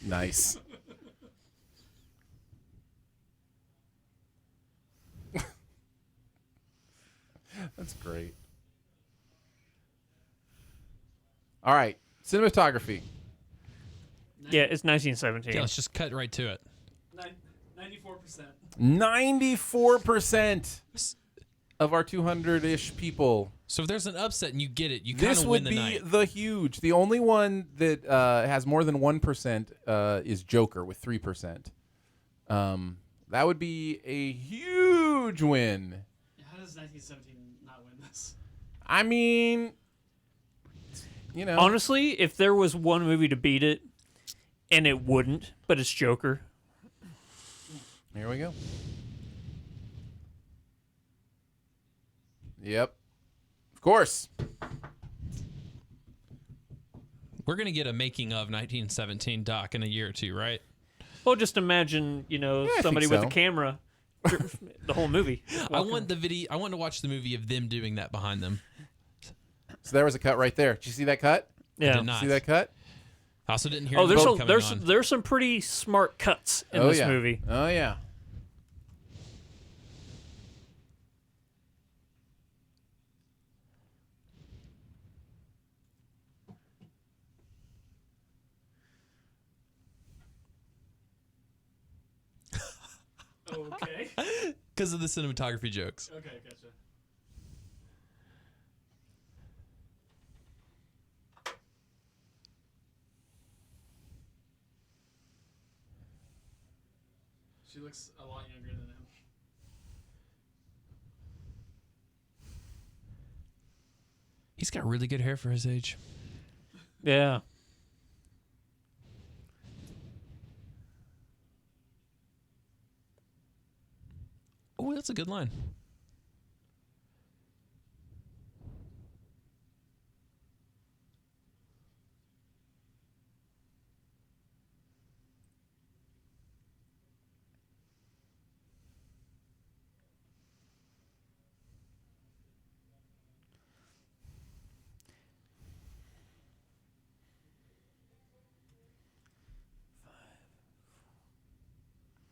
Nice. That's great. All right, cinematography. Yeah, it's 1917. yeah, let's just cut right to it. 94%. 94% of our 200-ish people. So if there's an upset and you get it, you kind This of would win the be night. the huge. The only one that has more than 1% is Joker with 3%. That would be a huge win. How does 1917 not win this? I mean, you know. Honestly, if there was one movie to beat it, and it wouldn't, but it's Joker. Here we go. Yep. Of course. We're going to get a making of 1917 doc in a year or two, right? Well, just imagine, I somebody think with so. a camera, the whole movie. I want the video. I want to watch the movie of them doing that behind them. So there was a cut right there. Did you see that cut? I Yeah. did not. See that cut? I also didn't hear Oh, the there's vote some, coming on. there's some pretty smart cuts in Oh this yeah. movie. Oh yeah. Okay. Because of the cinematography jokes. Okay, gotcha. She looks a lot younger than him. He's got really good hair for his age. Yeah. Oh, that's a good line.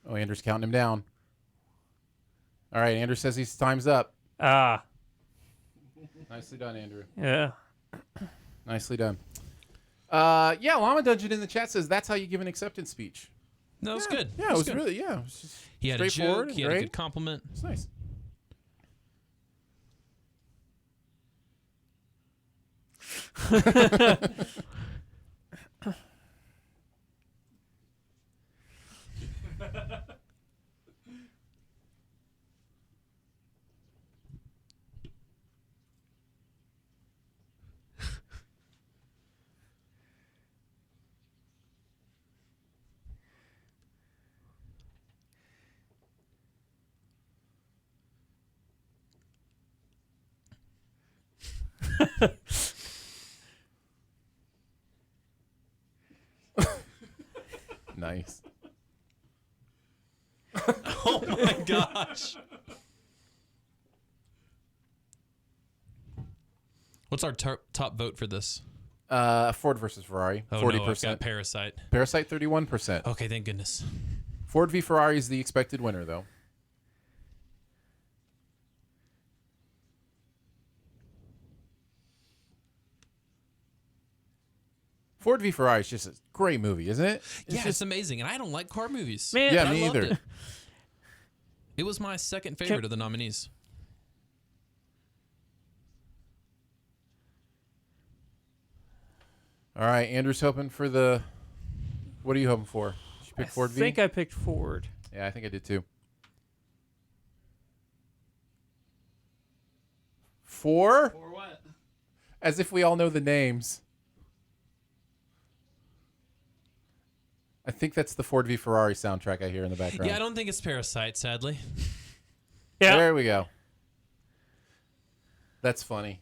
Oh, Andrew's counting him down. All right, Andrew says his time's up. Ah. Nicely done, Andrew. Yeah. Nicely done. Yeah, Llama Dungeon in the chat says that's how you give an acceptance speech. No, it was good. Yeah, it was good. really, yeah. It was just He had a straightforward joke. and He had a great. good compliment. It's nice. Nice. Oh my gosh. What's our top vote for this? Ford versus Ferrari. Oh 40%. no, I've got Parasite. Parasite 31%. Okay, thank goodness. Ford v Ferrari is the expected winner, though. Ford v Ferrari is just a great movie, isn't it? It's amazing, and I don't like car movies. Man, Yeah, I me loved either. It. It was my second favorite of the nominees. All right, Andrew's hoping for the. What are you hoping for? Did you pick Ford I v? think I picked Ford. Yeah, I think I did too. 4? Or what? As if we all know the names. I think that's the Ford v Ferrari soundtrack I hear in the background. Yeah, I don't think it's Parasite, sadly. Yeah. There we go. That's funny.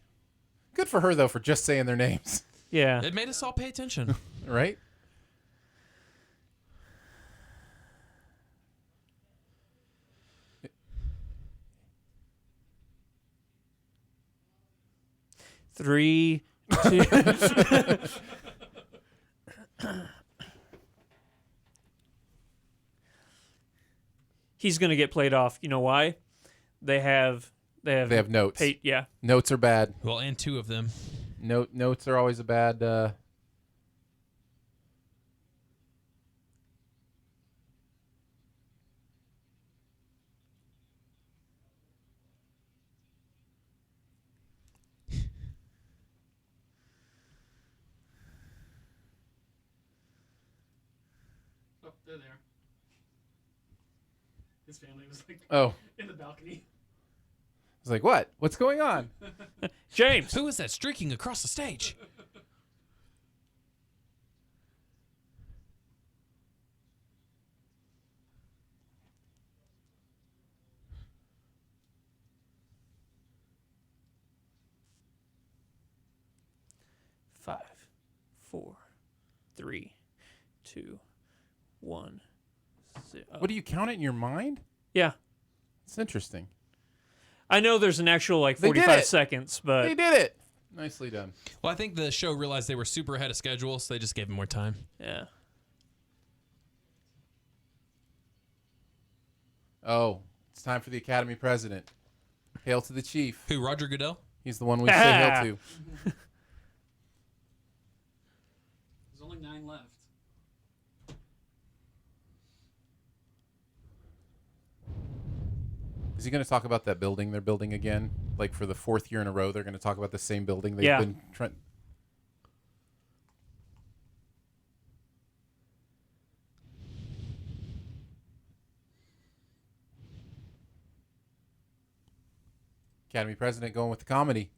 Good for her, though, for just saying their names. Yeah. It made us all pay attention. Right? Three, two. He's gonna get played off. You know why? They have They have notes. yeah. Notes are bad. Well, and 2 of them. Notes are always a bad. Oh, they're there. His family was like Oh, in the balcony. I was like, what? What's going on? James. Who is that streaking across the stage? Five, 4, 3, 2, 1, 0. What do you count it in your mind? Yeah. It's interesting. I know there's an actual like They did 45 it. seconds, but They did it. Nicely done. Well, I think the show realized they were super ahead of schedule, so they just gave him more time. yeah. Oh, it's time for the Academy president. Hail to the chief. Who, Roger Goodell? He's the one we say hail to. There's only 9 left. Is he going to talk about that building they're building again? Like for the 4th year in a row, they're going to talk about the same building they've Yeah. been trying. Academy president going with the comedy.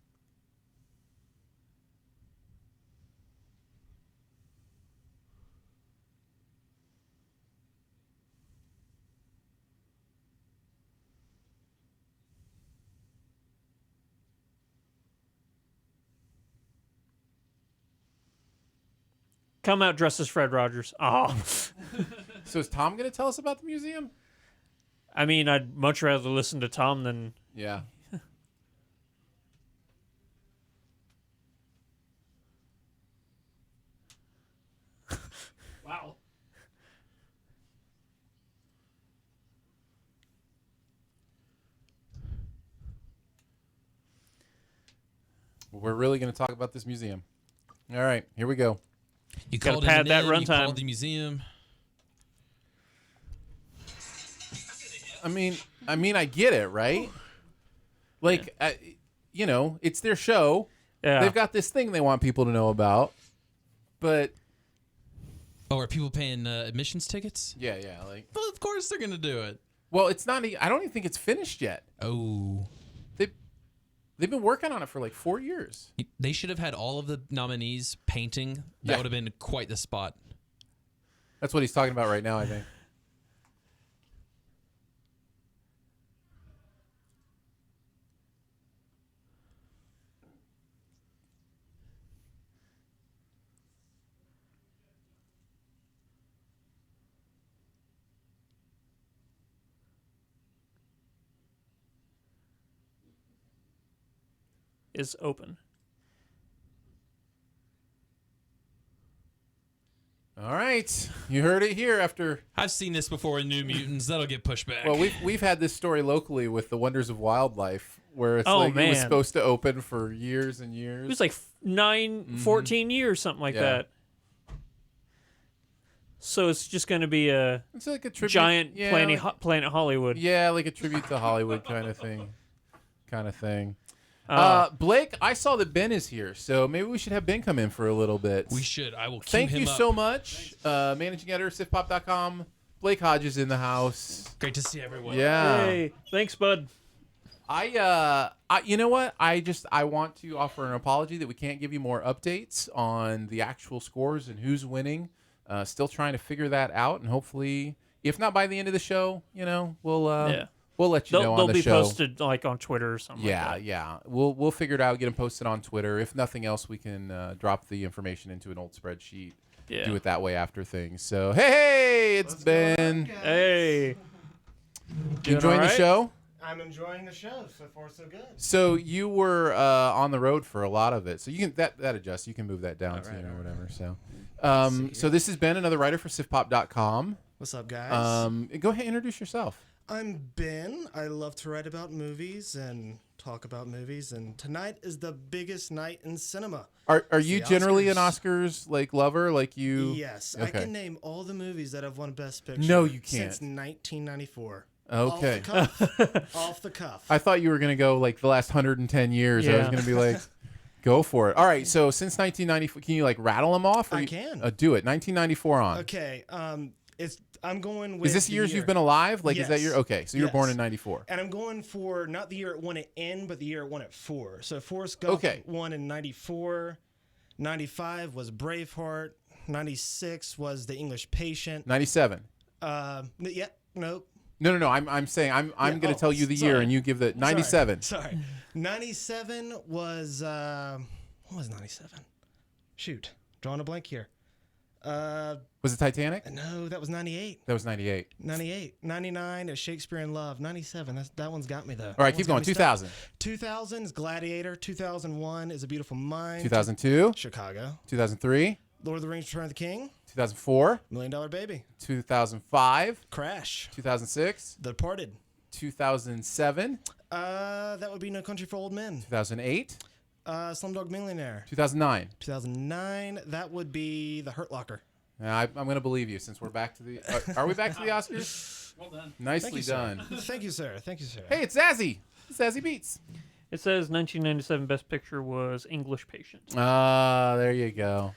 Come out dressed as Fred Rogers. Oh. So is Tom going to tell us about the museum? I mean, I'd much rather listen to Tom than Yeah. Wow. We're really going to talk about this museum. All right, here we go. You Gotta called in pad the that name, you runtime. called the museum. I mean, I get it, right? Like, you know, it's their show. yeah. They've got this thing they want people to know about. But Oh, are people paying admissions tickets? yeah, like, Well, of course they're going to do it. well, it's not. I don't even think it's finished yet. Oh. They've been working on it for like 4 years. They should have had all of the nominees painting. That Yeah. would have been quite the spot. That's what he's talking about right now, I think. is open. All right, you heard it here. After I've seen this before in New Mutants. That'll get pushed back. well, we've had this story locally with the Wonders of Wildlife, where it's Oh, like it was man. supposed to open for years and years. It was like 14 years, something like Yeah. that. So it's just going to be a It's like a tribute, giant yeah, Planet Hollywood. yeah, like a tribute to Hollywood kind of thing. Uh, Blake, I saw that Ben is here, so maybe we should have Ben come in for a little bit. we should. I will keep Thank him you up. so much, managing editor, SiftPop.com. Blake Hodges in the house. Great to see everyone. Yeah. Hey, thanks, bud. You know what? I want to offer an apology that we can't give you more updates on the actual scores and who's winning. Still trying to figure that out, and hopefully, if not by the end of the show, we'll let you know on They'll the be show. posted like on Twitter or something. Yeah, like that. yeah. We'll figure it out. Get them posted on Twitter. If nothing else, we can drop the information into an old spreadsheet. Yeah. Do it that way after things. So hey, it's Ben. Hey. You Doing enjoying all the right? show? I'm enjoying the show. So far, so good. So you were on the road for a lot of it. So you can that adjusts. You can move that down too or whatever. So, so this has been another writer for SiftPop.com. What's up, guys? Go ahead, introduce yourself. I'm Ben. I love to write about movies and talk about movies. And tonight is the biggest night in cinema. Are you the generally an Oscars. Oscars lover? Like you? Yes, I Okay. can name all the movies that have won Best Picture. No, you can't. Since 1994. Okay. Off the cuff. Off the cuff. I thought you were gonna go like the last 110 years. I was Yeah. gonna be like, go for it. All right. So since 1994, can you like rattle them off? I can. Do it. 1994 on. Okay. I'm going with. Is this the years year. you've been alive? Like, is that Yes. your okay? So you were born Yes. in '94. And I'm going for not the year it won it in, but the year it won it for. So Forrest Gump Okay. won in 94. 95 was Braveheart. 96 was The English Patient. 97. Yeah, nope. No. I'm saying I'm gonna oh, tell you the year sorry. and you give the 97. Sorry. 97 was what was 97? Shoot, drawing a blank here. Was it Titanic? No, that was 98. That was 98. 98. 99 is Shakespeare in Love. 97. That one's got me though. All right, keep going. 2000. 2000 is Gladiator. 2001 is A Beautiful Mind. 2002. Chicago. 2003. Lord of the Rings: Return of the King. 2004. $1 Million Baby. 2005. Crash. 2006. The Departed. 2007. That would be No Country for Old Men. 2008. Slumdog Millionaire. 2009. 2009. That would be The Hurt Locker. I'm going to believe you since we're back to the. Are we back to the Oscars? Well done. Nicely you, sir. done. Thank you, sir. Thank you, sir. Hey, it's Zazzy. Zazzy Beats. It says 1997 Best Picture was English Patient. Ah, there you go.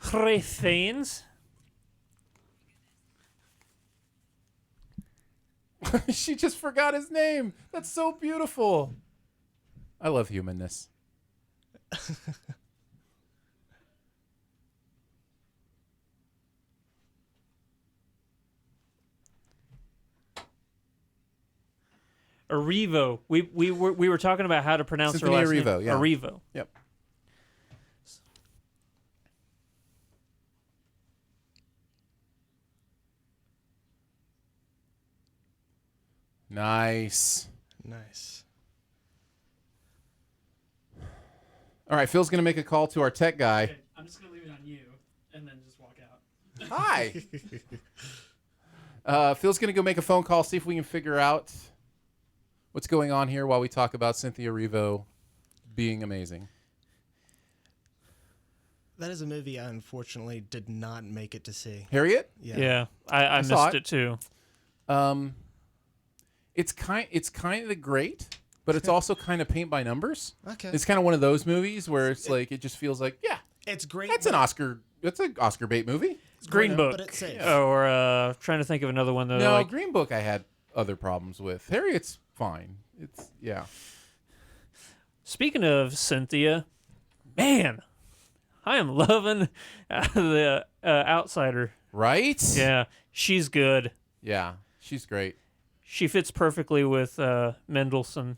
Three things. She just forgot his name. That's so beautiful. I love humanness. Arrivo. We were talking about how to pronounce her Symphony last Arrivo, name. yeah. Arrivo. Yep. Nice. Nice. All right, Phil's going to make a call to our tech guy. Okay, I'm just gonna leave it on you, and then just walk out. Hi. Phil's going to go make a phone call, see if we can figure out what's going on here while we talk about Cynthia Erivo being amazing. That is a movie I unfortunately did not make it to see. Harriet? Yeah, I saw missed it. it too. It's kind of great, but it's also kind of paint by numbers. Okay. It's kind of one of those movies where it's like it just feels like, yeah, It's great. that's an Oscar. That's an Oscar bait movie. Green Book. But it's safe. Or trying to think of another one though. No, like, Green Book I had other problems with. Harriet's fine. It's yeah. speaking of Cynthia, man, I am loving the Outsider. Right? Yeah, she's good. Yeah. She's great. She fits perfectly with Mendelsohn.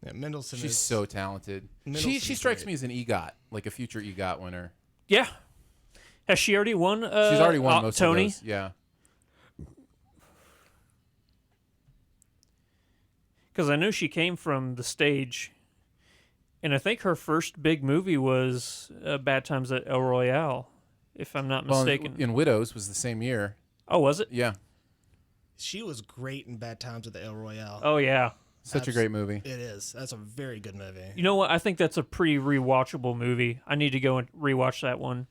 Yeah, Mendelsohn She's is so talented. She Middleton's strikes great. me as an EGOT, like a future EGOT winner. Yeah. Has she already won? She's already won most Tony? of those. Yeah. Because I know she came from the stage And I think her first big movie was Bad Times at El Royale, if I'm not Well, mistaken. in Widows was the same year. Oh, was it? Yeah, She was great in Bad Times at the El Royale. Oh, yeah. such a great movie. It is. That's a very good movie. You know what? I think that's a pretty rewatchable movie. I need to go and rewatch that one.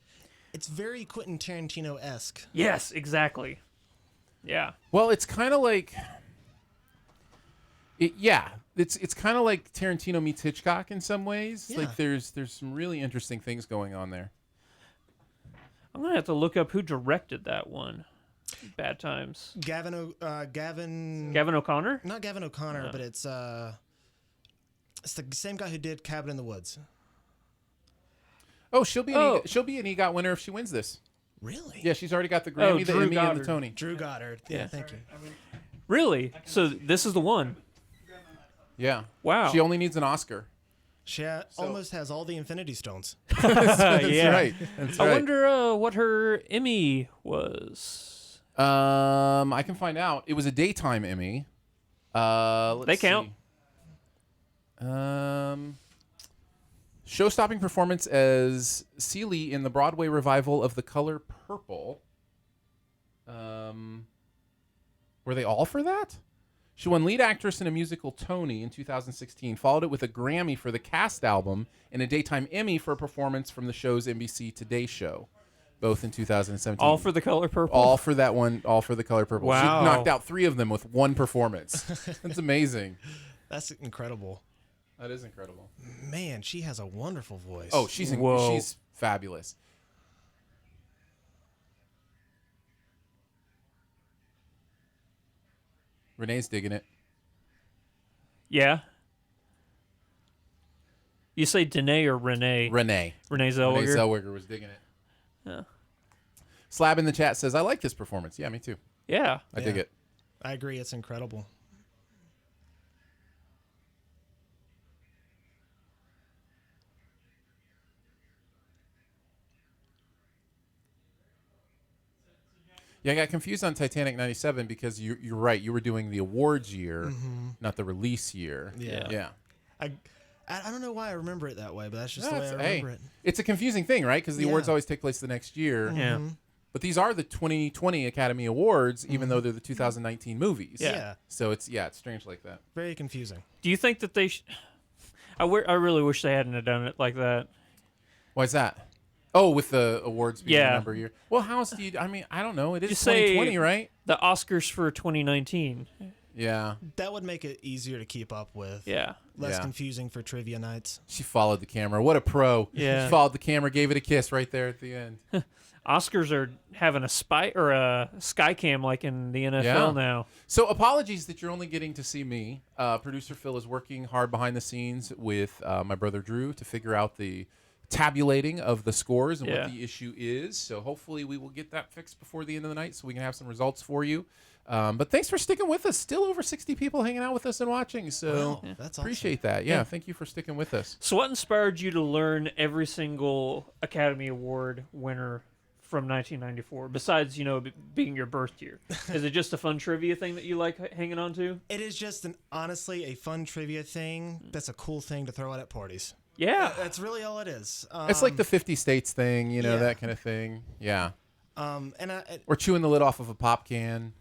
It's very Quentin Tarantino-esque. Yes, exactly. Yeah. Well, it's kind of like, it's kind of like Tarantino meets Hitchcock in some ways. Yeah. Like there's some really interesting things going on there. I'm going to have to look up who directed that one. Bad Times. Gavin. Gavin O'Connor? Not Gavin O'Connor, but it's the same guy who did Cabin in the Woods. Oh, she'll be an EGOT winner if she wins this. Really? Yeah, she's already got the Grammy, the Drew Emmy, and Goddard. the Tony. Drew Goddard. Yeah, thank you. Really? So this is the one. Yeah. Wow. She only needs an Oscar. She almost has all the Infinity Stones. That's Yeah. right. That's I right. wonder what her Emmy was. I can find out. It was a daytime Emmy. Let's They count. see. Show-stopping performance as Celie in the Broadway revival of The Color Purple. Were they all for that? She won lead actress in a musical Tony in 2016, followed it with a Grammy for the cast album and a daytime Emmy for a performance from the show's NBC Today show, both in 2017. All for The Color Purple? All for that one, all for The Color Purple. Wow. She knocked out 3 of them with one performance. That's amazing. That's incredible. That is incredible. Man, she has a wonderful voice. Oh, she's Whoa. fabulous. Renee's digging it. Yeah. You say Danae or Renee? Renee Zellweger. Zellweger was digging it. Yeah. Slab in the chat says, I like this performance. Yeah, me too. Yeah. I dig it. I agree. It's incredible. Yeah, I got confused on Titanic 97 because you're right. You were doing the awards year, not the release year. Yeah. Yeah. I don't know why I remember it that way, but that's just the way I Hey, remember it. it's a confusing thing, right? Because the awards Yeah. always take place the next year. Yeah. But these are the 2020 Academy Awards, even though they're the 2019 movies. Yeah. So it's strange like that. Very confusing. Do you think that they I really wish they hadn't have done it like that. Why is that? Oh, with the awards being Yeah. a number year. Well, how else do you? I mean, I don't know. It is Just say 2020, right? The Oscars for 2019. Yeah. That would make it easier to keep up with. Yeah. Less Yeah. confusing for trivia nights. She followed the camera. What a pro. Yeah. She followed the camera, gave it a kiss right there at the end. Oscars are having a spy or a sky cam like in the NFL Yeah. now. So apologies that you're only getting to see me. Producer Phil is working hard behind the scenes with my brother Drew to figure out the tabulating of the scores and Yeah. what the issue is. So hopefully we will get that fixed before the end of the night so we can have some results for you. But thanks for sticking with us. Still over 60 people hanging out with us and watching. So Wow, that's appreciate that. Yeah, thank you for sticking with us. So what inspired you to learn every single Academy Award winner from 1994 besides, being your birth year? Is it just a fun trivia thing that you like hanging on to? It is just honestly a fun trivia thing. That's a cool thing to throw out at parties. Yeah. That's really all it is. It's like the 50 states thing, yeah. that kind of thing. Yeah. And Or chewing the lid off of a pop can.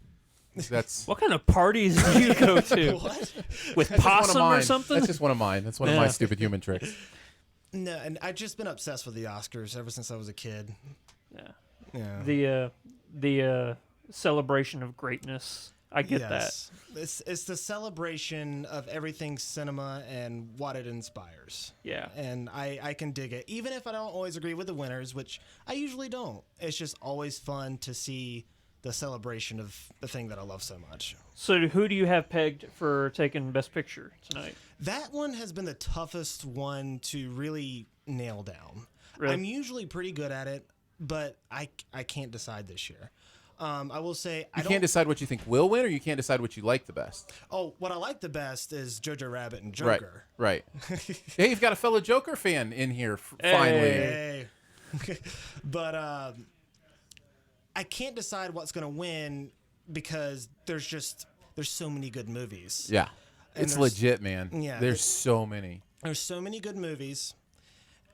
That's What kind of parties do you go to? what? With That's just one of possum or mine. something? That's just one of mine. That's one of my Yeah. stupid human tricks. No, and I've just been obsessed with the Oscars ever since I was a kid. Yeah. Yeah. The celebration of greatness. I get Yes. It's the celebration of everything cinema and what it inspires. that. Yeah. And I can dig it. Even if I don't always agree with the winners, which I usually don't. It's just always fun to see the celebration of the thing that I love so much. So who do you have pegged for taking Best Picture tonight? That one has been the toughest one to really nail down. Really? I'm usually pretty good at it, but I can't decide this year. I will say I You don't. can't decide what you think will win, or you can't decide what you like the best. Oh, what I like the best is Jojo Rabbit and Joker. Right. Hey, you've got a fellow Joker fan in here finally. Hey. But I can't decide what's going to win because there's so many good movies. Yeah. And It's there's- legit, man. Yeah, There's so many. There's so many good movies,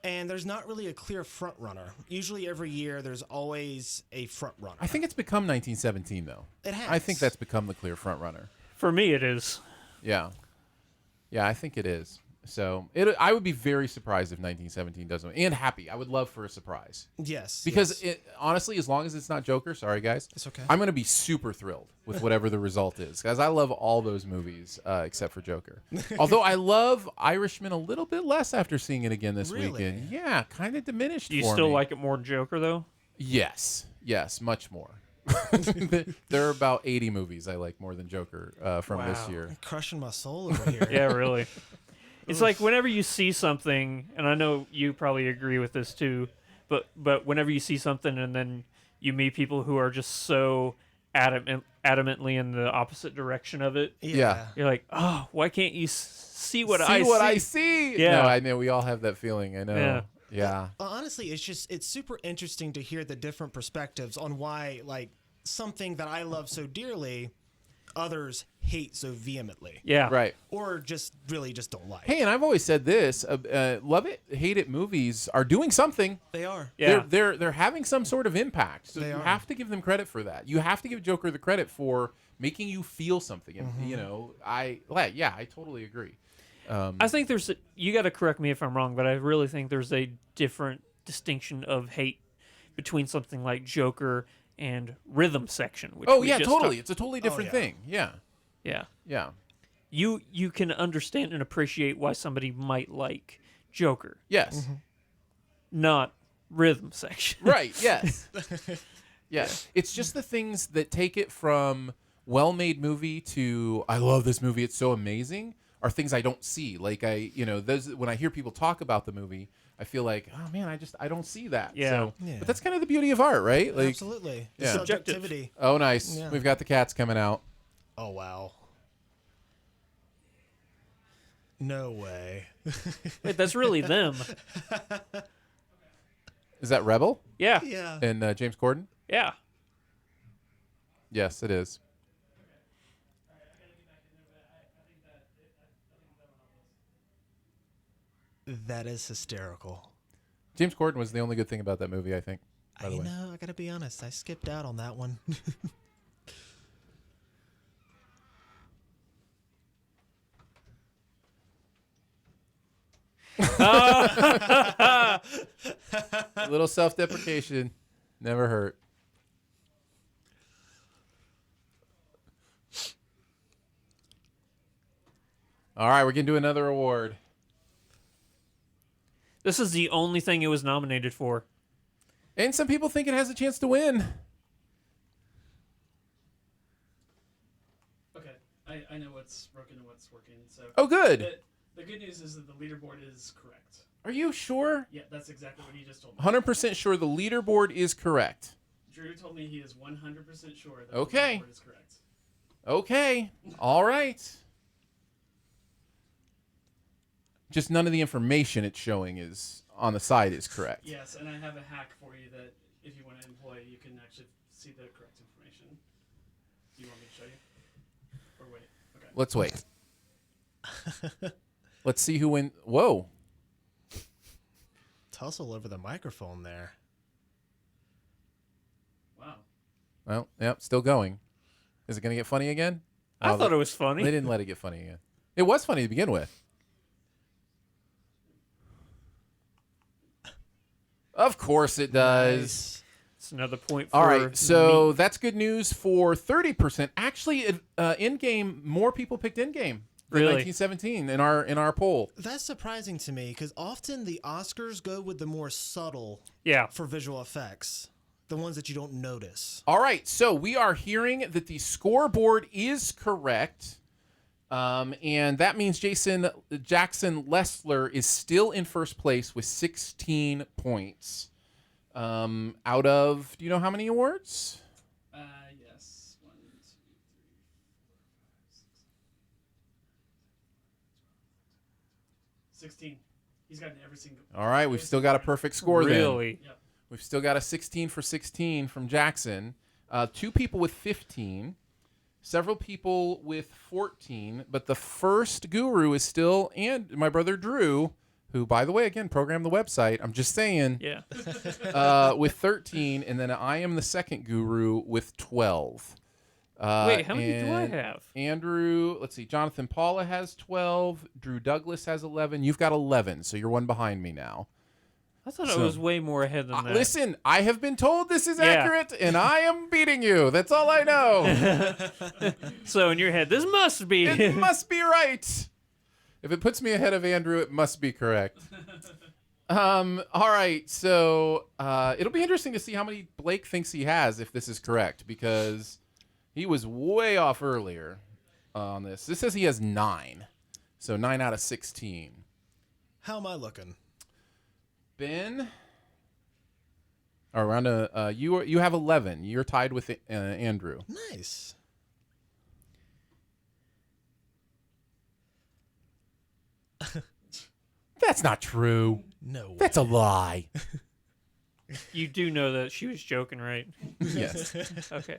and there's not really a clear front runner. Usually every year there's always a front runner. I think it's become 1917 though. It has. I think that's become the clear front runner. For me, it is. Yeah. Yeah, I think it is. So I would be very surprised if 1917 doesn't, and happy. I would love for a surprise. Yes. Because yes. honestly, as long as it's not Joker, sorry guys, It's okay. I'm going to be super thrilled with whatever the result is, because I love all those movies except for Joker. Although I love Irishman a little bit less after seeing it again this Really? weekend. Yeah, kind of diminished. Do you for still me. like it more than Joker, though? Yes, much more. There are about 80 movies I like more than Joker from this Wow. year. Crushing my soul over here. Yeah, really. It's like whenever you see something, and I know you probably agree with this too, but whenever you see something and then you meet people who are just so adamantly in the opposite direction of it, Yeah. you're like, oh, why can't you see what see I what see? I see. Yeah. No, I know we all have that feeling. I know. Yeah. Yeah. Well, honestly, it's super interesting to hear the different perspectives on why, like, something that I love so dearly, others hate so vehemently. Yeah. Right. Or just really just don't like. Hey, and I've always said this: love it, hate it. Movies are doing something. They are. Yeah. They're having some sort of impact. So They you are. have to give them credit for that. You have to give Joker the credit for making you feel something. And you know, I totally agree. I think you got to correct me if I'm wrong, but I really think there's a different distinction of hate between something like Joker and Rhythm Section. Which Oh we yeah, just totally. talked- It's a totally different yeah. thing. Yeah, Yeah. yeah, You can understand and appreciate why somebody might like Joker, yes, not Rhythm Section. right, yes, yes. It's just the things that take it from well-made movie to I love this movie. It's so amazing. Are things I don't see. Like those when I hear people talk about the movie, I feel like, oh man, I don't see that. Yeah. So, Yeah. But that's kind of the beauty of art, right? Like, Absolutely. The Yeah. Subjective. subjectivity. oh nice, Yeah. we've got the cats coming out. Oh, wow. No way. Wait, that's really them. Is that Rebel Yeah. Yeah. and James Corden? Yeah. Yes, it is. That is hysterical. James Corden was the only good thing about that movie, I think. By the way. know, I gotta be honest. I skipped out on that one. A little self-deprecation never hurt. All right, we're going to do another award. This is the only thing it was nominated for. And some people think it has a chance to win. Okay, I know what's broken and what's working. So Oh, good. the good news is that the leaderboard is correct. Are you sure? Yeah, that's exactly what he just told me. 100% sure the leaderboard is correct. Drew told me he is 100% sure that Okay. the leaderboard is correct. Okay. All right. Just none of the information it's showing is on the side is correct. Yes, and I have a hack for you that if you want to employ, you can actually see the correct information. Do you want me to show you? Or wait? Okay. Let's wait. Let's see who wins. Whoa. Tussle over the microphone there. Wow. Well, yep, still going. Is it going to get funny again? I Oh, thought it was funny. They didn't let it get funny again. It was funny to begin with. Of course it does. It's another point for All right, so me. that's good news for 30%. Actually, in-game, more people picked in-game than Really? 1917 in our poll. That's surprising to me because often the Oscars go with the more subtle Yeah. for visual effects, the ones that you don't notice. All right, so we are hearing that the scoreboard is correct. And that means Jackson Lessler is still in first place with 16 points. Out of, do you know how many awards? Yes. 1, 2, 3, 4, 5, 6, 16. He's gotten every single. All right, we've still got a perfect score then. Really? Yep. We've still got a 16 for 16 from Jackson. 2 people with 15. several people with 14, but the first guru is still and my brother Drew, who, by the way, again, programmed the website. I'm just saying. Yeah. With 13, and then I am the second guru with 12. Wait, how many do I and have? Andrew, let's see. Jonathan Paula has 12. Drew Douglas has 11. You've got 11, so you're one behind me now. I thought So- I was way more ahead than that. Listen, I have been told this is Yeah. accurate, and I am beating you. That's all I know. So in your head, this must be. It must be right. If it puts me ahead of Andrew, it must be correct. All right, so it'll be interesting to see how many Blake thinks he has if this is correct, because he was way off earlier on this. This says he has 9, so 9 out of 16. How am I looking? Ben, around you have 11. You're tied with Andrew. Nice. That's not true. No way. That's a lie. You do know that she was joking, right? Yes. Okay.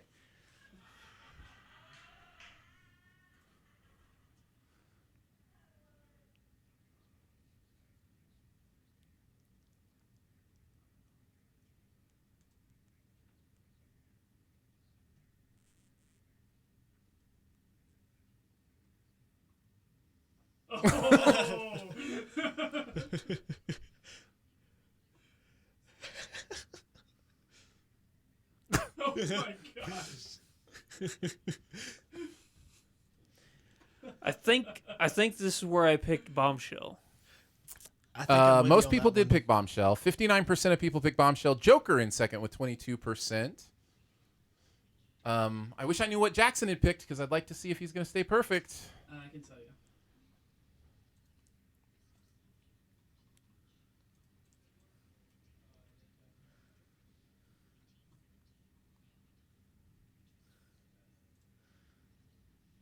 Oh my gosh. I think this is where I picked Bombshell. I think I'm with you Most on people that did one. pick Bombshell. 59% of people picked Bombshell. Joker in second with 22%. I wish I knew what Jackson had picked because I'd like to see if he's going to stay perfect. I can tell you.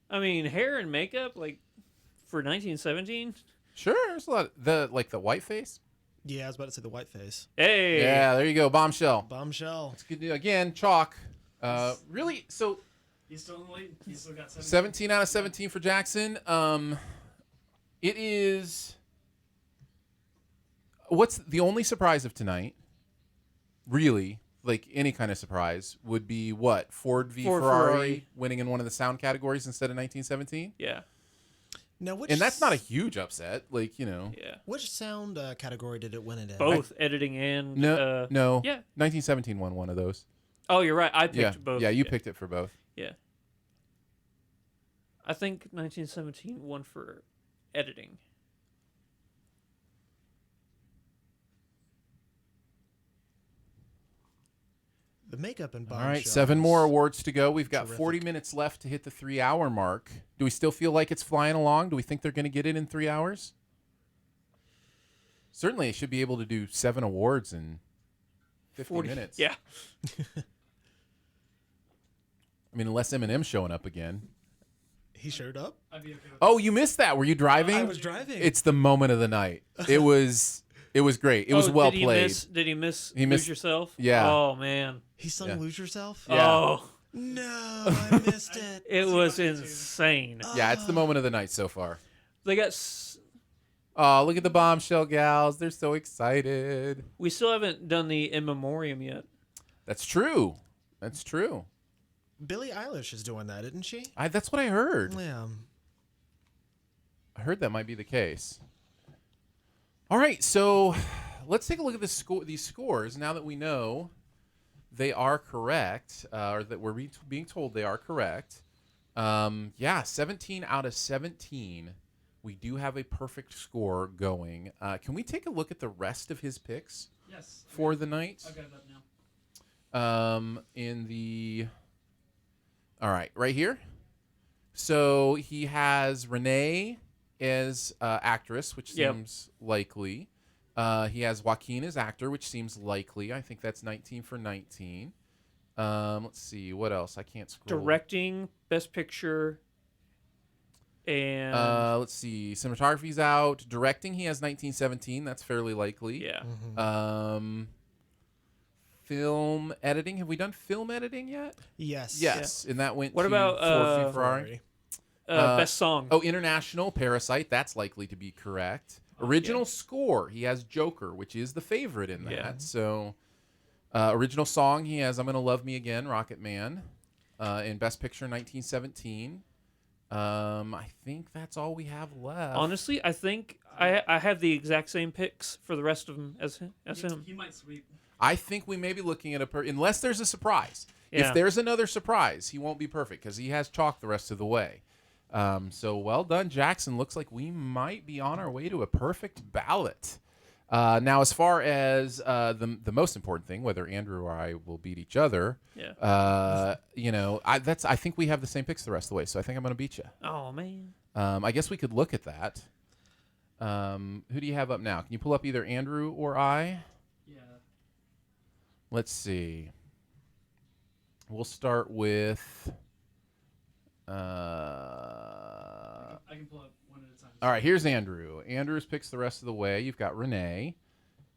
I mean, hair and makeup, like for 1917. Sure, there's a lot. The white face. Yeah, I was about to say the white face. Hey. Yeah, there you go. Bombshell. Bombshell. It's good. Again, chalk. Really? So He's still in the lead. He's still got 17 out of 17 for Jackson. It is. What's the only surprise of tonight? Really, like any kind of surprise would be what? Ford v Ford Ferrari, Ferrari. winning in one of the sound categories instead of 1917. Yeah. Now, which And that's not a huge upset. Like, you know. Yeah. which sound category did it win it in? Both editing and No, no. Yeah. 1917 won one of those. Oh, you're right. I picked Yeah, both. yeah. You picked it for both. Yeah. I think 1917 won for editing. The makeup and All Bombshell. right, 7 more awards to go. We've got Terrific. 40 minutes left to hit the 3-hour mark. Do we still feel like it's flying along? Do we think they're going to get it in 3 hours? Certainly, they should be able to do 7 awards in 50 minutes. Yeah. I mean, unless Eminem's showing up again. He showed up. I'd be okay with Oh, you missed that. Were you driving? I was driving. It's the moment of the night. It was great. It was Oh, well did played. Did he miss He Lose missed- Yourself? Yeah. Oh, man. He sung Yeah. "Lose Yourself." Yeah. Oh, No, I missed it. it was insane. Yeah, it's the moment of the night so far. They got. Oh, look at the Bombshell gals. They're so excited. We still haven't done the in memoriam yet. That's true. That's true. Billie Eilish is doing that, isn't she? That's what I heard. Yeah. I heard that might be the case. All right, so let's take a look at these scores now that we know they are correct, or that we're being told they are correct. 17 out of 17. We do have a perfect score going. Can we take a look at the rest of his picks Yes. for the night? I've got it up now. All right, right here. So he has Renee as actress, which Yep. seems likely. He has Joaquin as actor, which seems likely. I think that's 19 for 19. Let's see. What else? I can't scroll. Directing, Best Picture, and Let's see. Cinematography's out. Directing, he has 1917. That's fairly likely. yeah. film editing. Have we done film editing yet? Yes. Yes, and that went What to about, Ford v. Ferrari. Best song. Oh, international Parasite. That's likely to be correct. Original score. He has Joker, which is the favorite in that. Yeah. So, original song. He has "I'm Gonna Love Me Again," Rocket Man. In Best Picture, 1917. I think that's all we have left. Honestly, I think I have the exact same picks for the rest of them as him. He might sweep. I think we may be looking at unless there's a surprise. Yeah. If there's another surprise, he won't be perfect because he has chalk the rest of the way. So well done, Jackson. Looks like we might be on our way to a perfect ballot. Now, as far as the most important thing, whether Andrew or I will beat each other, I think we have the same picks the rest of the way. So I think I'm going to beat you. Oh man. I guess we could look at that. Who do you have up now? Can you pull up either Andrew or I? Yeah. Let's see. We'll start with. I can pull up one at a time. All right, here's Andrew. Andrew's picks the rest of the way. You've got Renee,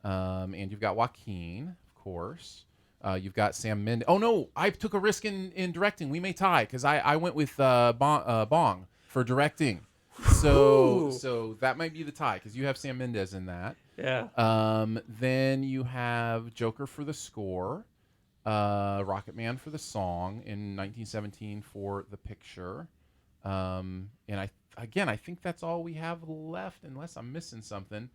and you've got Joaquin, of course. You've got Sam Mendes. Oh, no, I took a risk in directing. We may tie because I went with Bong for directing. So that might be the tie because you have Sam Mendes in that. Yeah. Then you have Joker for the score, Rocket Man for the song, in 1917 for the picture. And I think that's all we have left unless I'm missing something.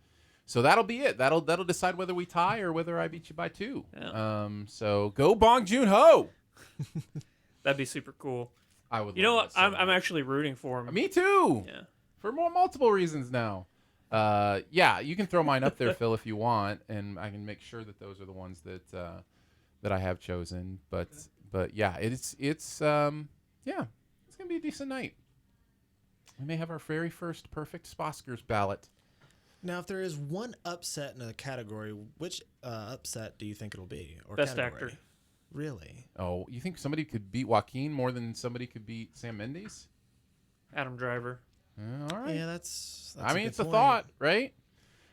So that'll be it. That'll decide whether we tie or whether I beat you by 2. Yeah. So go Bong Joon-ho. That'd be super cool. I would. You know love what? that so I'm much. actually rooting for him. Me too. Yeah. For multiple reasons now. You can throw mine up there, Phil, if you want, and I can make sure that those are the ones that I have chosen. But yeah, it's gonna be a decent night. We may have our very first perfect Sposcars ballot. Now, if there is one upset in a category, which upset do you think it'll be? Or Best category? actor. Really? Oh, you think somebody could beat Joaquin more than somebody could beat Sam Mendes? Adam Driver. All right. Yeah, that's I mean, good it's a point. thought, right?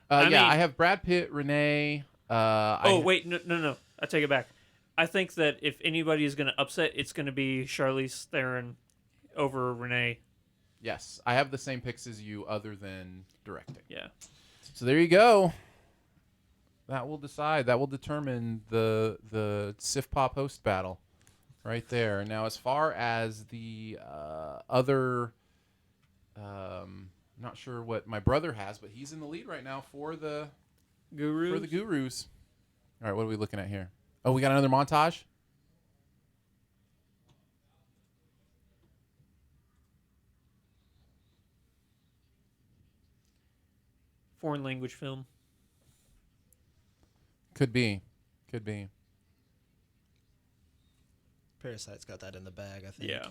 I mean- I have Brad Pitt, Renee. Wait, no. I take it back. I think that if anybody is going to upset, it's going to be Charlize Theron over Renee. Yes, I have the same picks as you, other than directing. Yeah. So there you go. That will decide. That will determine the SiftPop host battle, right there. Now, as far as the other, I'm not sure what my brother has, but he's in the lead right now for the Gurus. For the Gurus. All right, what are we looking at here? Oh, we got another montage? Foreign language film. Could be. Could be. Parasite's got that in the bag, I think. Yeah.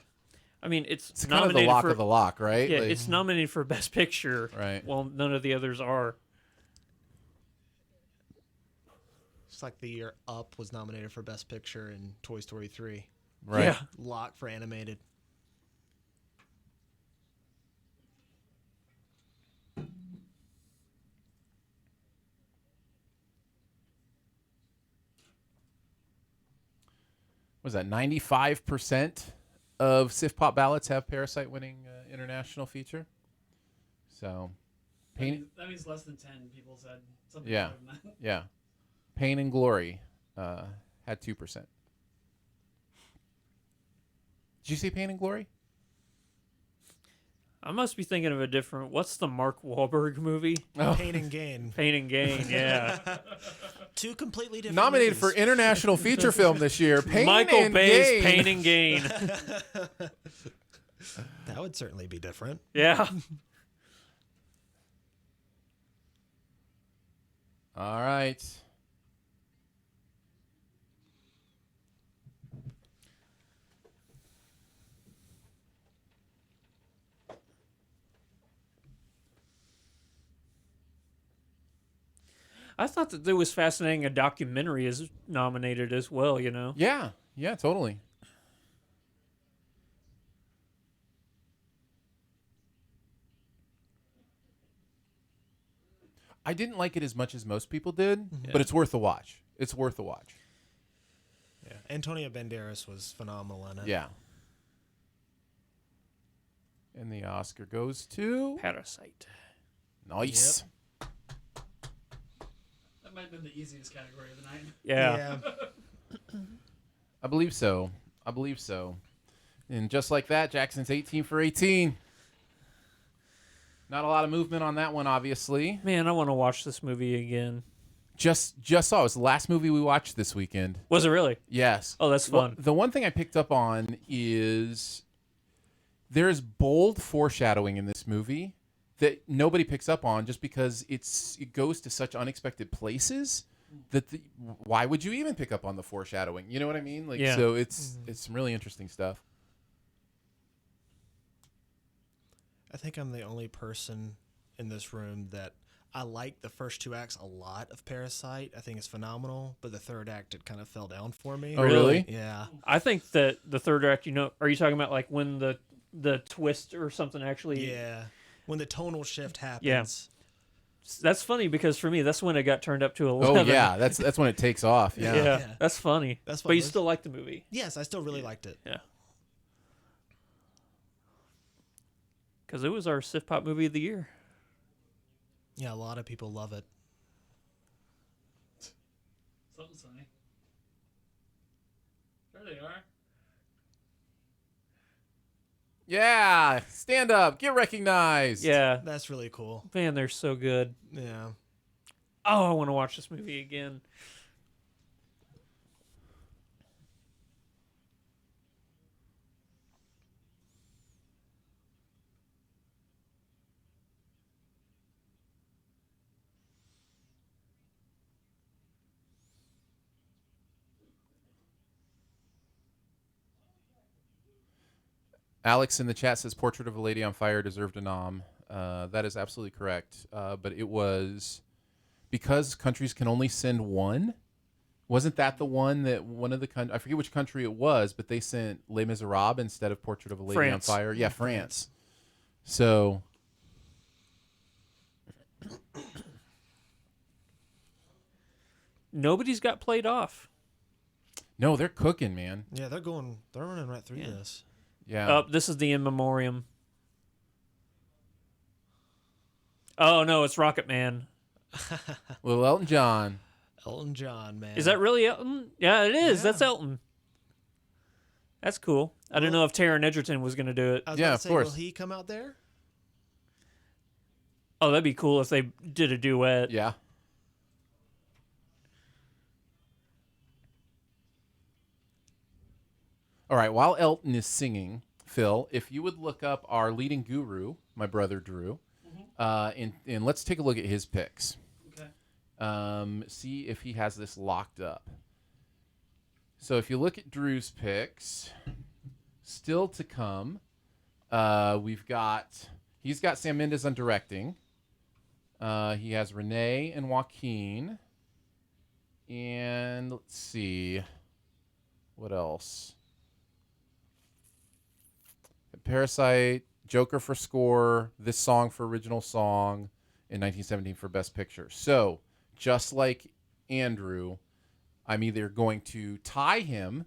I mean, it's It's kind of the nominated lock for of the lock, right? yeah, Like- it's nominated for Best Picture. Right. Well, none of the others are. It's like the year Up was nominated for Best Picture in Toy Story 3. right. Yeah. Lock for animated. Was that 95% of SiftPop ballots have Parasite winning international feature? So, That means less than 10 people said something Yeah. better than that. yeah. Pain and Glory had 2%. Did you see Pain and Glory? I must be thinking of a different. What's the Mark Wahlberg movie? Pain and Gain. Pain and Gain. Yeah. Two completely different Nominated for movies. international feature film this year. Pain Michael and Bay's Gain. Pain and Gain. That would certainly be different. Yeah. All right. I thought that it was fascinating. A documentary is nominated as well. You know. Yeah. Yeah, totally. I didn't like it as much as most people did, but it's worth a watch. It's worth a watch. Yeah. Antonio Banderas was phenomenal in it. Yeah. And the Oscar goes to Parasite. Nice. That might have been the easiest category of the night. Yeah. I believe so. And just like that, Jackson's 18 for 18. Not a lot of movement on that one, obviously. Man, I want to watch this movie again. Just saw it was the last movie we watched this weekend. Was it really? Yes. Oh, that's fun. The one thing I picked up on is there's bold foreshadowing in this movie that nobody picks up on just because it goes to such unexpected places that why would you even pick up on the foreshadowing? You know what I mean? Like, Yeah. so it's some really interesting stuff. I think I'm the only person in this room that I like the first 2 acts a lot of Parasite. I think it's phenomenal, but the third act, it kind of fell down for me. Oh, really? Yeah. I think that the third act, are you talking about like when the twist or something actually? Yeah. When the tonal shift happens. Yeah. That's funny because for me, that's when it got turned up to 11. Oh yeah, that's when it takes off. Yeah. Yeah, that's funny. That's but you fun. still like the movie. Yes, I still really liked it. Yeah. Because it was our SiftPop movie of the year. Yeah, a lot of people love it. Something's funny. There they are. Yeah, stand up, get recognized. Yeah. That's really cool. Man, they're so good. Yeah. Oh, I want to watch this movie again. Alex in the chat says Portrait of a Lady on Fire deserved a nom. That is absolutely correct. But it was because countries can only send one. Wasn't that the one that one of the I forget which country it was, but they sent Les Miserables instead of Portrait of a Lady France. on Fire? Yeah, France. So Nobody's got played off. no, they're cooking, man. Yeah, they're running right through this. Yeah. This is the In Memoriam. Oh, no, it's Rocket Man. Little Elton John. Elton John, man. Is that really Elton? Yeah, it is. Yeah. That's Elton. That's cool. I didn't know if Taron Egerton was going to do it. I was Yeah, about of to say, course. Will he come out there? Oh, that'd be cool if they did a duet. Yeah. All right, while Elton is singing, Phil, if you would look up our leading guru, my brother Drew, and let's take a look at his picks. Okay. See if he has this locked up. So if you look at Drew's picks, still to come, he's got Sam Mendes on directing. He has Renee and Joaquin. And let's see. What else? Parasite, Joker for score, this song for original song, and 1917 for best picture. So, just like Andrew, I'm either going to tie him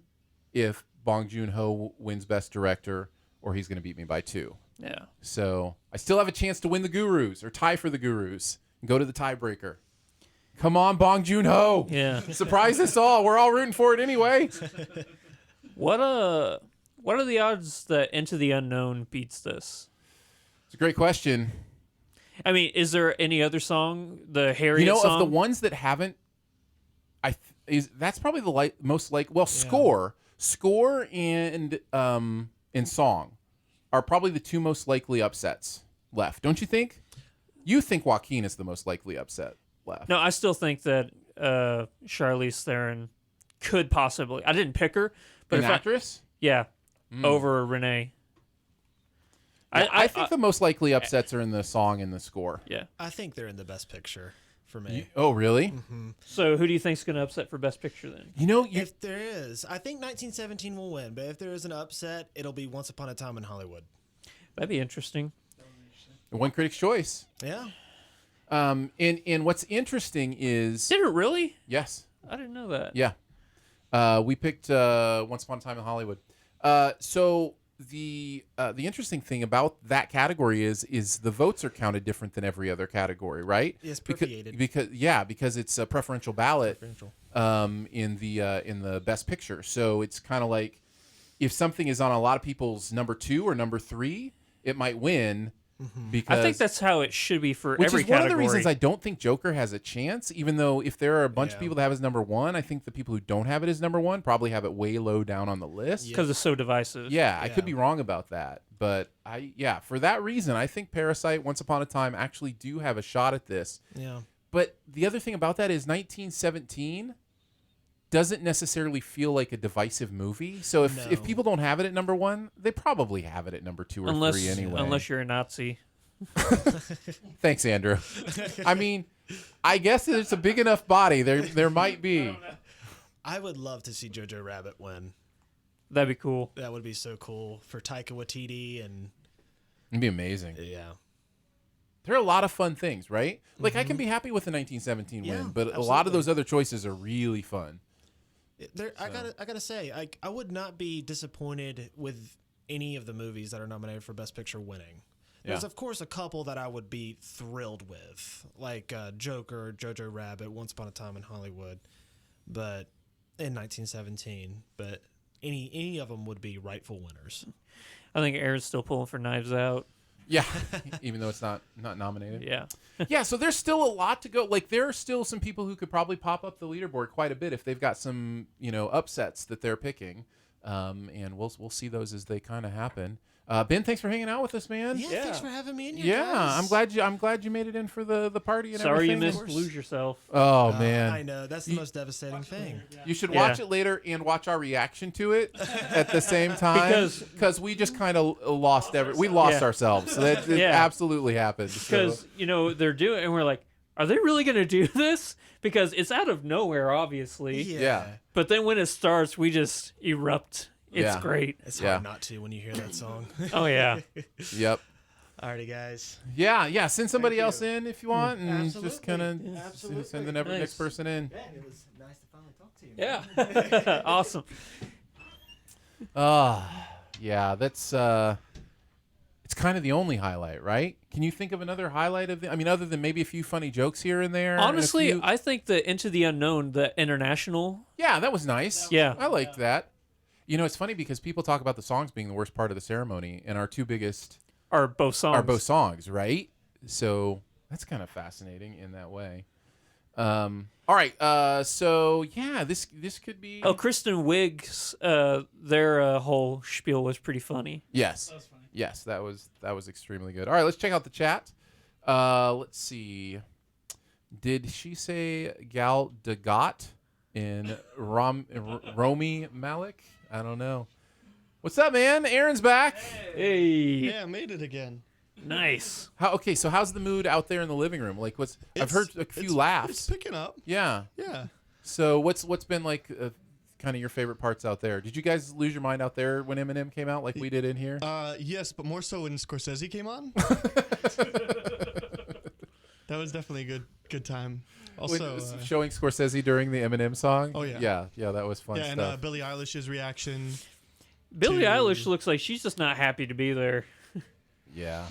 if Bong Joon-ho wins best director, or he's going to beat me by 2. Yeah. So, I still have a chance to win the Gurus, or tie for the Gurus, and go to the tiebreaker. Come on, Bong Joon-ho! Yeah. Surprise us all. We're all rooting for it anyway. What are the odds that Into the Unknown beats this? It's a great question. I mean, is there any other song, the Harriet song? Of the ones that haven't, that's probably the most like. Well, score, and song are probably the 2 most likely upsets left. Don't you think? You think Joaquin is the most likely upset left? No, I still think that Charlize Theron could possibly. I didn't pick her, but An actress? over Renee. Yeah, I think the most likely upsets are in the song and the score. Yeah. I think they're in the best picture for me. Oh, really? So who do you think's going to upset for best picture then? If there is, I think 1917 will win, but if there is an upset, it'll be Once Upon a Time in Hollywood. That'd be interesting. One Critic's Choice. Yeah. And what's interesting is Did it really? yes, I didn't know that. yeah. We picked Once Upon a Time in Hollywood. So the interesting thing about that category is the votes are counted different than every other category, right? Yes, because permeated. because it's a preferential ballot Preferential. in the best picture. So it's kind of like if something is on a lot of people's number 2 or number 3, it might win. Because I think that's how it should be for which every is one category. of the reasons I don't think Joker has a chance. Even though if there are a bunch of Yeah. people that have it as number 1, I think the people who don't have it as number 1 probably have it way low down on the list. because it's so divisive. Yeah, I could Yeah. be wrong about that, but for that reason, I think Parasite, Once Upon a Time actually do have a shot at this. Yeah. But the other thing about that is 1917 doesn't necessarily feel like a divisive movie. So if No. people don't have it at number 1, they probably have it at number 2 or 3 anyway. Unless you're a Nazi. Thanks, Andrew. I mean, I guess it's a big enough body. There might be. I would love to see Jojo Rabbit win. That'd be cool. That would be so cool for Taika Waititi, and It'd be amazing. yeah. There are a lot of fun things, right? Like I can be happy with the 1917 Yeah, win, but a lot of absolutely. those other choices are really fun. I gotta say, I would not be disappointed with any of the movies that are nominated for Best Picture winning. There's Yeah. of course a couple that I would be thrilled with, like Joker, Jojo Rabbit, Once Upon a Time in Hollywood, but in 1917. But any of them would be rightful winners. I think Aaron's still pulling for Knives Out. Yeah, even though it's not nominated. Yeah. Yeah, so there's still a lot to go. Like there are still some people who could probably pop up the leaderboard quite a bit if they've got some upsets that they're picking, and we'll see those as they kind of happen. Ben, thanks for hanging out with us, man. Yeah, thanks for having me in here. Yeah, guys. I'm glad you made it in for the party and Sorry you everything. missed Lose Yourself. Oh I man, know that's the most devastating thing. you should Yeah. watch it later and watch our reaction to it at the same time because we just kind of lost we lost Yeah. ourselves. So that it Yeah. absolutely happened. So- Because they're doing, and we're like, are they really gonna do this? Because it's out of nowhere, obviously. Yeah. But then when it starts, we just erupt. It's Yeah. great. It's Yeah. hard not to when you hear that song. Oh yeah. Yep. Alrighty, guys. Yeah. Send somebody else in if you want, and just Absolutely. kind of Absolutely. send the next Nice. person in. Ben, it was nice to finally talk to you. Yeah. Awesome. Yeah. That's it's kind of the only highlight, right? Can you think of another highlight of other than maybe a few funny jokes here and there? and a Honestly, few- I think the Into the Unknown, the international. yeah, that was nice. Yeah. I liked that. It's funny because people talk about the songs being the worst part of the ceremony, and our two biggest Are both songs. are both songs, right? So that's kind of fascinating in that way. All right. So yeah, this could be. Oh, Kristen Wiig's their whole spiel was pretty funny. Yes. That was funny. Yes, that was extremely good. All right, let's check out the chat. Let's see. Did she say Gal Dagot in Romy Malik? I don't know. What's up, man? Aaron's back. Hey, Yeah, I made it again. nice. So how's the mood out there in the living room? Like, I've heard a few laughs. It's picking up. Yeah. Yeah. So what's been like kind of your favorite parts out there? Did you guys lose your mind out there when Eminem came out like we did in here? Yes, but more so when Scorsese came on. That was definitely a good time. Also, Showing Scorsese during the Eminem song. Oh, yeah. Yeah, that was fun yeah, stuff. and Billie Eilish's reaction. Billie to- Eilish looks like she's just not happy to be there. Yeah.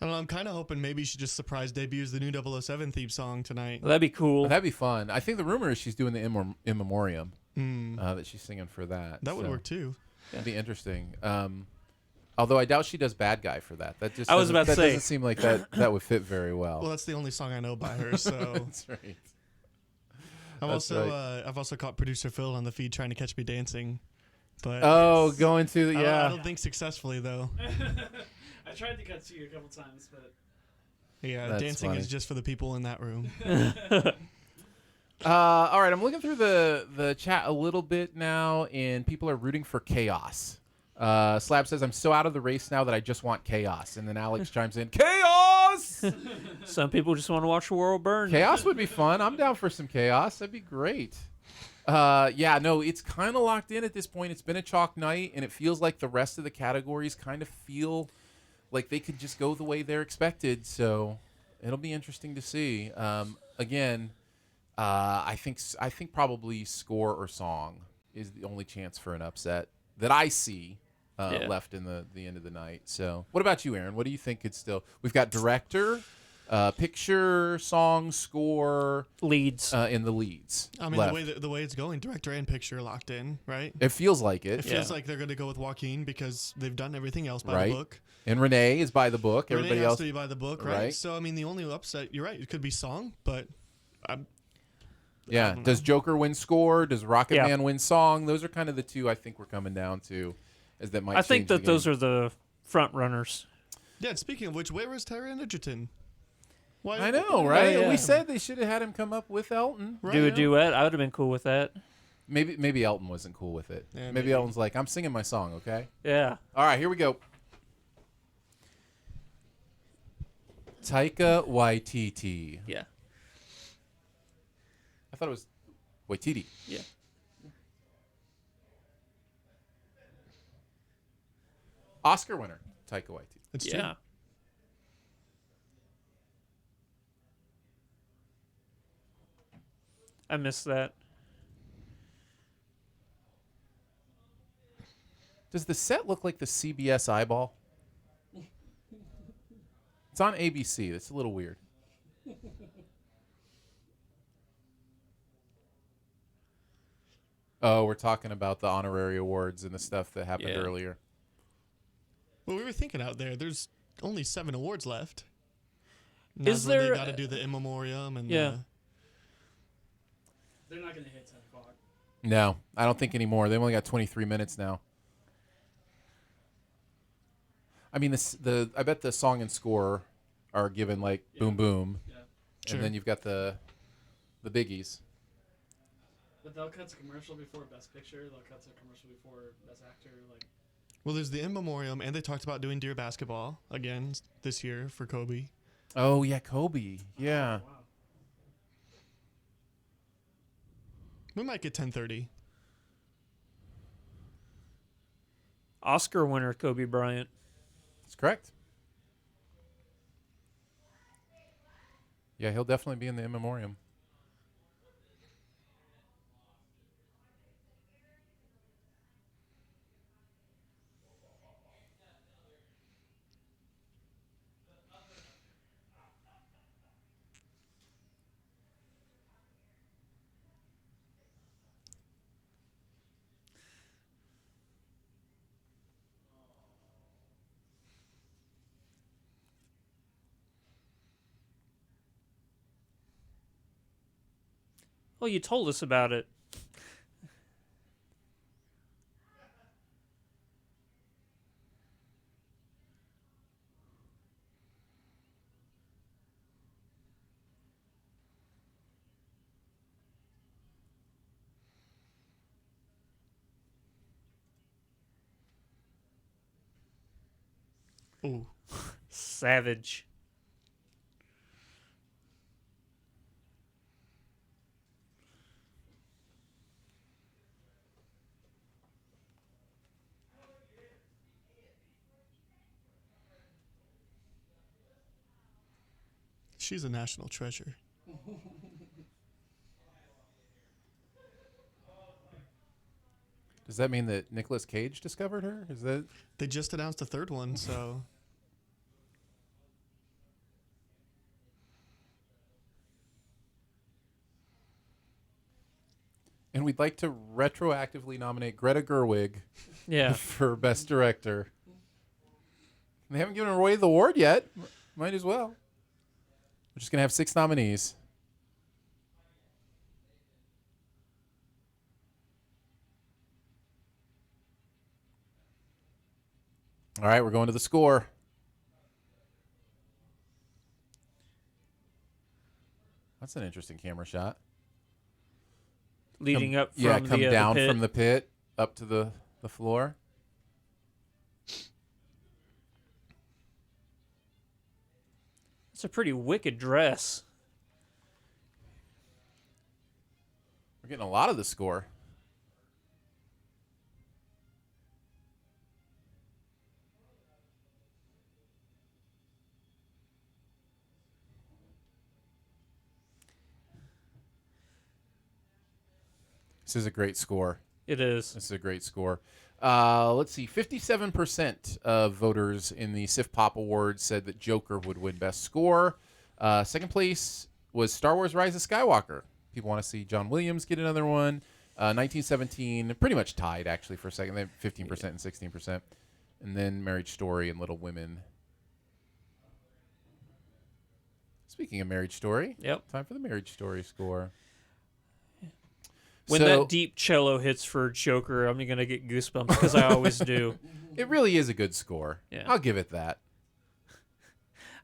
I don't know. I'm kind of hoping maybe she just surprise debuts the new 007 theme song tonight. That'd be cool. That'd be fun. I think the rumor is she's doing the In Memoriam Mm, that she's singing for that. that would so work too. That'd be interesting. Although I doubt she does bad guy for that. That just I was doesn't- about to that say. doesn't seem like that would fit very well. Well, that's the only song I know by her. So That's right. I've That's also right. I've also caught producer Phil on the feed trying to catch me dancing, but Oh, going to the I yeah. don't think successfully though. I tried to cut to you a couple times, but Yeah, That's dancing funny. is just for the people in that room. All right, I'm looking through the chat a little bit now, and people are rooting for chaos. Slab says, "I'm so out of the race now that I just want chaos." And then Alex chimes in, "Chaos! Some people just want to watch the world burn. Chaos would be fun. I'm down for some chaos. That'd be great." Yeah, no, it's kind of locked in at this point. It's been a chalk night, and it feels like the rest of the categories kind of feel like they could just go the way they're expected. So it'll be interesting to see. Again, I think probably score or song is the only chance for an upset that I see Yeah. left in the end of the night. So, what about you, Aaron? What do you think could still? We've got director, picture, song, score, Leads. in the leads. I mean, left. the way it's going, director and picture are locked in, right? It feels like it. It feels like they're going to go with Joaquin because they've done everything else by Right. the book. And Renee is by the book. Renee Everybody has else. to be by the book, right? Right. So I mean, the only upset, you're right, it could be song, but Yeah. don't Does know. Joker win score? Does Rocket Yeah. Man win song? Those are kind of the two I think we're coming down to, as that might. I think change the that those game. are the front runners. yeah. And speaking of which, where is Taron Egerton? Why? I know, right? yeah. We said they should have had him come up with Elton. Right. Do a You know? duet. I would have been cool with that. Maybe Elton wasn't cool with it. Yeah, maybe maybe. Elton's like, I'm singing my song, okay? Yeah. All right, here we go. Taika Waititi. Yeah. I thought it was Waititi. Yeah. Oscar winner, Taika Waititi. It's true. Yeah. I missed that. Does the set look like the CBS eyeball? It's on ABC. That's a little weird. Oh, we're talking about the honorary awards and the stuff that happened Yeah. earlier. Well, we were thinking out there. There's only 7 awards left. And Is that's where there- They got to do the in memoriam and Yeah. They're not going to hit 10 o'clock. No, I don't think anymore. They've only got 23 minutes now. I mean, I bet the song and score are given like boom boom, Yeah. Sure. and then you've got the biggies. But they'll cut to commercial before Best Picture. They'll cut to commercial before Best Actor. Like, Well, there's the in memoriam, and they talked about doing Dear Basketball again this year for Kobe. Oh yeah, Kobe. Yeah. wow. We might get 10:30. Oscar winner Kobe Bryant. That's correct. Yeah, he'll definitely be in the in memoriam. Well, you told us about it. Ooh. Savage. She's a national treasure. Does that mean that Nicolas Cage discovered her? Is that They just announced a third one, so And we'd like to retroactively nominate Greta Gerwig Yeah. for Best Director. They haven't given Roy the award yet. Might as well. We're just going to have 6 nominees. All right, we're going to the score. That's an interesting camera shot. Leading up from come the down pit. from the pit up to the floor. It's a pretty wicked dress. We're getting a lot of the score. This is a great score. It is. This is a great score. Let's see. 57% of voters in the SiftPop Awards said that Joker would win Best Score. Second place was Star Wars Rise of Skywalker. People want to see John Williams get another one. 1917, pretty much tied, actually, for a second. They have 15% and 16%. And then Marriage Story and Little Women. Speaking of Marriage Story, Yep. time for the Marriage Story score. When that deep cello hits for Joker, I'm going to get goosebumps because I always do. It really is a good score. Yeah. I'll give it that.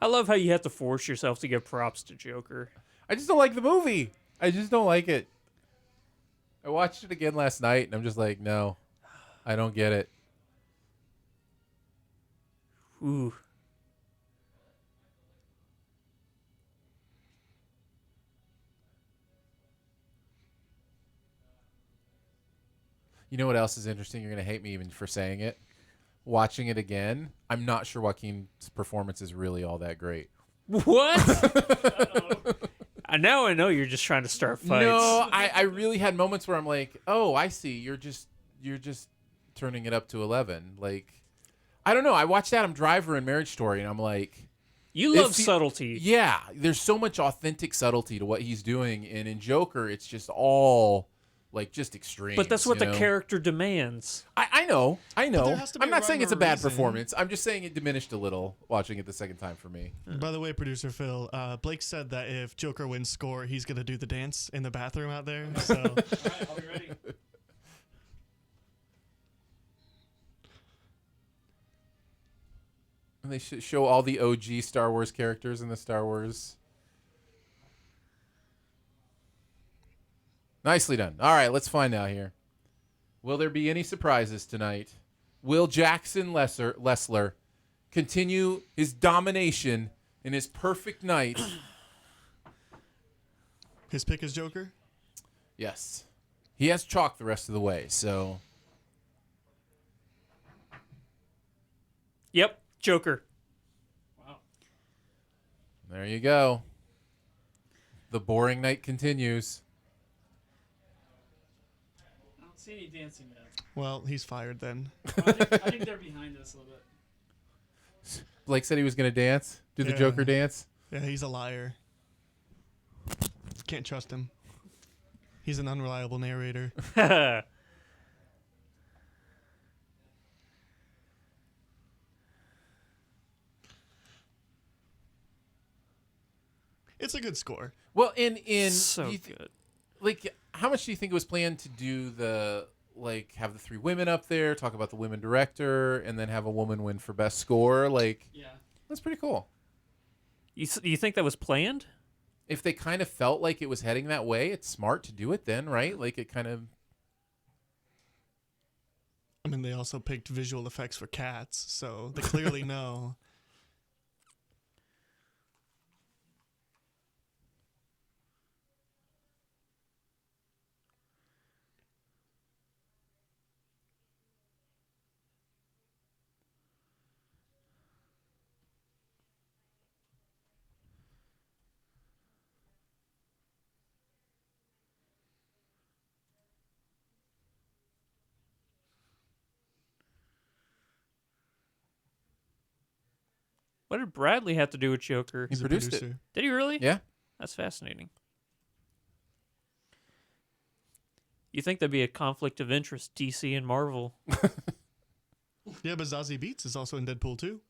I love how you have to force yourself to give props to Joker. I just don't like the movie. I just don't like it. I watched it again last night, and I'm just like, no, I don't get it. Ooh. You know what else is interesting? You're going to hate me even for saying it. Watching it again, I'm not sure Joaquin's performance is really all that great. What? Now I know you're just trying to start fights. No, I really had moments where I'm like, oh, I see. You're just turning it up to 11. Like, I don't know. I watched Adam Driver in Marriage Story, and I'm like, You love subtlety. yeah, there's so much authentic subtlety to what he's doing, and in Joker, it's just all like just extreme. But that's what the know? character demands. I know. there has to be I'm a not saying rhyme it's a or bad reason. performance. I'm just saying it diminished a little watching it the second time for me. By the way, producer Phil, Blake said that if Joker wins score, he's gonna do the dance in the bathroom out there. So All right, I'll be ready. And they should show all the OG Star Wars characters in the Star Wars. Nicely done. All right, let's find out here. Will there be any surprises tonight? Will Jackson Lessler continue his domination in his perfect night? his pick is Joker. Yes. He has chalk the rest of the way, so Yep, Joker. Wow. there you go. The boring night continues. I don't see any dancing yet. Well, he's fired then. I think they're behind us a little bit. Blake said he was going to dance. Do the Yeah. Joker dance? Yeah, he's a liar. Can't trust him. He's an unreliable narrator. It's a good score. Well, in So you good. like, how much do you think it was planned to do the, like, have the three women up there, talk about the women director, and then have a woman win for best score? Like, Yeah. that's pretty cool. You think that was planned? If they kind of felt like it was heading that way, it's smart to do it then, right? Like, it kind of... I mean, they also picked visual effects for Cats, so they clearly know. What did Bradley have to do with Joker? He's a produced it. producer. Did he really? Yeah. That's fascinating. You think there'd be a conflict of interest, DC and Marvel? Yeah, but Zazie Beetz is also in Deadpool 2.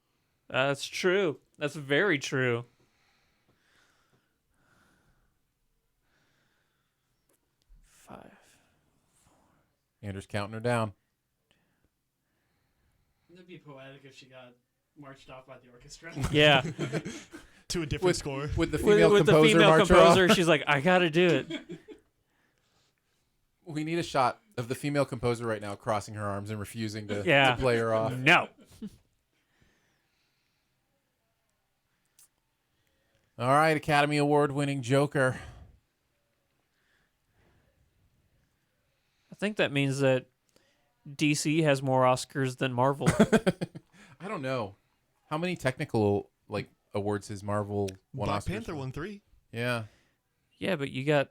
That's true. That's very true. Five. Andrew's counting her down. Wouldn't it be poetic if she got marched off by the orchestra? Yeah. To a different With, score. with the female with the composer female march her off. composer, she's like, I gotta do it. We need a shot of the female composer right now crossing her arms and refusing to, Yeah. to play her off. No. All right, Academy Award winning Joker. I think that means that DC has more Oscars than Marvel. I don't know. How many technical awards has Marvel won? Black Oscars Panther for? won 3. Yeah. Yeah, but you got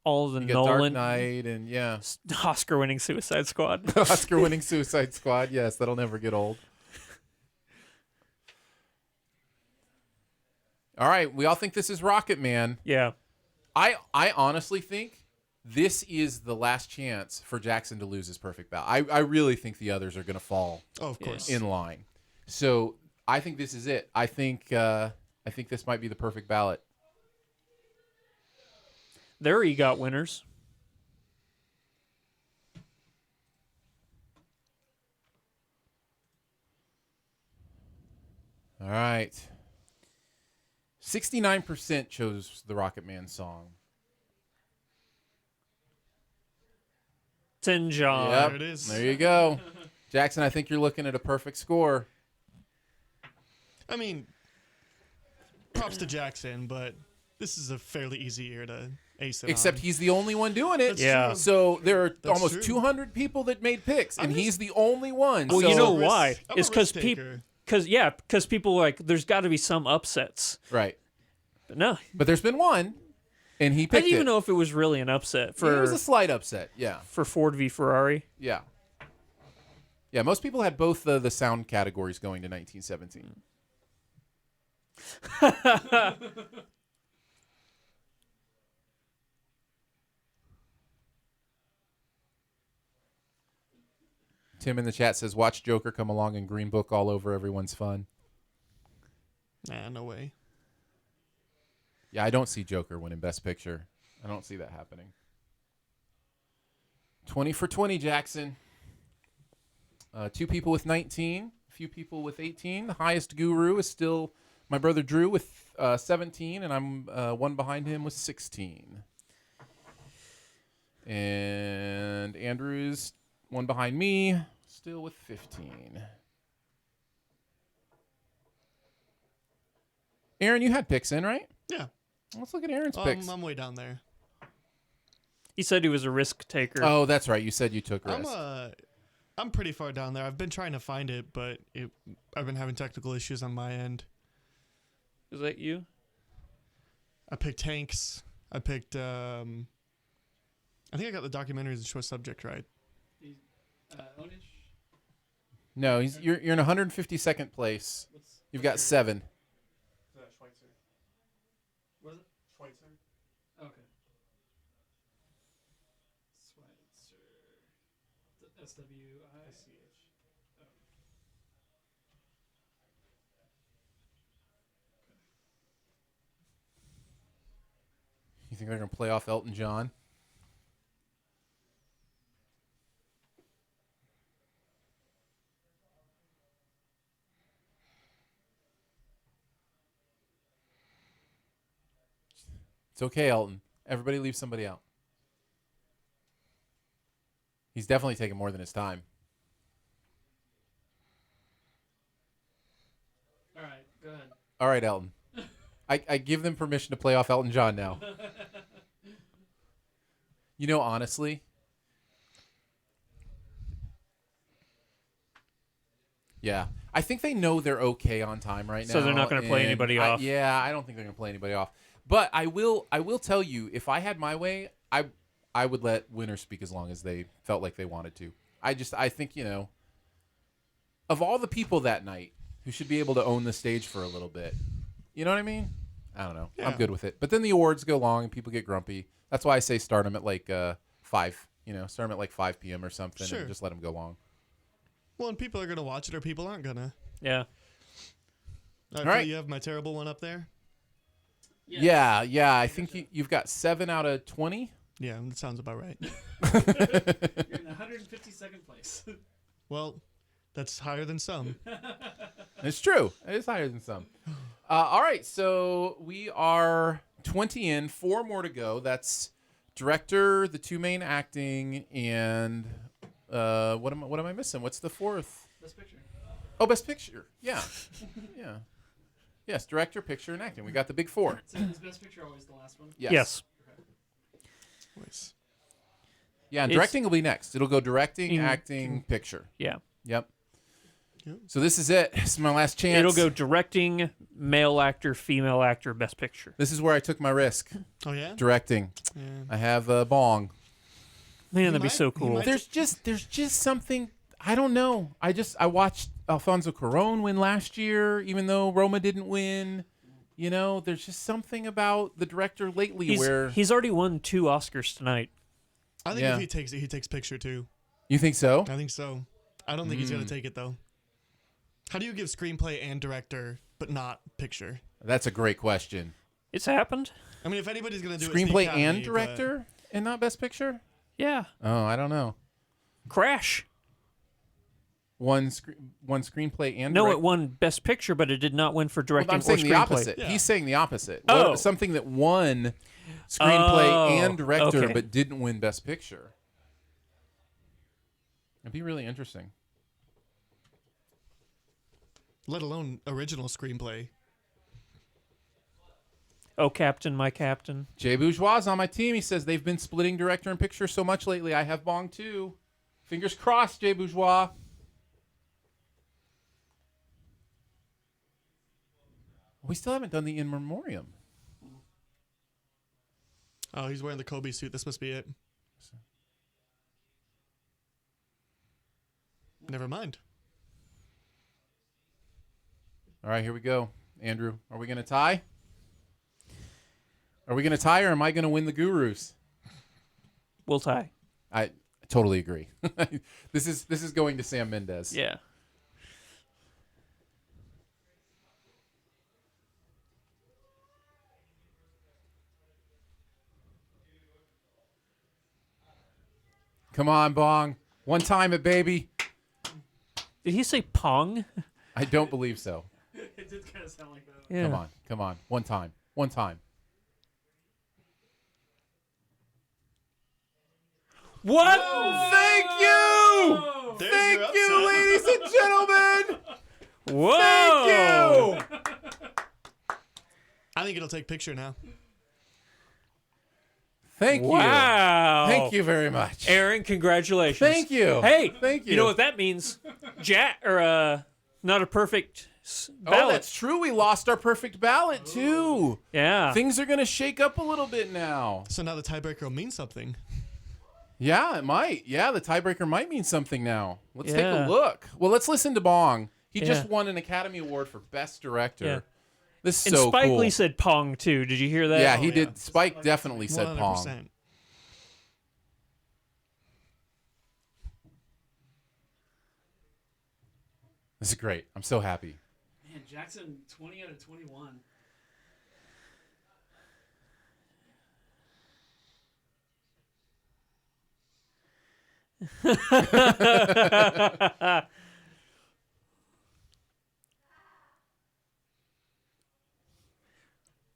all the You got Dark Nolan Knight and yeah, Oscar-winning Suicide Squad. Oscar-winning Suicide Squad. Yes, that'll never get old. All right, we all think this is Rocket Man. Yeah. I honestly think this is the last chance for Jackson to lose his perfect ballot. I really think the others are going to fall Oh, of course. in line. So I think this is it. I think this might be the perfect ballot. They're EGOT winners. All right. 69% chose the Rocket Man song. Tin John. Yep. There it is. There you go. Jackson, I think you're looking at a perfect score. I mean, props to Jackson, but this is a fairly easy year to ace it Except on. he's the only one doing it. That's Yeah. true. So there are That's almost true. 200 people that made picks, and I'm he's the only one. Well, so, you know I'm a why? risk- I'm a It's because risk people. taker. Because people like there's got to be some upsets, right. but no, But there's been one, and he I picked didn't even it. know if it was really an upset It for was a slight upset. Yeah. Ford v Ferrari. Yeah. Yeah, most people had both the sound categories going to 1917. Tim in the chat says, watch Joker come along and Green Book all over everyone's fun. Nah, no way. Yeah, I don't see Joker winning Best Picture. I don't see that happening. 20 for 20, Jackson. 2 people with 19, a few people with 18. The highest guru is still my brother Drew with 17, and I'm one behind him with 16. And Andrew's one behind me, still with 15. Aaron, you had picks in, right? Yeah. Let's look at Aaron's picks. I'm way down there. He said he was a risk taker. Oh, that's right. You said you took risk. I'm pretty far down there. I've been trying to find it, but I've been having technical issues on my end. Is that you? I picked Hanks. I picked I think I got the documentaries and short subject right. No, you're in 152nd place. You've got 7. Was it? Schweitzer. Okay. Schweitzer. SWICH. You think they're going to play off Elton John? It's okay, Elton. Everybody leave somebody out. He's definitely taking more than his time. All right, go ahead. All right, Elton. I give them permission to play off Elton John now. You know, honestly, yeah, I think they know they're okay on time right now. So they're not gonna play and anybody off? Yeah, I don't think they're going to play anybody off. But I will tell you, if I had my way, I would let winners speak as long as they felt like they wanted to. I think, you know, of all the people that night who should be able to own the stage for a little bit, you know what I mean? I don't know. Yeah. I'm good with it. But then the awards go long and people get grumpy. That's why I say start them at like 5. You know, start them at like 5 p.m. or something Sure. and just let them go long. Well, and people are gonna watch it, or people aren't gonna. Yeah. All right. You have my terrible one up there. Yeah. I think you've got 7 out of 20. Yeah, that sounds about right. You're in 152nd place. Well, that's higher than some. It's true. It is higher than some. All right, so we are 20 in, 4 more to go. That's director, the 2 main acting, and what am I missing? What's the 4th? Best picture. Oh, best picture. Yeah, yeah. Yes, director, picture, and acting. We got the big 4. So is best picture always the last one? Yes. Nice. Yeah, and It's- directing will be next. It'll go directing, acting, picture. Yeah. Yep. So this is it. This is my last chance. It'll go directing, male actor, female actor, best picture. This is where I took my risk. Oh yeah. Directing. Yeah. I have Bong. Man, that'd be might- so he cool. might- There's just something. I don't know. I watched Alfonso Cuarón win last year, even though Roma didn't win. You know, there's just something about the director lately where He's already won 2 Oscars tonight. I think Yeah. if he takes picture too. you think so. I think so. I don't think he's gonna take it though. How do you give screenplay and director but not picture? That's a great question. It's happened. I mean, if anybody's gonna do it, it's the Screenplay Academy, and but- director and not Best Picture. Yeah. Oh, I don't know. Crash. One screenplay and No, direct- it won best picture, but it did not win for Well, directing I'm or saying the screenplay. opposite. Yeah. He's saying the opposite. Oh. What- something that won screenplay Oh, and director, okay. but didn't win Best Picture. It'd be really interesting. let alone original screenplay. Oh, Captain, my Captain. Jay Bourgeois is on my team. He says they've been splitting director and picture so much lately. I have Bong too. Fingers crossed, Jay Bourgeois. We still haven't done the in memoriam. Oh, he's wearing the Kobe suit. This must be it. Never mind. All right, here we go. Andrew, are we going to tie? Are we going to tie, or am I going to win the Gurus? We'll tie. I totally agree. This is going to Sam Mendes. Yeah. Come on, Bong. One time it, baby. Did he say Pong? I don't believe so. It did kind of sound like that. Yeah. Come on. Come on. One time. One time. What? Thank you! There's Thank your you, upset. ladies and gentlemen! Whoa! Thank you! I think it'll take picture now. Thank you. Wow. Thank you very much. Aaron, congratulations. Thank you. Hey, Thank you. You know what that means? Not a perfect Oh, ballot. that's true. We lost our perfect ballot, too. Yeah. Things are going to shake up a little bit now. So now the tiebreaker will mean something. Yeah, it might. Yeah, the tiebreaker might mean something now. Let's take Yeah. a look. Well, let's listen to Bong. He just Yeah. won an Academy Award for Best Director. Yeah. This is And so Spike cool. Lee said Pong too. Did you hear that? Yeah, Oh, he yeah. did. Spike definitely said 100%. Pong. This is great. I'm so happy. Man, Jackson, 20 out of 21.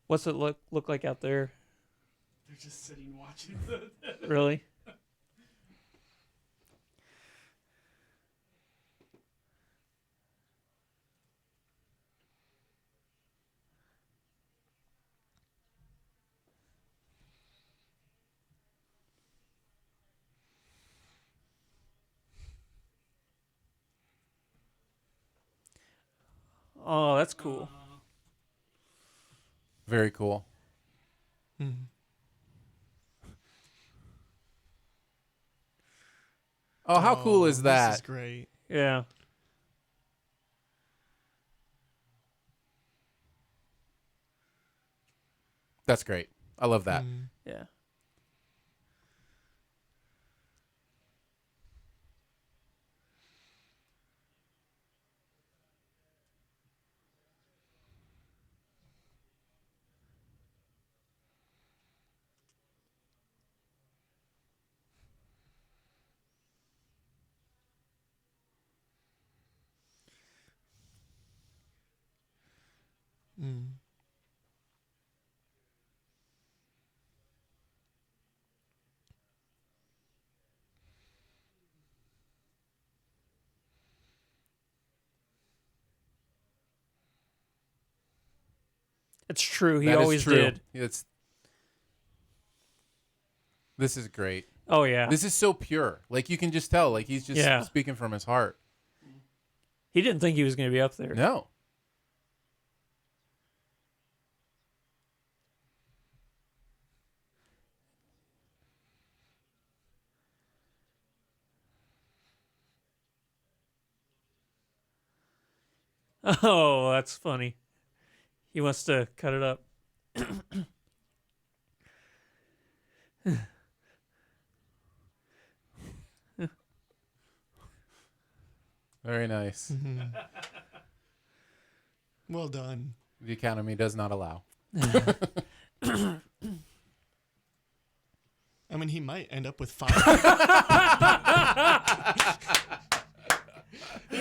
What's it look like out there? They're just sitting watching. Really? Oh, that's cool. Very cool. Oh, how cool is that? This is great. Yeah. That's great. I love that. Yeah. It's true. He That is always true. did. This is great. Oh yeah. This is so pure. Like you can just tell. Like he's just Yeah. speaking from his heart. He didn't think he was going to be up there. No. Oh, that's funny. He wants to cut it up. Very nice. Well done. The Academy does not allow. I mean, he might end up with 5.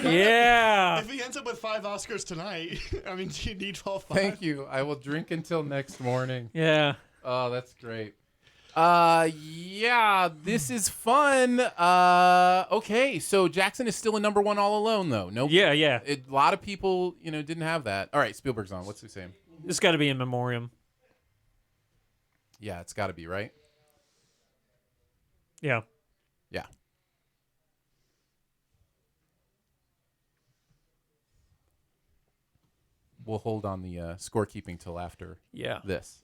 Yeah. If he ends up with 5 Oscars tonight, I mean, do you need all 5? Thank you. I will drink until next morning. Yeah. Oh, that's great. Yeah, this is fun. Okay, so Jackson is still a number 1 all alone, though. No, Yeah, yeah. A lot of people, didn't have that. All right, Spielberg's on. What's he saying? It's got to be in memoriam. Yeah, it's got to be, right? Yeah. Yeah. We'll hold on the scorekeeping till after Yeah. this.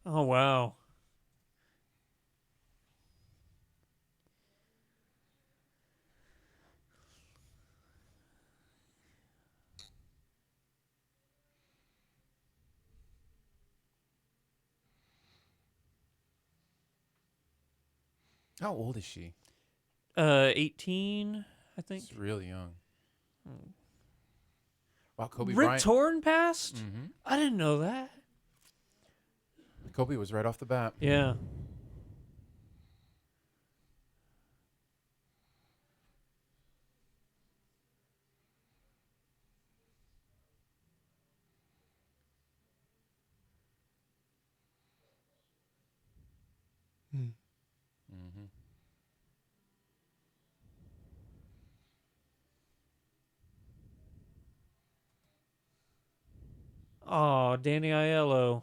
Oh, wow. How old is she? 18, I think. She's really young. Wow, Kobe Rip Bryant. Torn passed? Mhm. I didn't know that. Kobe was right off the bat. Yeah. Mm-hmm. Oh, Danny Aiello.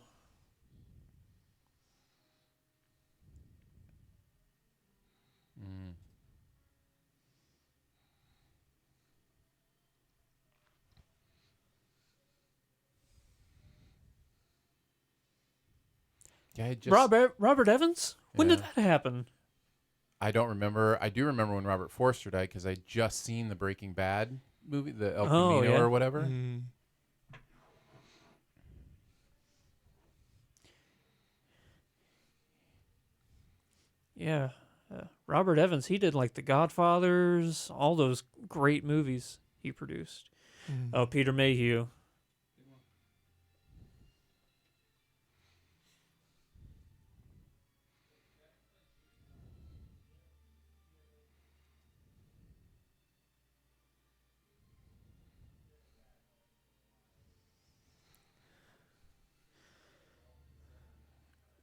Mm. Yeah, I just. Robert Evans? When did Yeah. that happen? I don't remember. I do remember when Robert Forster died because I just seen the Breaking Bad movie, the El Oh, Camino yeah. or whatever. Mm. Yeah. Robert Evans, he did like The Godfathers, all those great movies he produced. Mm. Oh, Peter Mayhew.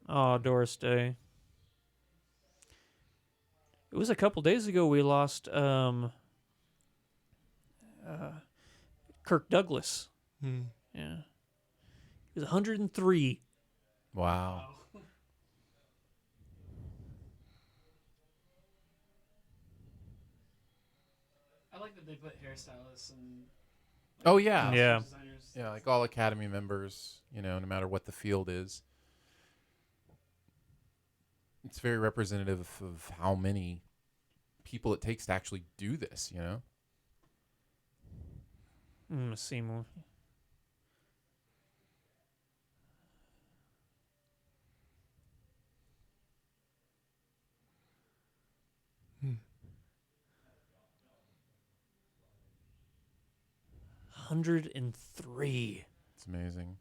Oh, Doris Day. It was a couple days ago we lost Kirk Douglas. Mm. Yeah. He was 103. Wow. I like that they put hairstylists and Oh yeah. Yeah. designers. Yeah, like all Academy members, no matter what the field is. It's very representative of how many people it takes to actually do this, Seymour. Mm. 103. It's amazing.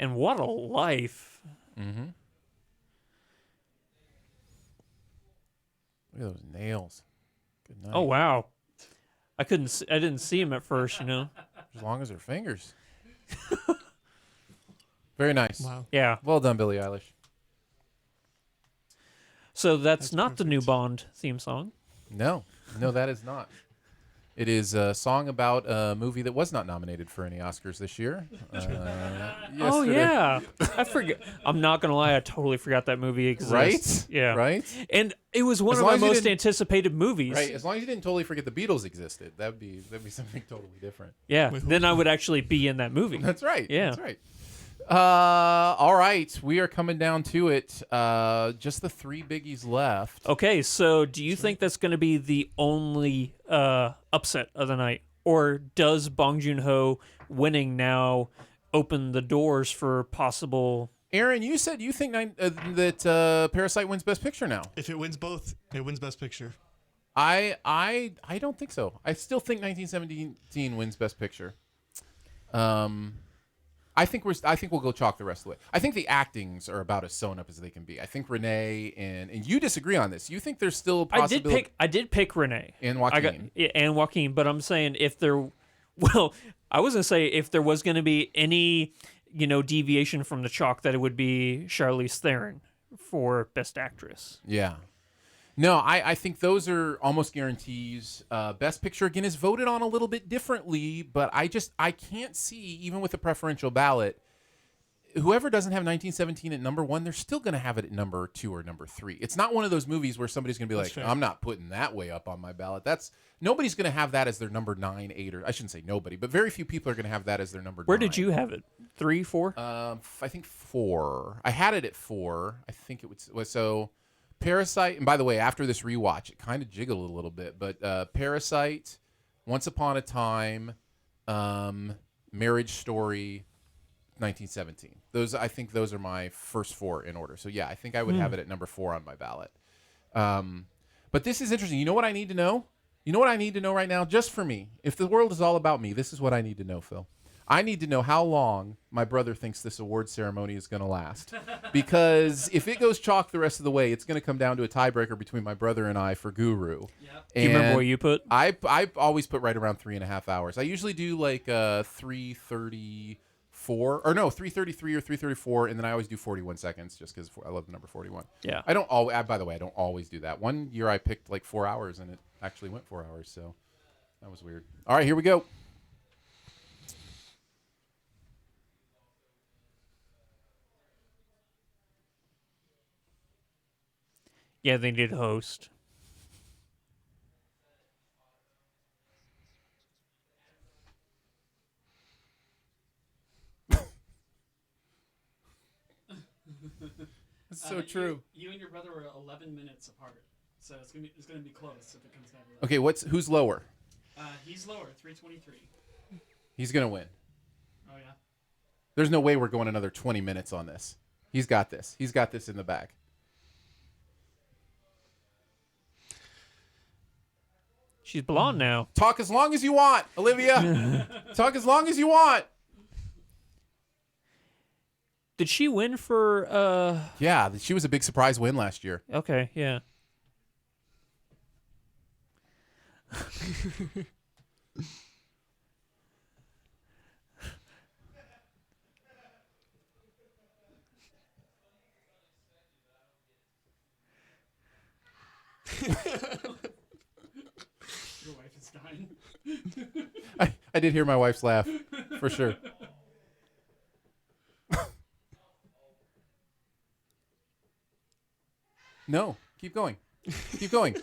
And what a life. Mm-hmm. Look at those nails. Good night. Oh wow. I didn't see him at first, you know. As long as her fingers. Very nice. Wow. Yeah. Well done, Billie Eilish. So that's That's not the new perfect. Bond theme song. No, that is not. It is a song about a movie that was not nominated for any Oscars this year. Oh yesterday. yeah. I forget. I'm not gonna lie, I totally forgot that movie exists. Right? Yeah. Right? And it was one As of long my as you most didn't- anticipated movies. Right. As long as you didn't totally forget the Beatles existed, that'd be something totally different. Yeah. With Then I would actually be in that movie. That's right. Yeah. That's right. All right. We are coming down to it. Just the 3 biggies left. Okay, so do you think that's going to be the only upset of the night, or does Bong Joon-ho winning now open the doors for possible? Aaron, you said you think that Parasite wins Best Picture now. If it wins both, it wins Best Picture. I don't think so. I still think 1917 wins Best Picture. I think we'll go chalk the rest of the way. I think the actings are about as sewn up as they can be. I think Renee and you disagree on this. You think there's still a possibility. I did pick Renee And Joaquin. and Joaquin, but I'm saying if there, well, I was gonna say if there was gonna be any, deviation from the chalk, that it would be Charlize Theron for Best Actress. Yeah. No, I think those are almost guarantees. Best Picture, again, is voted on a little bit differently, but I can't see, even with a preferential ballot, whoever doesn't have 1917 at number 1, they're still going to have it at number 2 or number 3. It's not one of those movies where somebody's going to be That's like, fair. I'm not putting that way up on my ballot. Nobody's going to have that as their number 9, 8, or I shouldn't say nobody, but very few people are going to have that as their number 9. Where did you have it? 3, 4? I think 4. I had it at 4. I think it was so. Parasite, and by the way, after this rewatch, it kind of jiggled a little bit, but Parasite, Once Upon a Time, Marriage Story, 1917. I think those are my first 4 in order. So yeah, I think I would have it at number 4 on my ballot. But this is interesting. You know what I need to know? You know what I need to know right now, just for me? If the world is all about me, this is what I need to know, Phil. I need to know how long my brother thinks this award ceremony is going to last. Because if it goes chalk the rest of the way, it's going to come down to a tiebreaker between my brother and I for Guru. Do you remember what you put? I always put right around 3.5 hours. I usually do like 3:34, or no, 3:33 or 3:34, and then I always do 41 seconds just because I love the number 41. Yeah. I don't always. By the way, I don't always do that. One year I picked like 4 hours, and it actually went 4 hours, so that was weird. All right, here we go. Yeah, they did host. That's so true. You and your brother were 11 minutes apart, so it's gonna be close if it comes down to that. Okay, who's lower? He's lower, 323. He's gonna win. Oh yeah. There's no way we're going another 20 minutes on this. He's got this. He's got this in the bag. She's blonde now. Talk as long as you want, Olivia. Talk as long as you want. Did she win for Yeah, she was a big surprise win last year. Okay, yeah. Your wife is dying. I did hear my wife's laugh, for sure. No, keep going. Keep going.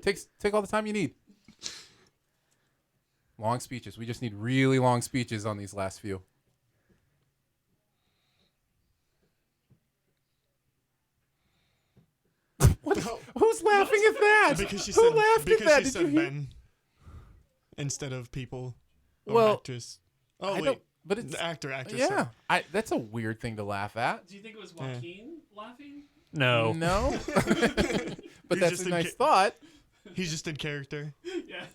Take all the time you need. Long speeches. We just need really long speeches on these last few. What? Who's laughing at that? Because she Who said, laughed because at that? she Did said you hear? men instead of people or Well, actors. Oh, I wait. don't- but it's The actress. yeah. That's a weird thing to laugh at. Do you think it was Joaquin laughing? No. No, but He's that's just a in nice thought. He's just in character. Yeah.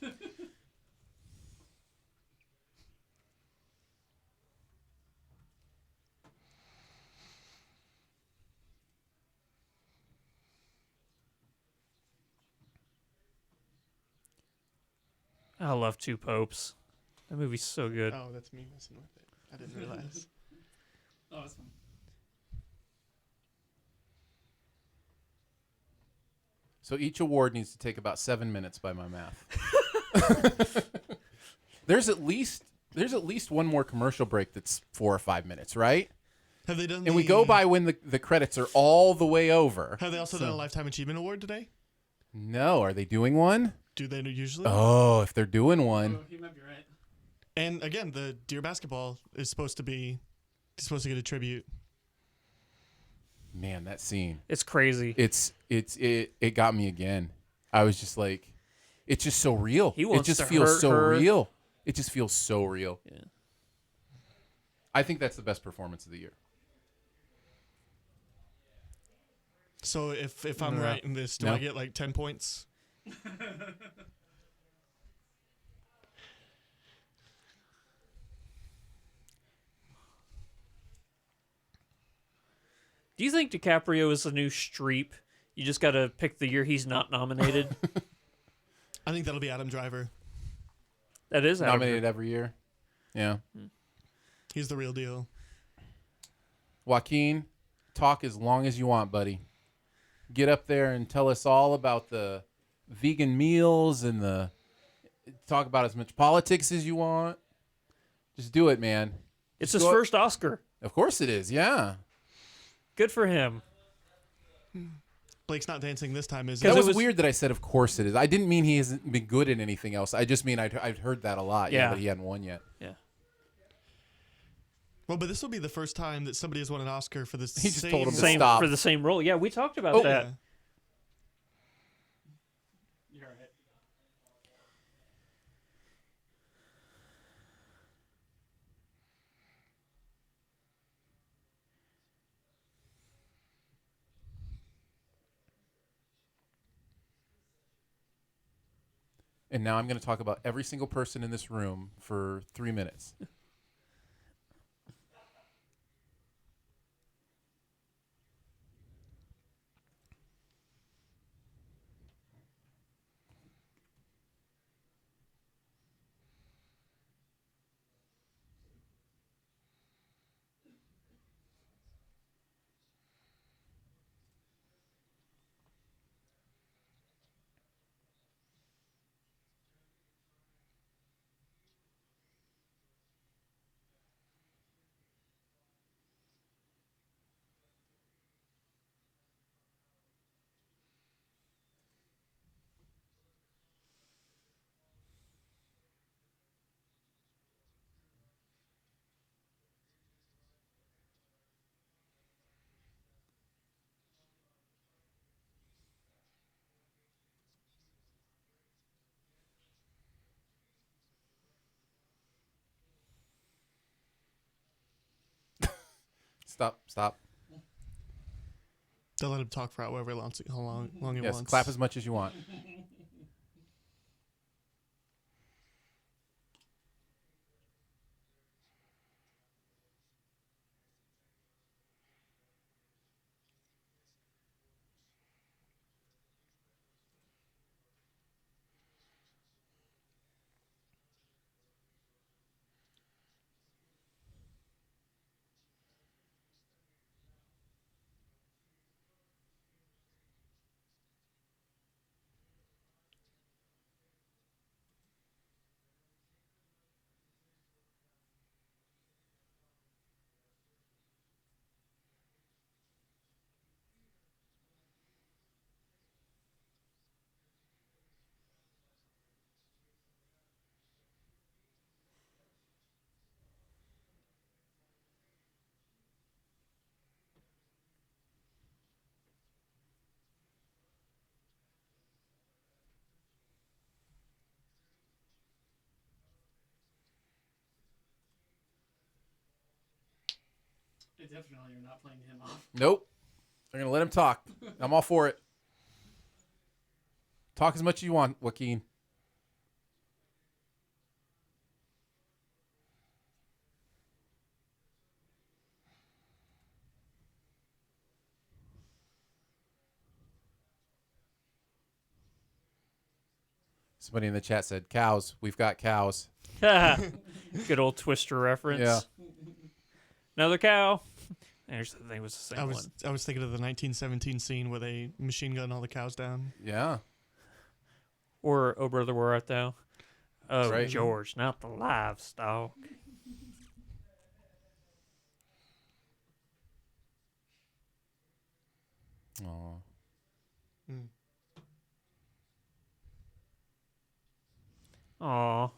I love Two Popes. That movie's so good. Oh, that's me messing with it. I didn't realize. Oh, that's fun. So each award needs to take about 7 minutes by my math. There's at least one more commercial break that's 4 or 5 minutes, right? Have they done? And we go by when the credits are all the way over. Have they also done a Lifetime Achievement Award today? No, are they doing one? Do they usually? Oh, if they're doing one. Oh, you might be right. And again, the Deer basketball is supposed to get a tribute. Man, that scene. It's crazy. It got me again. I was just like, it's just so real. He wants it just to feels hurt so her. real. It just feels so real. Yeah. I think that's the best performance of the year. So if I'm No. right in this, do No. I get like 10 points? Do you think DiCaprio is the new Streep? You just got to pick the year he's not nominated. I think that'll be Adam Driver. That is Adam Nominated every year. Yeah. He's the real deal. Joaquin, talk as long as you want, buddy. Get up there and tell us all about the vegan meals and talk about as much politics as you want. Just do it, man. It's Just his go- first Oscar. Of course it is. Yeah. Good for him. Blake's not dancing this time, is That he? was, it was- weird that I said, of course it is. I didn't mean he hasn't been good in anything else. I just mean I've heard that a lot. Yeah. But he hadn't won yet. Yeah. Well, but this will be the first time that somebody has won an Oscar for this. He just same told him to Same stop. for the same role. Yeah, we talked about Oh. that. Yeah. You're right. And now I'm going to talk about every single person in this room for 3 minutes. Stop. They'll let him talk for however long he Yes, wants. clap as much as you want. Definitely, you're not playing him off. Nope. They're going to let him talk. I'm all for it. Talk as much as you want, Joaquin. Somebody in the chat said, cows. We've got cows. Good old Twister reference. Yeah. Another cow. There's the thing, it was the same one. I was thinking of the 1917 scene where they machine gun all the cows down. Yeah. Or Oh Brother, Where Art Thou? Oh, right. George, not the livestock. Aw. Mm. Aw.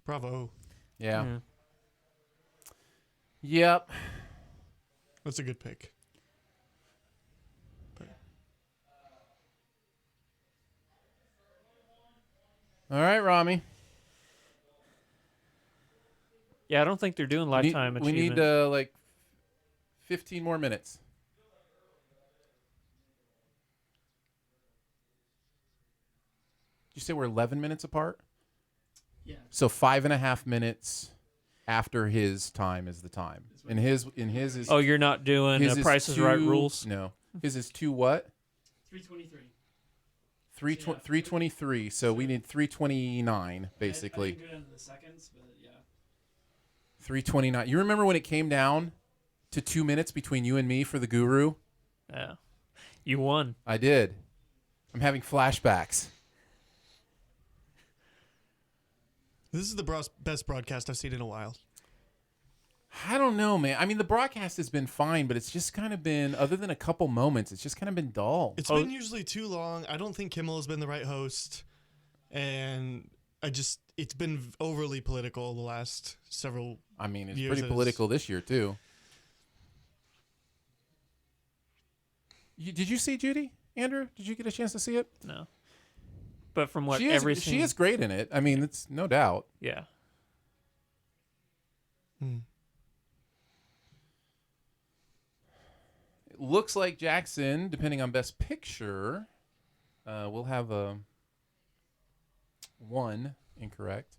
Bravo. Yeah. Yeah. Yep. That's a good pick. All right, Rami. Yeah, I don't think they're doing lifetime we achievement. need like 15 more minutes. Did you say we're 11 minutes apart? Yeah. So 5.5 minutes after his time is the time. And his is Oh, you're not doing his Price is Right two- rules? No. His is 2 what? 323. 323. So we need 329 basically. I didn't go down to the seconds, but yeah. 329. You remember when it came down to 2 minutes between you and me for the guru? Yeah. You won. I did. I'm having flashbacks. This is the best broadcast I've seen in a while. I don't know, man. I mean, the broadcast has been fine, but it's just kind of been, other than a couple moments, it's just kind of been dull. It's been usually too long. I don't think Kimmel has been the right host. And it's been overly political the last several I mean, it's years pretty that political this year, too. Did you see Judy? Andrew, did you get a chance to see it? No. But from what she is great in it. I mean, it's no doubt. Yeah. It looks like Jackson, depending on Best Picture, will have a 1 incorrect.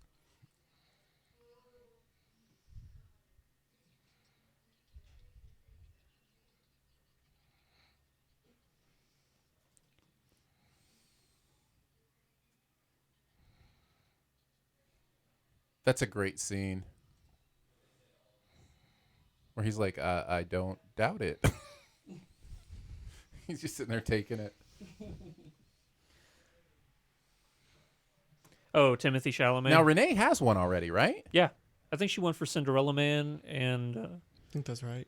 That's a great scene. Where he's like, I don't doubt it. He's just sitting there taking it. Oh, Timothy Chalamet. Now, Renee has one already, right? Yeah. I think she won for Cinderella Man and... I think that's right.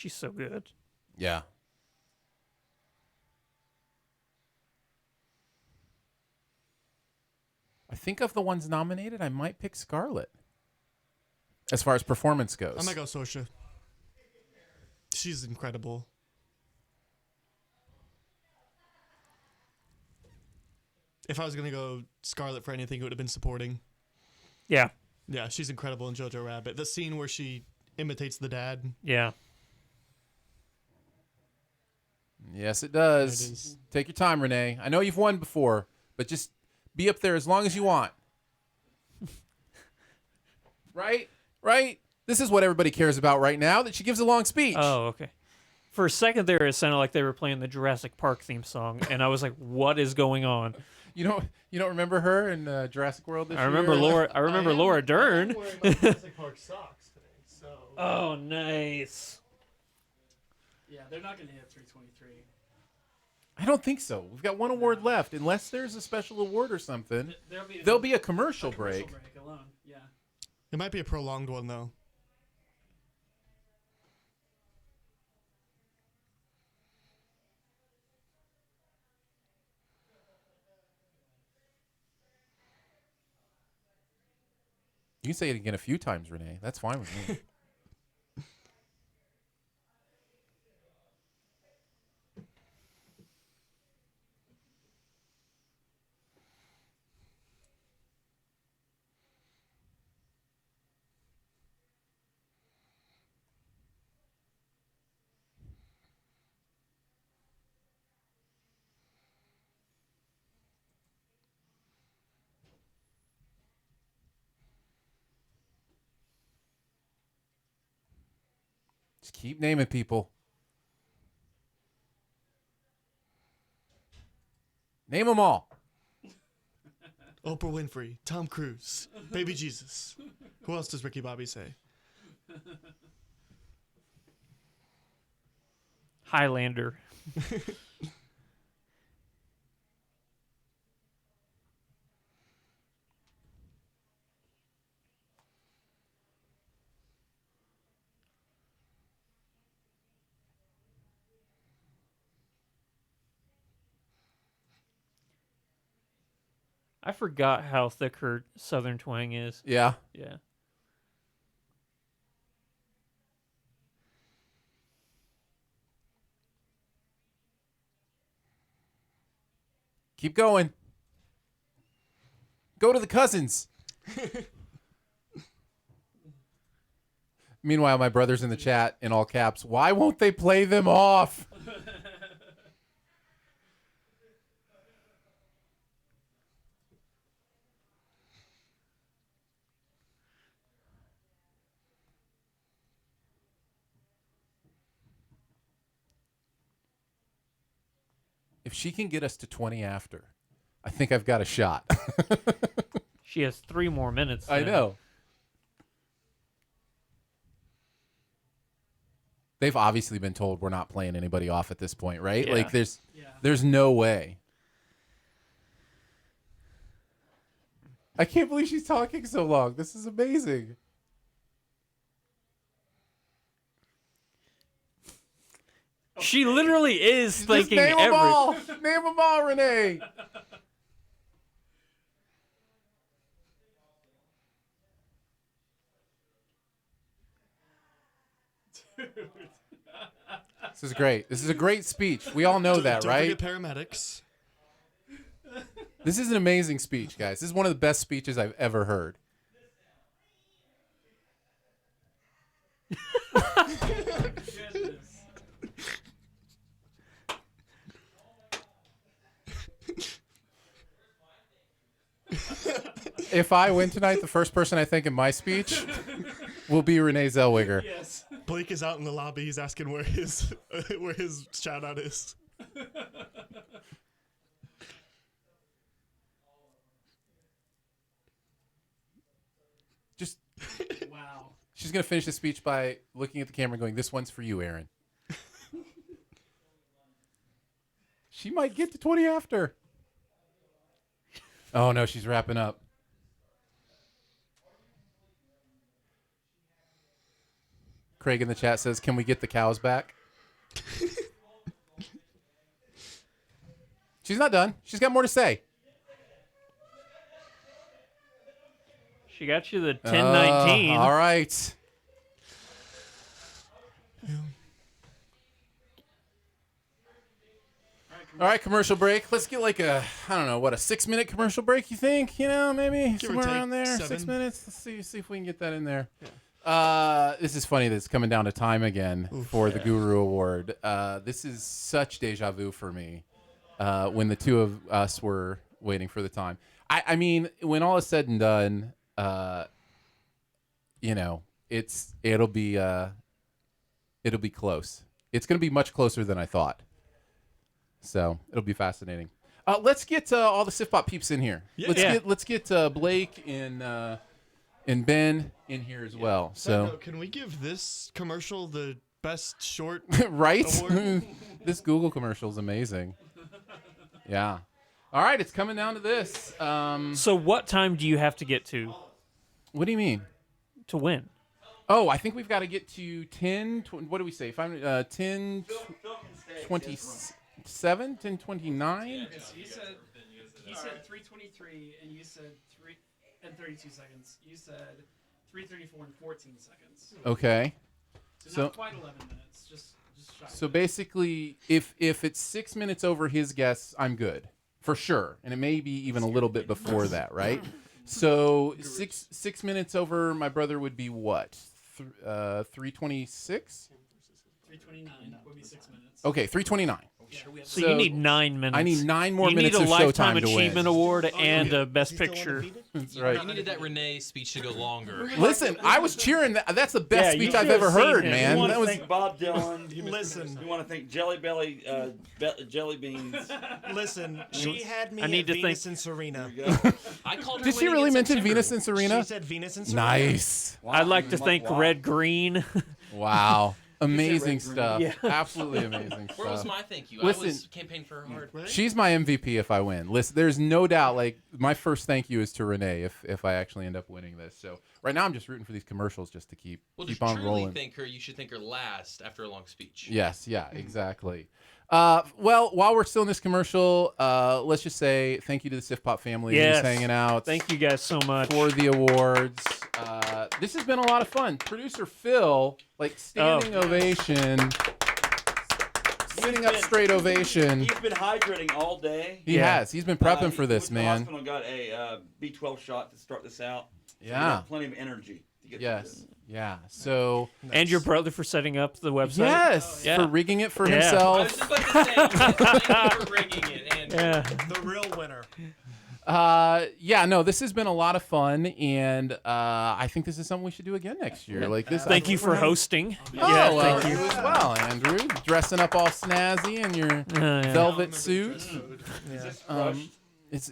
she's so good. Yeah. I think of the ones nominated, I might pick Scarlett. As far as performance goes. I might go Sosha. She's incredible. If I was going to go Scarlett for anything, it would have been supporting. Yeah. Yeah, she's incredible in Jojo Rabbit. The scene where she imitates the dad. Yeah. Yes, it does. It is. Take your time, Renee. I know you've won before, but just be up there as long as you want. Right? Right? This is what everybody cares about right now, that she gives a long speech. Oh, okay. For a second there, it sounded like they were playing the Jurassic Park theme song, and I was like, "What is going on?" You don't remember her in Jurassic World this I remember year? Laura. I remember Laura Dern. I'm wearing my Jurassic Park socks today, so. Oh, nice. Yeah, they're not going to hit 323. I don't think so. We've got one award left. Unless there's a special award or something. There'll There'll be a commercial break. alone. Yeah. It might be a prolonged one, though. You can say it again a few times, Renee. That's fine with me. Just keep naming people. Name them all. Oprah Winfrey, Tom Cruise, Baby Jesus. Who else does Ricky Bobby say? Highlander. I forgot how thick her southern twang is. Yeah. Yeah. Keep going. Go to the cousins. Meanwhile, my brother's in the chat in all caps. Why won't they play them off? If she can get us to 20 after, I think I've got a shot. She has 3 more minutes. I then. know. They've obviously been told we're not playing anybody off at this point, right? Yeah. Like there's no way. I can't believe she's talking so long. This is amazing. She literally is Just thinking name them every. all. Name them all, Renee. This is great. This is a great speech. We all know that, Don't right? forget paramedics. This is an amazing speech, guys. This is one of the best speeches I've ever heard. If I win tonight, the first person I thank in my speech will be Renee Zellweger. Yes. Blake is out in the lobby. He's asking where his shout out is. Just Wow. she's gonna finish the speech by looking at the camera and going, "This one's for you, Aaron." She might get to 20 after. Oh no, she's wrapping up. Craig in the chat says, "Can we get the cows back?" She's not done. She's got more to say. She got you the 10-19. All right. All right, commercial break. Let's get like a 6-minute commercial break, you think? You know, maybe Give or somewhere take around there. 7. 6 minutes. Let's see if we can get that in there. This is funny that it's coming down to time again for the Guru Award. This is such deja vu for me when the two of us were waiting for the time. I mean, when all is said and done, it'll be close. It's going to be much closer than I thought. So it'll be fascinating. Let's get all the SiftPop peeps in here. Yeah. Let's get Blake and Ben in here as well. So So can we give this commercial the best short? right, Award? this Google commercial is amazing. Yeah. All right, it's coming down to this. So what time do you have to get to What do you mean? win? Oh, I think we've got to get to 10. What do we say? 10, 27, 10, 29. He said 3:23, and you said 3 and 32 seconds. You said 3:34 and 14 seconds. Okay. So not quite 11 minutes. Just shy. So basically, if it's 6 minutes over his guess, I'm good for sure, and it may be even a little bit before that, right? So 6 minutes over my brother would be what? 3:26. 3:29 would be 6 minutes. Okay, 3:29. So you need 9 minutes. I need 9 more you minutes need of a Lifetime showtime to Achievement win. Award Oh, and yeah. a Best Is he still Picture. undefeated? That's right. You needed that Renee speech to go longer. Listen, I was cheering. That's the best Yeah, you speech I've should've ever seen heard, him. man. We want That to was thank Bob Dylan. Listen, We want to thank Jelly Belly, Jelly Beans. listen. She had me I need at to Venus think- and Serena. I called her Did she winning really in mention September. Venus and Serena? She said Venus and Serena. Nice. I'd like to thank Red Green. Wow. Amazing Red Green. stuff. Yeah. Absolutely amazing Where was stuff. my thank you? Listen- I was campaigning for her hard. Right? She's my MVP if I win. Listen, there's no doubt. Like my first thank you is to Renee if I actually end up winning this. So right now I'm just rooting for these commercials just to keep Well, keep to on truly rolling. thank her, you should thank her last after a long speech. Yes, yeah, exactly. Well, while we're still in this commercial, let's just say thank you to the SiftPop family who's Yes. hanging out. Thank you guys so much. for the awards. This has been a lot of fun. Producer Phil, like standing ovation, sitting up straight ovation. He's been hydrating all day. He Yeah. has. He's been prepping He for this, went to the man. hospital and got a B12 shot to start this out. So he Yeah. got plenty of energy to get through Yes. this. Yeah. So And your brother for setting up the website. yes, Yeah. for rigging it for Yeah. I was himself. just about to say, thank you for rigging it. And Yeah. The real winner. Yeah, no, this has been a lot of fun, and I think this is something we should do again next year. Like this. Thank you for hosting. Oh, yeah, well, thank you. you as well, Andrew. Dressing up all snazzy in your Yeah. velvet suit. Is this Um, crushed?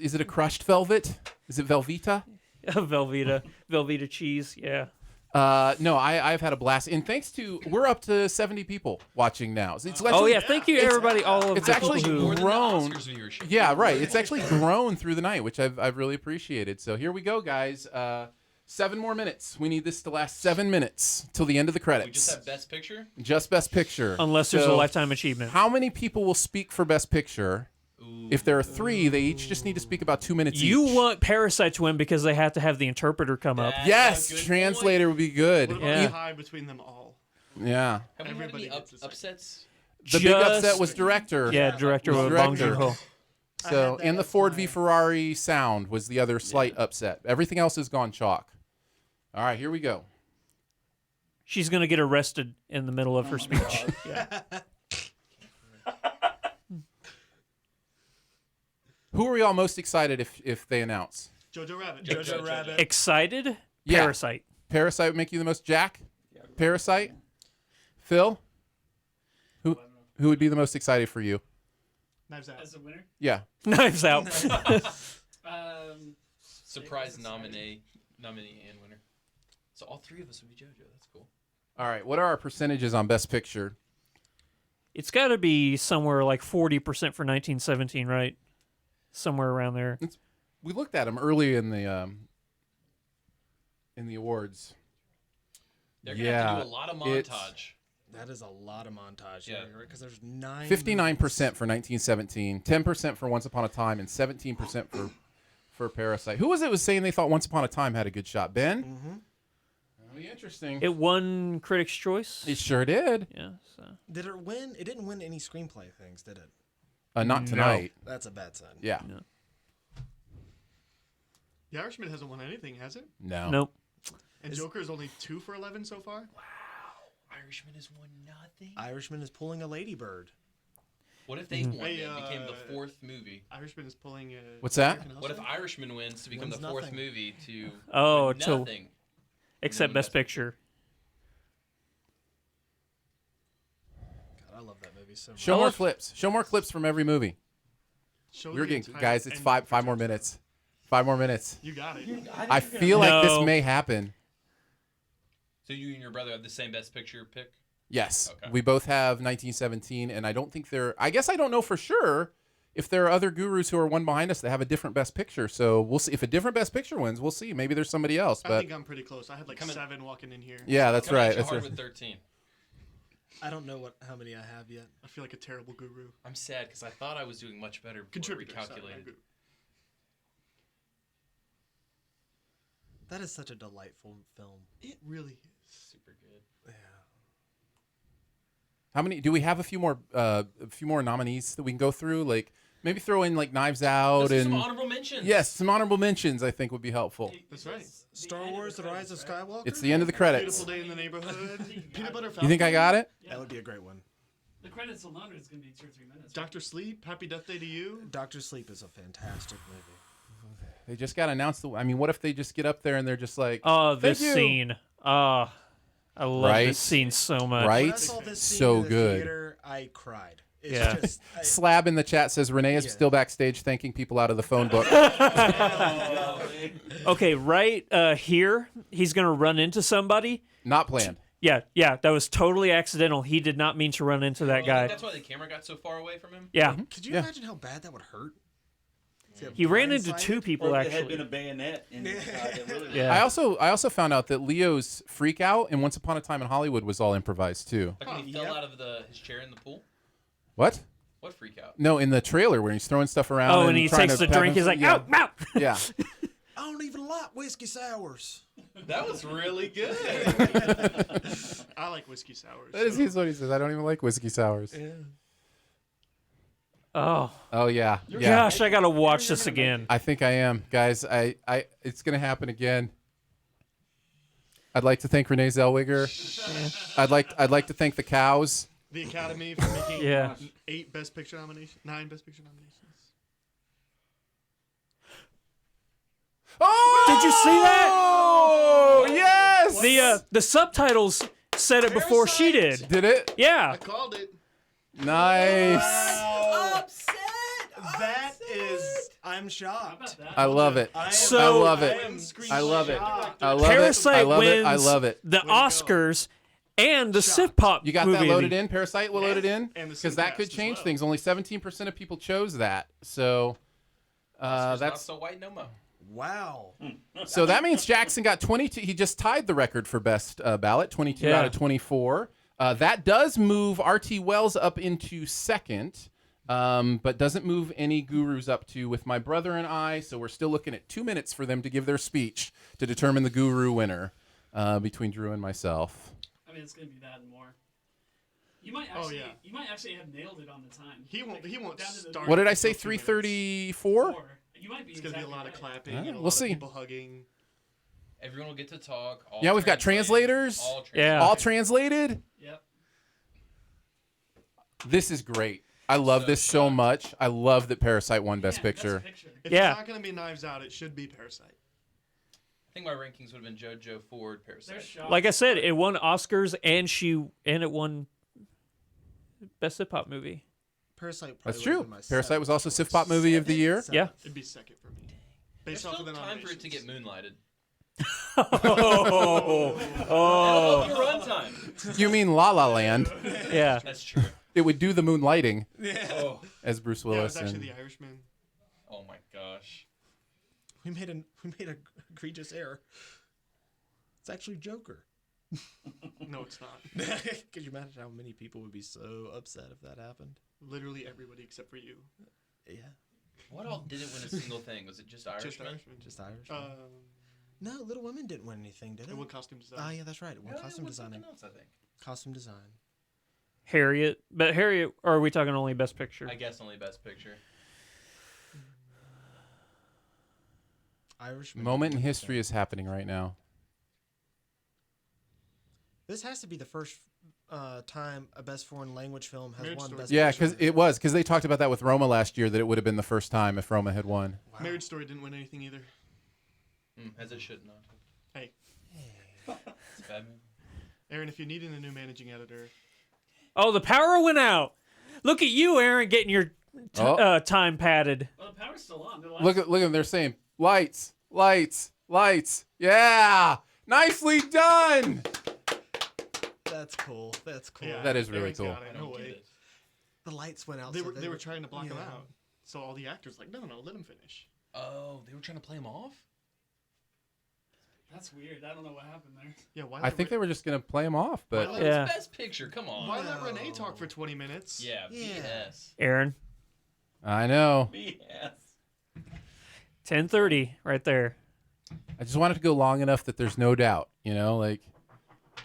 is it a crushed velvet? Is it Velveeta? Velveeta cheese. Yeah. No, I've had a blast, and thanks to we're up to 70 people watching now. So it's Oh actually, yeah. Thank you everybody. All of it's the actually people more who. than grown. the Oscars viewership. Yeah, right. It's actually grown through the night, which I've really appreciated. So here we go, guys. 7 more minutes. We need this to last 7 minutes till the end of the credits. We just have Best Picture. Just Best Picture. Unless there's a So lifetime achievement. How many people will speak for Best Picture? If there are 3, they each just need to speak about 2 minutes You each. want Parasite to win because they have to have the interpreter come up. Yes, That's a good translator would be good. What about Yeah. the tie between them all? Yeah. Have we had Everybody any gets a second. upsets? The big upset Just- was director. Yeah, director Was of Bong director. Joon-ho. So, that and the as Ford my- v Ferrari sound was the other slight upset. Everything else has gone chalk. All right, here we go. She's gonna get arrested in the middle of her speech. Yeah. Who are y'all most excited if they announce? Jojo Rabbit. Jojo Rabbit. Excited? Yeah. Parasite. Parasite would make you the most. Jack? Parasite? Phil? Who would be the most excited for you? Knives Out. a winner. Yeah. Knives Out. Surprise nominee and winner. So all 3 of us would be JoJo. That's cool. All right, what are our percentages on Best Picture? It's got to be somewhere like 40% for 1917, right? Somewhere around there. We looked at them early in the awards. They're gonna have to do a lot of it's- montage. That is a lot of montage. Yeah. Because there's 9. 59% for 1917, 10% for Once Upon a Time, and 17% for Parasite. Who was saying they thought Once Upon a Time had a good shot? Ben? Mm-hmm. That'll be interesting. It won Critics' Choice. It sure did. Yeah. So. Did it win? It didn't win any screenplay things, did it? Not tonight. That's a bad sign. Yeah. The Irishman hasn't won anything, has it? No. Nope. And Joker is only 2 for 11 so far. Irishman has won nothing. Irishman is pulling a ladybird. What if they won Hey, and became the 4th movie? Irishman is pulling. What's that? American What if Hustle. Irishman wins to become Wins the 4th nothing. movie to Oh, win to- nothing? Except win Best Best Picture. God, I love that movie so much. Show more clips. Show more clips from every movie. Show We're the getting, entire guys, it's end five of more the minutes. 5 more minutes. You got it. I feel like this No. may happen. So you and your brother have the same Best Picture pick? Yes. Okay. We both have 1917, and I don't think I guess I don't know for sure if there are other gurus who are one behind us that have a different Best Picture. So we'll see. If a different Best Picture wins, we'll see. Maybe there's somebody else. I But think I'm pretty close. I had like Coming- 7 walking in here. yeah, that's Coming at right. you That's hard right. with 13. I don't know how many I have yet. I feel like a terrible guru. I'm sad because I thought I was doing much better before I Contributor. sorry, recalculated. guru. That is such a delightful film. It really is. Super good. Yeah. How many? Do we have a few more nominees that we can go through? Like maybe throw in like Knives Out Let's do and some honorable mentions. yes, some honorable mentions. I think would be helpful. That's right. Star Wars: The Rise of Skywalker. It's the end of the credits. Beautiful Day in the Neighborhood. Peanut Butter You think I got it? That would be a great one. The credits alone is going to be 2 or 3 minutes. Doctor Sleep, Happy Death Day to You. Doctor Sleep is a fantastic movie. They just got announced. I mean, what if they just get up there and they're just like, Oh, this "Thank you." scene. Oh, I love Right? this scene so much. Right? When I saw this scene So in the good. theater, I cried. It's Yeah. just Slab in the chat says Renee is Yeah. still backstage thanking people out of the phone book. Okay, right here, he's going to run into somebody. Not planned. Yeah, that was totally accidental. He did not mean to run into that I guy. think that's why the camera got so far away from him. Yeah, Could you Yeah. imagine how bad that would hurt? he ran into 2 Blindsided? people Or if it had actually. been a bayonet inside, it really Yeah. I also found out that Leo's freak out in Once Upon a Time in Hollywood was all improvised too. Like when he fell out of his chair in the pool. What? What freak out? No, in the trailer where he's throwing stuff around. Oh, and he trying takes to the pat drink. He's like, himself. "Out, out!" Yeah. I don't even like whiskey sours. That was really good. I like whiskey sours. That is he's what he says. I don't even like whiskey sours. Oh, Oh yeah. Yeah. gosh, I got to watch this again. I think I am, guys. I it's gonna happen again. I'd like to thank Renee Zellweger. I'd like to thank the cows. The Academy for making Yeah. 8 Best Picture nominations, 9 Best Picture nominations. Oh! Did you see that? Oh yes. The subtitles said it before she did. Did it? Yeah. I called it. Nice. That is, I'm shocked. I love it. So- I love it. I am screaming I love it. shocked. I love Parasite it. I love wins it. I love it. the Oscars and the SiftPop You got movie that of loaded the- in? Parasite loaded in? And the Because that Simcast could as change well. things. Only 17% of people chose that. So That's not that's so white no mo. Wow. so that means Jackson got 22. He just tied the record for best ballot, 22 Yeah. out of 24. That does move RT Wells up into second, but doesn't move any gurus up to With My Brother and I. So we're still looking at 2 minutes for them to give their speech to determine the guru winner between Drew and myself. I mean, it's going to be that and more. You might actually, you might actually have nailed it on the time. He won't down to the start. What did I say? until 2 minutes. 3:34? You might be It's gonna be a exactly lot of right. clapping. Alright, and a we'll lot see. Of people hugging. Everyone will get to talk. All Yeah, we've got translated, translators. all Yeah. All translated? Yep. This is great. I love this so much. I love that Parasite won Best Yeah, Picture. Picture. If Yeah. it's not gonna be Knives Out, it should be Parasite. I think my rankings would have been JoJo, Ford, They're Parasite. shocked. Like I said, it won Oscars and it won Best Hip Hop Movie. Parasite. That's probably true. would've been my Parasite was also seventh SiftPop Movie of the choice. Year. Seventh. Yeah. It'd be second for me. There's Based off still of the time for it to get nominations. moonlighted. Oh, Your runtime. You mean La La Land? yeah. That's true. It would do the moonlighting Oh, as Bruce Yeah, it Willis. was actually and- The Irishman. oh my gosh. We made a egregious error. It's actually Joker. No, it's not. Could you imagine how many people would be so upset if that happened? Literally everybody except for you. Yeah. What all did it win a single thing? Was it just Irishman? Just Irishman. Just Irish. Um, No, Little Women didn't win anything, did it? and what costume design? Ah, yeah, that's right. It won No, costume it was designing. something else, I think. Costume design. Harriet. But Harriet, or are we talking only Best Picture? I guess only Best Picture. Irishman. Moment in didn't win history anything. is happening right now. This has to be the first time a Best Foreign Language film has Marriage won Story. Best Yeah, Picture. because they talked about that with Roma last year, that it would have been the first time if Roma had won. Wow. Marriage Story didn't win anything either. As it should not. Hey, It's a bad movie. Aaron, if you needed a new managing editor, Oh, the power went out. Look at you, Aaron, getting your Oh. time padded. Well, the power's still on. Look at them. They're saying lights, lights, lights. Yeah, nicely done. That's cool. That's cool. yeah, That is really Aaron's cool. got it, I no don't get way. it. The lights went out. They so were they were trying to block him yeah. out. So all the actors like, no, let him finish. Oh, they were trying to play him off? That's weird. I don't know what happened there. Yeah, why? I think they were just gonna play him off, but Why Yeah. It's Best Picture, come on. Why let No. Renee talk for 20 minutes? Yeah, Yeah. BS. Aaron, I know. BS. 10:30 right there. I just wanted to go long enough that there's no doubt. You know, like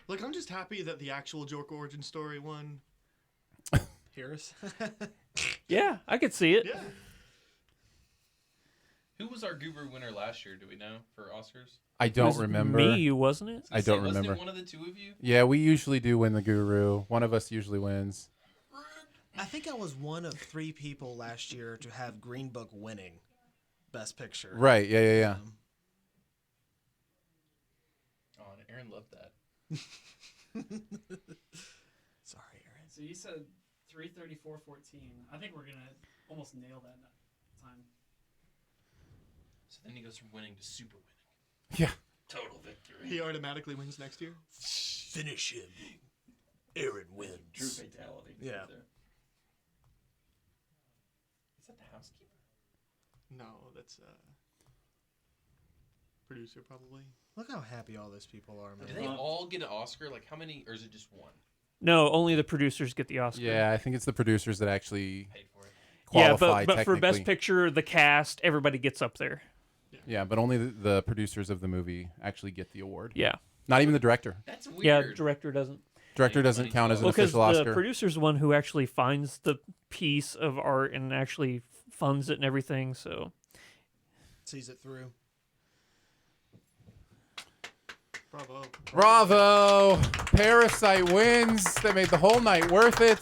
Look, I'm just happy that the actual Joker origin story won. Harris. Yeah, I could see it. Yeah. Who was our Guru winner last year, do we know, for Oscars? I It don't was remember. Me, wasn't it? I don't Wasn't remember. it one of the two of you? Yeah, we usually do win the Guru. One of us usually wins. I think I was one of 3 people last year to have Green Book winning Best Picture. Right. Yeah. Oh, and Aaron loved that. Sorry, Aaron. So you said 334.14. I think we're gonna almost nail that time. So then he goes from winning to super winning. Yeah. Total victory. He automatically wins next year. Finish him. Aaron wins. True fatality. Yeah. Right there. Is that the housekeeper? No, that's producer probably. Look how happy all those people are, man. Do they all get an Oscar? Like how many, or is it just one? No, only the producers get the Oscar. Yeah, I think it's the producers that actually Paid for it. qualify. Yeah, but for Best technically. Picture, the cast, everybody gets up there. Yeah, but only the producers of the movie actually get the award. Yeah. Not even the director. That's weird. Yeah, director doesn't. Director doesn't count as an Well, because official the Oscar. producer's the one who actually finds the piece of art and actually funds it and everything. So Sees it through. Bravo! Parasite wins. They made the whole night worth it.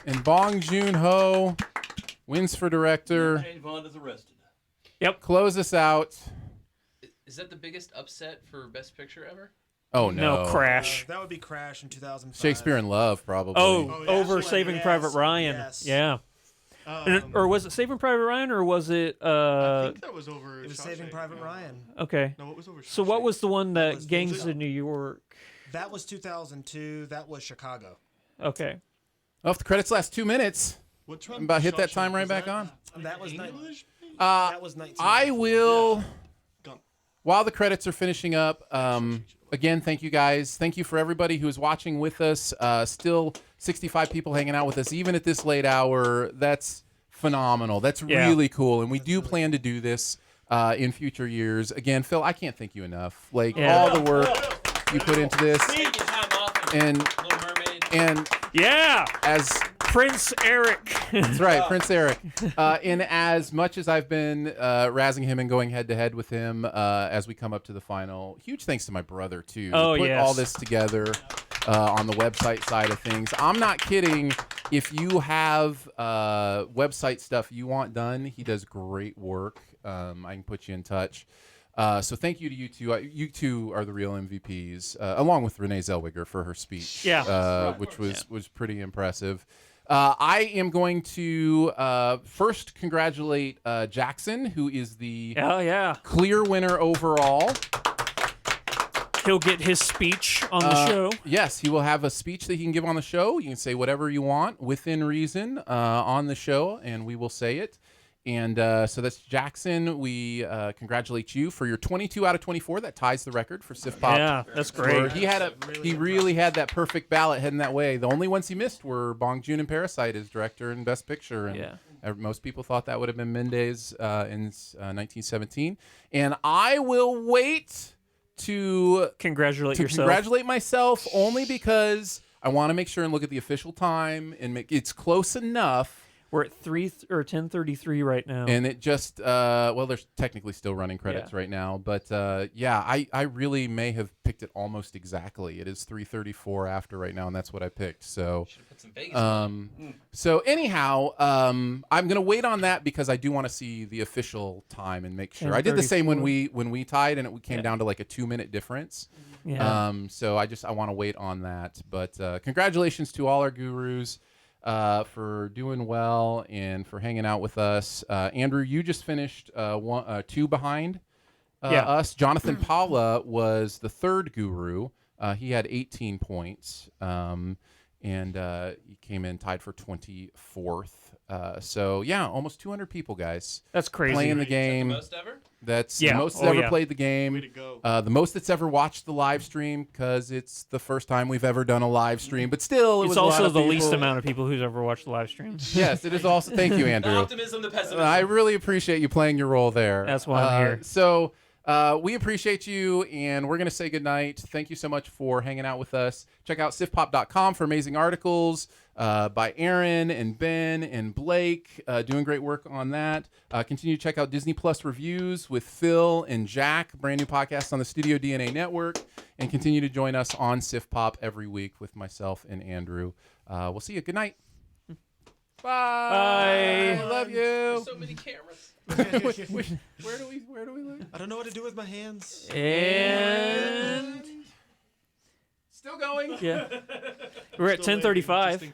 And Bong Joon-ho wins for director. Jane Fonda's arrested. Close us out. Is that the biggest upset for Best Picture ever? Oh no, no! Crash. That would be Crash in 2005. Shakespeare in Love, probably. Oh, yeah. over Yes, Saving yes, Private Ryan. yes. Yeah. Or was it Saving Private Ryan or was it I think that was over. It was Shawshank, Saving Private no. Ryan. okay. No, it was over. So what Shawshank. was the one that was- Gangs was it- of New York? That was 2002. That was Chicago. Okay. Oh, if the credits last 2 minutes, What Trump? I'm about to hit that Shawshank, time right was back that on. That was English? that was 19. I will. Go. While the credits are finishing up, again, thank you guys. Thank you for everybody who is watching with us. Still 65 people hanging out with us, even at this late hour. That's phenomenal. That's Yeah. really cool. And we do plan to do this in future years. Again, Phil, I can't thank you enough. Like, Yeah. all the work you put into this. Take your time off And, Little Mermaid. and Yeah. as Prince Eric. That's right, Prince Eric. And as much as I've been razzing him and going head to head with him as we come up to the final, huge thanks to my brother too. Oh, to put yes. all this together on the website side of things. I'm not kidding. If you have website stuff you want done, he does great work. I can put you in touch. So thank you to you two. You two are the real MVPs, along with Renee Zellweger for her speech, Yeah. which was pretty impressive. I am going to first congratulate Jackson, who is the Oh yeah. clear winner overall. He'll get his speech on the show. Yes, he will have a speech that he can give on the show. You can say whatever you want within reason on the show, and we will say it. And so that's Jackson. We congratulate you for your 22 out of 24. That ties the record for SiftPop. Yeah, that's Or great. he really had that perfect ballot heading that way. The only ones he missed were Bong Joon and Parasite as director and Best Picture. And Yeah. most people thought that would have been Mendez in 1917. And I will wait to Congratulate yourself. congratulate myself only because I want to make sure and look at the official time and make it's close enough. We're at 10:33 right now. And it just, well, there's technically still running credits Yeah. right now. But, yeah, I really may have picked it almost exactly. It is 3:34 after right now, and that's what I picked. So, Should have put some Vegas. so anyhow, I'm going to wait on that because I do want to see the official time and make sure. I did the same when we tied, and it came down to like a 2-minute difference. Yeah. So I want to wait on that. But congratulations to all our gurus. For doing well and for hanging out with us. Andrew, you just finished 2 behind us. Jonathan Paula was the third guru. He had 18 points, and he came in tied for 24th. So, yeah, almost 200 people, guys. That's crazy. Playing the Is that game. the most ever? That's Yeah. the most Oh, that's ever yeah. played the game. Way to go. The most that's ever watched the live stream because it's the first time we've ever done a live stream. But still, it It's was a lot also of the least people. amount of people who's ever watched the live stream. Yes, it is also. Thank you, The Andrew. optimism, the pessimism. I really appreciate you playing your role there. That's why I'm here. So we appreciate you, and we're going to say goodnight. Thank you so much for hanging out with us. Check out SiftPop.com for amazing articles. by Aaron and Ben and Blake, doing great work on that. Continue to check out Disney Plus Reviews with Phil and Jack, brand new podcast on the Studio DNA Network, and continue to join us on SiftPop every week with myself and Andrew. We'll see you. Good night. Bye. Bye. Love you. So many cameras. Where do we look? I don't know what to do with my hands. And Still going. yeah, we're at Still waiting, 10:35. just in